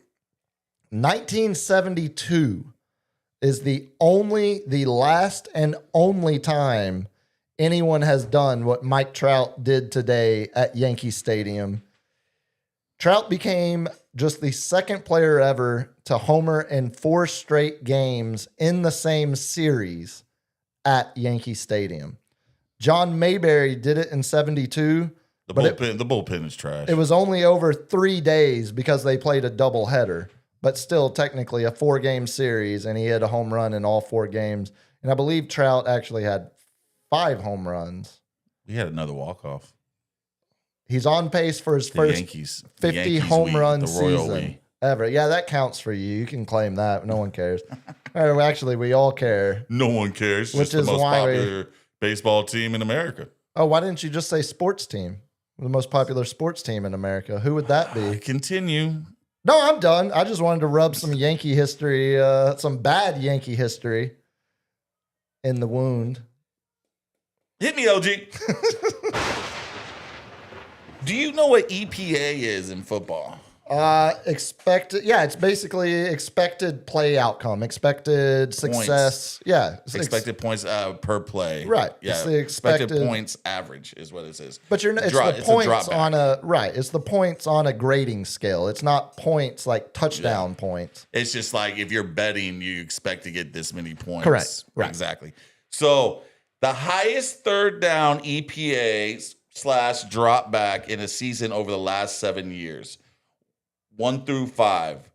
1972 is the last and only time anyone has done what Mike Trout did today at Yankee Stadium. Trout became just the second player ever to homer in 4 straight games in the same series at Yankee Stadium. John Mayberry did it in 72. The bullpen is trash. It was only over 3 days because they played a doubleheader, but still technically a 4-game series, and he had a home run in all 4 games. And I believe Trout actually had 5 home runs. He had another walk-off. He's on pace for his first Yankees, 50 home run the Royal season we. ever. Yeah, that counts for you. You can claim that. No one cares. Or actually, we all care. No one cares. It's Which just the is most why popular baseball team in America. Oh, why didn't you just say sports team? The most popular sports team in America. Who would that be? Continue. No, I'm done. I just wanted to rub some Yankee history, some bad Yankee history in the wound. Hit me, LG. Do you know what EPA is in football? Expected. Yeah, it's basically expected play outcome, expected success. Yeah, Expected points per play. Right. Yeah. It's the expected points average is what it says. But it's the points on it's the points on a grading scale. It's not points like touchdown points. It's just like if you're betting, you expect to get this many points. Correct. Right. Exactly. So the highest third down EPA/drop back in a season over the last 7 years, 1 through 5.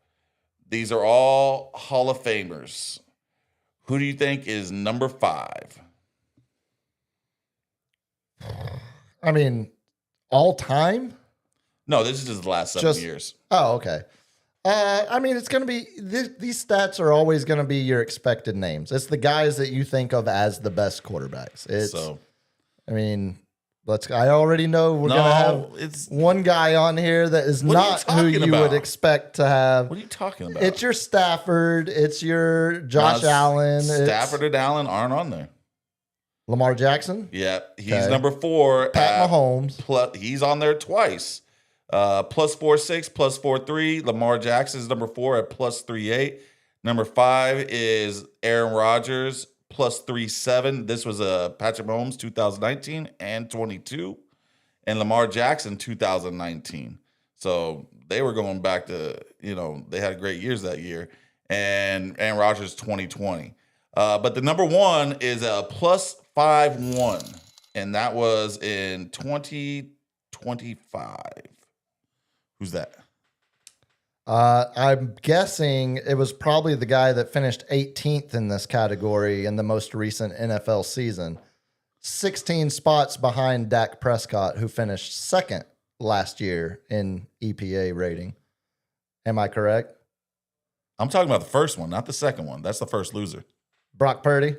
These are all Hall of Famers. Who do you think is number 5? I mean, all time? No, this is just the last 7 years. Oh, okay. I mean, it's going to be these stats are always going to be your expected names. It's the guys that you think of as the best quarterbacks. I mean, I already know we're going to have one guy on here that is not who you would expect to have. What are you talking about? It's your Stafford. It's your Josh Allen. Stafford and Allen aren't on there. Lamar Jackson? Yeah, he's number 4. Pat Mahomes. He's on there twice. Plus 4.6, plus 4.3. Lamar Jackson is number 4 at plus 3.8. Number 5 is Aaron Rodgers, plus 3.7. This was Patrick Mahomes 2019 and 22, and Lamar Jackson 2019. So they were going back to, they had great years that year, and Aaron Rodgers 2020. But the number 1 is a plus 5.1, and that was in 2025. Who's that? I'm guessing it was probably the guy that finished 18th in this category in the most recent NFL season. 16 spots behind Dak Prescott, who finished second last year in EPA rating. Am I correct? I'm talking about the first one, not the second one. That's the first loser. Brock Purdy?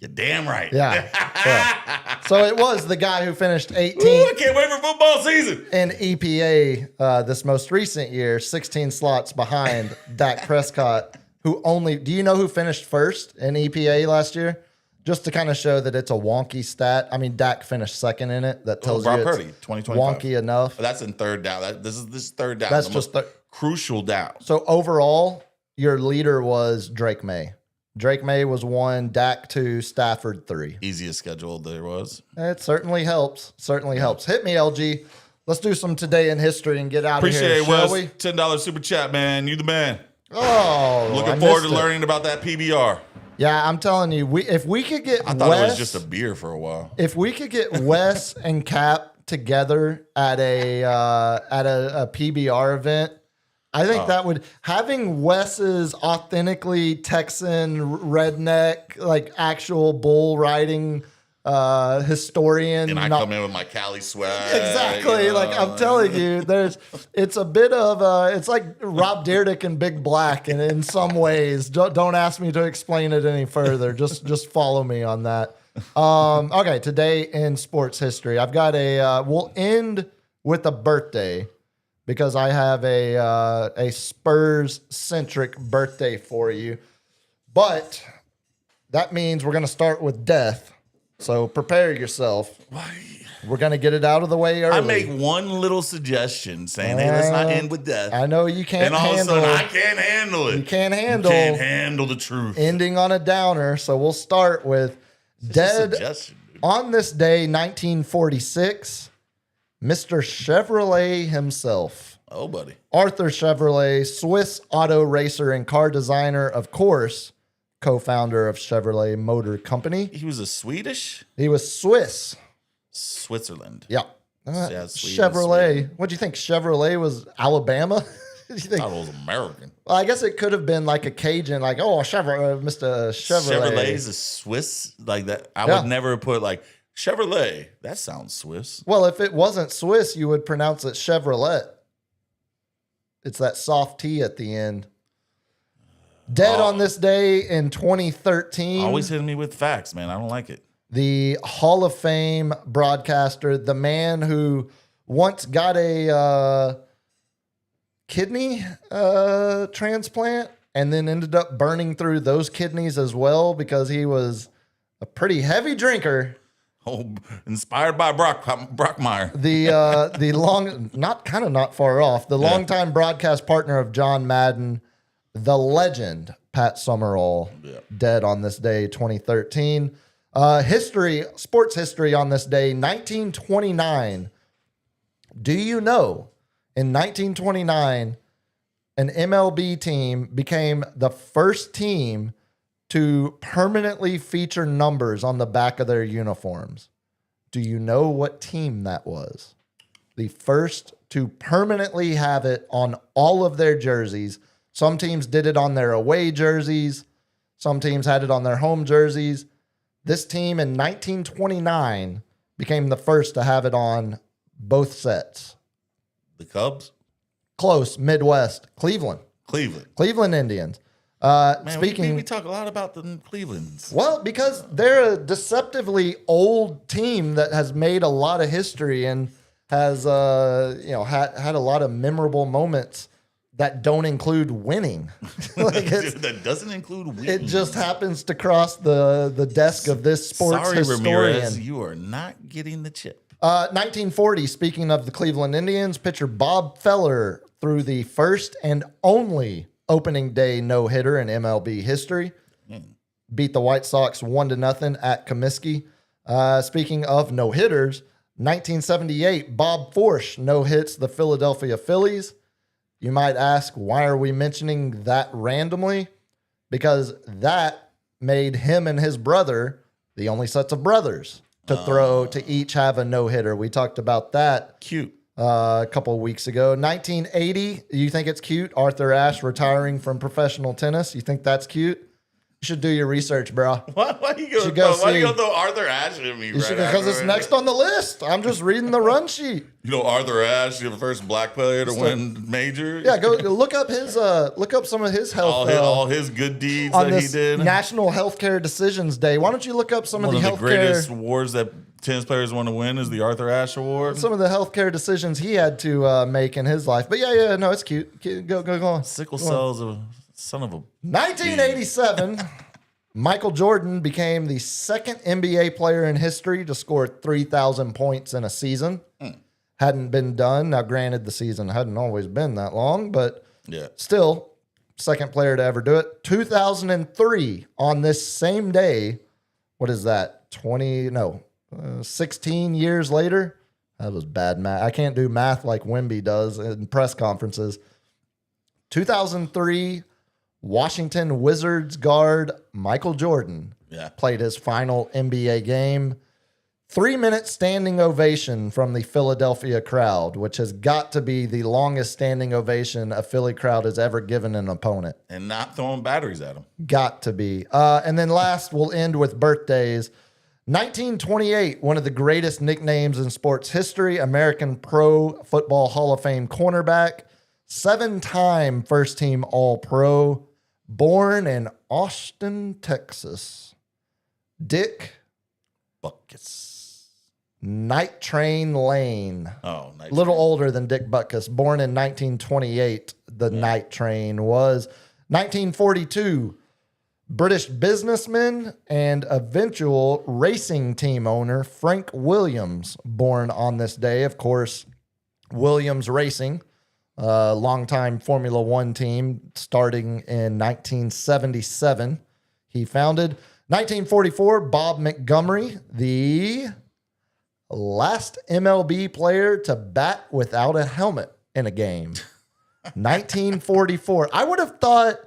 You're damn right. Yeah. So it was the guy who finished 18th. Ooh, I can't wait for football season. In EPA this most recent year, 16 slots behind Dak Prescott, do you know who finished first in EPA last year? Just to kind of show that it's a wonky stat. I mean, Dak finished second in it. That tells you it's Purdy, 2025. Wonky enough. That's in third down. This is third down. That's just crucial down. So overall, your leader was Drake May. Drake May was 1, Dak 2, Stafford 3. Easiest schedule there was. It certainly helps. Certainly helps. Hit me, LG. Let's do some today in history and get out of here, shall we? $10 super chat, man. You the man. Oh, looking forward to learning about that PBR. Yeah, I'm telling you, if we could get I thought it was just a beer for a while. If we could get Wes and Cap together at a PBR event, I think that would having Wes's authentically Texan redneck, like actual bull riding historian. And I not- come in with my Cali swag. Exactly. Like I'm telling you, it's a bit of it's like Rob Dyrdek and Big Black, and in some ways, don't ask me to explain it any further. Just follow me on that. Okay, today in sports history, I've got we'll end with a birthday because I have a Spurs centric birthday for you, but that means we're gonna start with death. So prepare yourself. We're going to get it out of the way early. I make one little suggestion saying, hey, let's not end with death. I know you can't And all handle of a sudden, I can't handle it. You can't handle the truth. ending on a downer. So we'll start with dead on this day, 1946, Mr. Chevrolet himself. Oh, buddy. Arthur Chevrolet, Swiss auto racer and car designer, of course, co-founder of Chevrolet Motor Company. He was a Swedish? He was Swiss. Switzerland. Yeah. Sweden, Chevrolet. Sweden. What do you think? Chevrolet was Alabama? I thought it was American. Well, I guess it could have been like a Cajun, like, oh, Mr. Chevrolet. Chevrolet is a Swiss? Like that. I Yeah. would never put like Chevrolet. That sounds Swiss. Well, if it wasn't Swiss, you would pronounce it Chevrolet. It's that soft T at the end. Dead on this day in 2013. Always hitting me with facts, man. I don't like it. The Hall of Fame broadcaster, the man who once got a kidney transplant and then ended up burning through those kidneys as well because he was a pretty heavy drinker. Oh, inspired by Brockmeyer. The not far off. The longtime broadcast partner of John Madden, the legend Pat Summerall, dead on this day, 2013. Sports history on this day, 1929. Do you know in 1929, an MLB team became the first team to permanently feature numbers on the back of their uniforms? Do you know what team that was? The first to permanently have it on all of their jerseys. Some teams did it on their away jerseys. Some teams had it on their home jerseys. This team in 1929 became the first to have it on both sets. The Cubs? Close, Midwest, Cleveland Indians. Man, we talk a lot about the Clevelands. Well, because they're a deceptively old team that has made a lot of history and has had a lot of memorable moments that don't include winning. That doesn't include winning. It just happens to cross the desk of this sports historian. Ramirez, you are not getting the chip. 1940, speaking of the Cleveland Indians, pitcher Bob Feller threw the first and only opening day no-hitter in MLB history. Beat the White Sox 1-0 at Comiskey. Speaking of no-hitters, 1978, Bob Forsch no-hits the Philadelphia Phillies. You might ask, why are we mentioning that randomly? Because that made him and his brother the only sets of brothers to each have a no-hitter. We talked about that. Cute. A couple of weeks ago. 1980, you think it's cute? Arthur Ashe retiring from professional tennis. You think that's cute? You should do your research, bro. Why do you go throw Arthur Ashe at me? Because it's next on the list. I'm just reading the run sheet. You know Arthur Ashe, the first black player to win major. Yeah, go look up some of his health. All his good deeds on that this he did. National Healthcare Decisions Day. Why don't you look up some One of the of the healthcare? greatest awards that tennis players want to win is the Arthur Ashe Award. Some of the healthcare decisions he had to make in his life. But no, it's cute. Go on. Sickle cell's a son of a. 1987. Michael Jordan became the second NBA player in history to score 3,000 points in a season. Hadn't been done. Now, granted, the season hadn't always been that long, but still, second player to ever do it. 2003, on this same day, what is that? 16 years later? That was bad math. I can't do math like Wemby does in press conferences. 2003, Washington Wizards guard Michael Jordan played his final NBA game. 3-minute standing ovation from the Philadelphia crowd, which has got to be the longest standing ovation a Philly crowd has ever given an opponent. And not throwing batteries at them. Got to be. And then last, we'll end with birthdays. 1928, one of the greatest nicknames in sports history, American Pro Football Hall of Fame cornerback, 7-time first-team All-Pro, born in Austin, Texas. Dick Butkus. Night Train Lane. Oh, nice. A little older than Dick Butkus. Born in 1928, the Night Train was. 1942, British businessman and eventual racing team owner Frank Williams, born on this day. Of course, Williams Racing, longtime Formula One team, starting in 1977. He founded. 1944, Bob Montgomery, the last MLB player to bat without a helmet in a game. 1944. I would have thought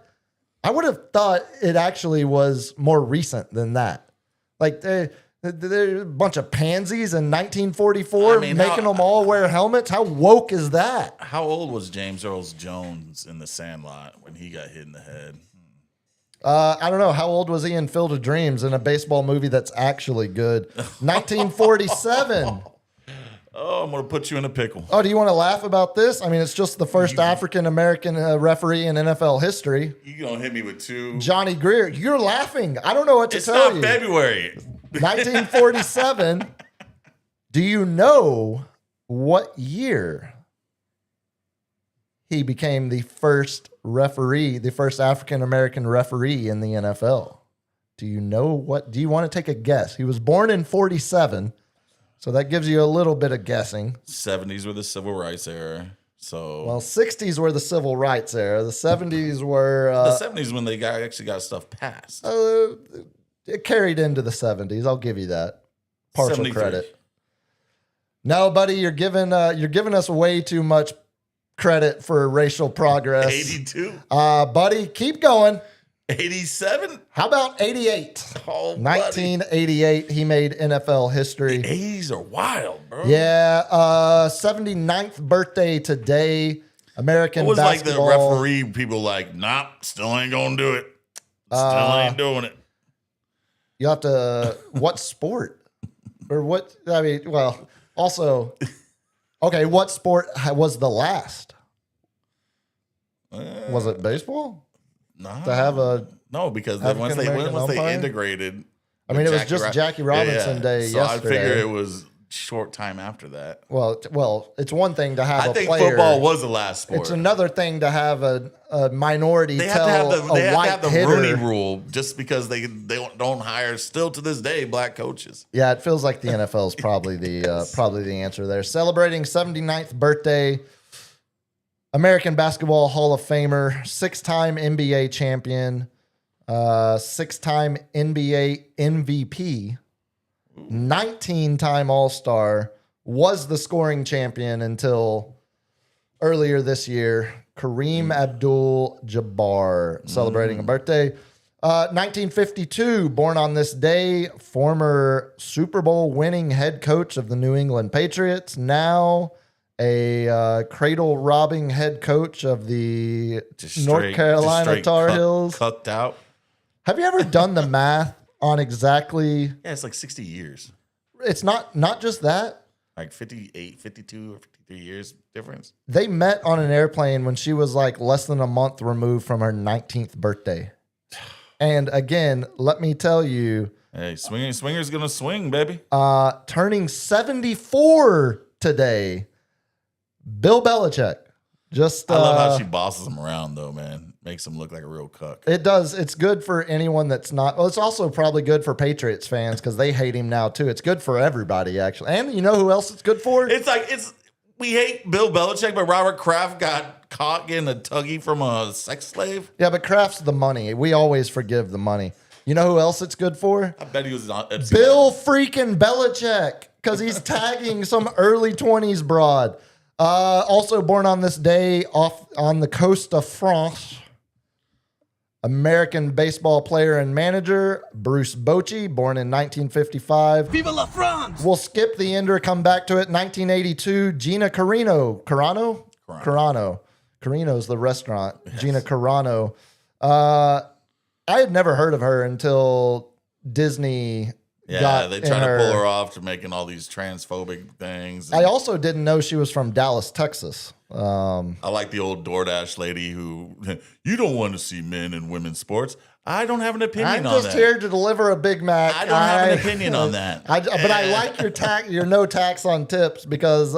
it actually was more recent than that. Like they're a bunch of pansies in 1944 making them all wear helmets. How woke is that? How old was James Earl Jones in The Sandlot when he got hit in the head? I don't know. How old was he in Field of Dreams, in a baseball movie that's actually good? 1947. Oh, I'm going to put you in a pickle. Oh, do you want to laugh about this? I mean, it's just the first African-American referee in NFL history. You going to hit me with two? Johnny Greer. You're laughing. I don't know what to It's tell not you. February. 1947. Do you know what year he became the first referee, the first African-American referee in the NFL? Do you know what? Do you want to take a guess? He was born in 47, so that gives you a little bit of guessing. 70s were the civil rights era. So Well, 60s were the civil rights era. The 70s were... the 70s when they actually got stuff passed. it carried into the 70s. I'll give you that. Partial 73. credit. No, buddy, you're giving us way too much credit for racial progress. 82? Buddy, keep going. 87? How about 88? Oh, 1988, he made NFL history. The 80s are wild, bro. Yeah, 79th birthday today. American It was basketball. like the referee people like, nah, still ain't gonna do it. Still ain't doing it. You have to, what sport? Or what, I mean, well, also, okay, what sport was the last? Was it baseball? Nah. To have a No, because then once they African-American umpire? integrated. I mean, it was Jackie just Jackie Robinson Day so yesterday. I figure it was short time after that. Well, it's one thing to have I a think player. football was the last sport. It's another thing to have a minority They have tell to have the, a they have to white have the hitter. Rooney rule just because they don't hire still to this day black coaches. Yeah, it feels like the NFL is probably the answer there. Celebrating 79th birthday, American Basketball Hall of Famer, 6-time NBA champion, 6-time NBA MVP, 19-time All-Star, was the scoring champion until earlier this year. Kareem Abdul-Jabbar celebrating a birthday. 1952, born on this day, former Super Bowl winning head coach of the New England Patriots, now a cradle robbing head coach of the North Carolina Tar Heels. Cucked out. Have you ever done the math on exactly? Yeah, it's like 60 years. It's not just that. Like 58, 52 or 53 years difference. They met on an airplane when she was like less than a month removed from her 19th birthday. And again, let me tell you, Hey, swinger's gonna swing, baby. turning 74 today, Bill Belichick. Just I love how she bosses him around, though, man. Makes him look like a real cuck. It does. It's good for anyone that's not. Well, it's also probably good for Patriots fans because they hate him now too. It's good for everybody, actually. And you know who else it's good for? We hate Bill Belichick, but Robert Kraft got caught getting a tuggy from a sex slave. Yeah, but Kraft's the money. We always forgive the money. You know who else it's good for? I bet he was on Bill freaking Belichick, because he's tagging some early 20s broad. Also born on this day off on the coast of France. American baseball player and manager Bruce Bochy, born in 1955. Viva la France! We'll skip the ender, come back to it. 1982, Gina Carano. Carano's the restaurant. Yes. Gina Carano. I had never heard of her until Disney. Yeah, they try to pull her off to making all these transphobic things. I also didn't know she was from Dallas, Texas. I like the old DoorDash lady who, you don't want to see men in women's sports. I don't have an opinion on that. I'm just here to deliver a Big Mac. I don't have an opinion on that. But I like your no tax on tips because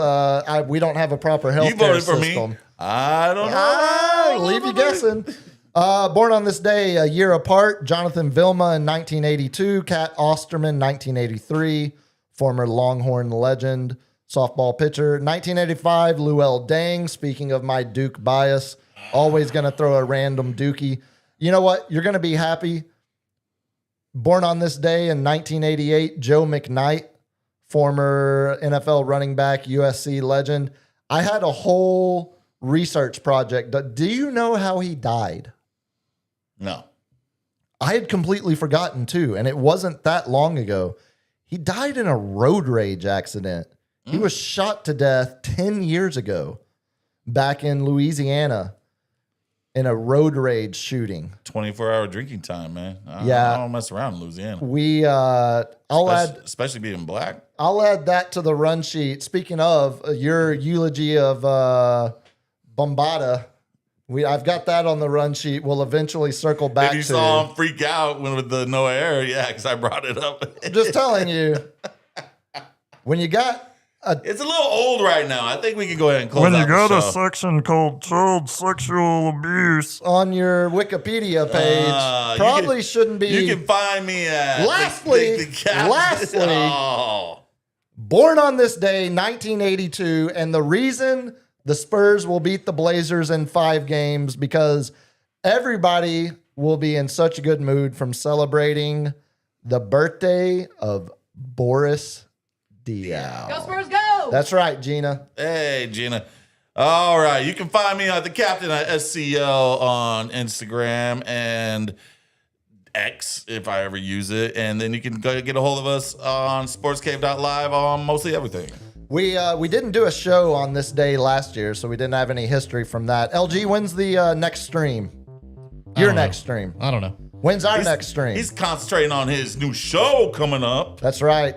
we don't have a proper health care system. You voted for me. I don't know. Leave you guessing. Born on this day, a year apart, Jonathan Vilma in 1982, Cat Osterman 1983, former Longhorn legend, softball pitcher. 1985, Luell Dang, speaking of my Duke bias, always going to throw a random Dookie. You know what? You're going to be happy. Born on this day in 1988, Joe McKnight, former NFL running back, USC legend. I had a whole research project. Do you know how he died? No. I had completely forgotten too, and it wasn't that long ago. He died in a road rage accident. He was shot to death 10 years ago back in Louisiana in a road rage shooting. 24-hour drinking time, man. I don't mess around in Louisiana. Especially being black. I'll add that to the run sheet. Speaking of your eulogy of Bombada, I've got that on the run sheet. We'll eventually circle back to. If you saw him freak out with the no air, yeah, because I brought it up. I'm just telling you, when you got it's a little old right now. I think we can go ahead and close out the show. When you got a section called child sexual abuse on your Wikipedia page, probably shouldn't be. You can find me at. Lastly, born on this day, 1982, and the reason the Spurs will beat the Blazers in 5 games because everybody will be in such a good mood from celebrating the birthday of Boris Diaw. Go Spurs, go! That's right, Gina. Hey, Gina. All right. You can find me at the Captain at SCL on Instagram and X if I ever use it. And then you can go get a hold of us on sportscave.live on mostly everything. We didn't do a show on this day last year, so we didn't have any history from that. LG, when's the next stream? Your next stream. I don't know. When's our next stream? He's concentrating on his new show coming up. That's right.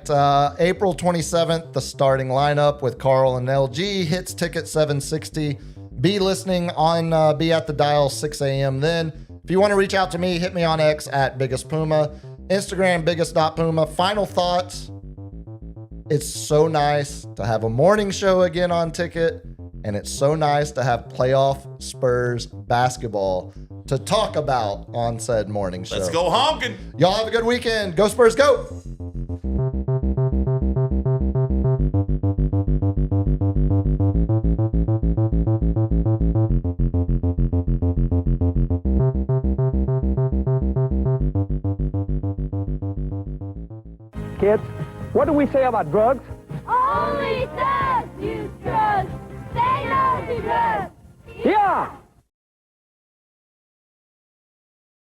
April 27th, the starting lineup with Carl and LG. Hits ticket 760. Be listening on Be at the Dial 6 a.m. then. If you want to reach out to me, hit me on X at Biggest Puma. Instagram, biggest.puma. Final thoughts. It's so nice to have a morning show again on Ticket, and it's so nice to have playoff Spurs basketball to talk about on said morning show. Let's go honking. Y'all have a good weekend. Go Spurs, go! Kids, what do we say about drugs? Only thugs use drugs. Say no to drugs. Yeah!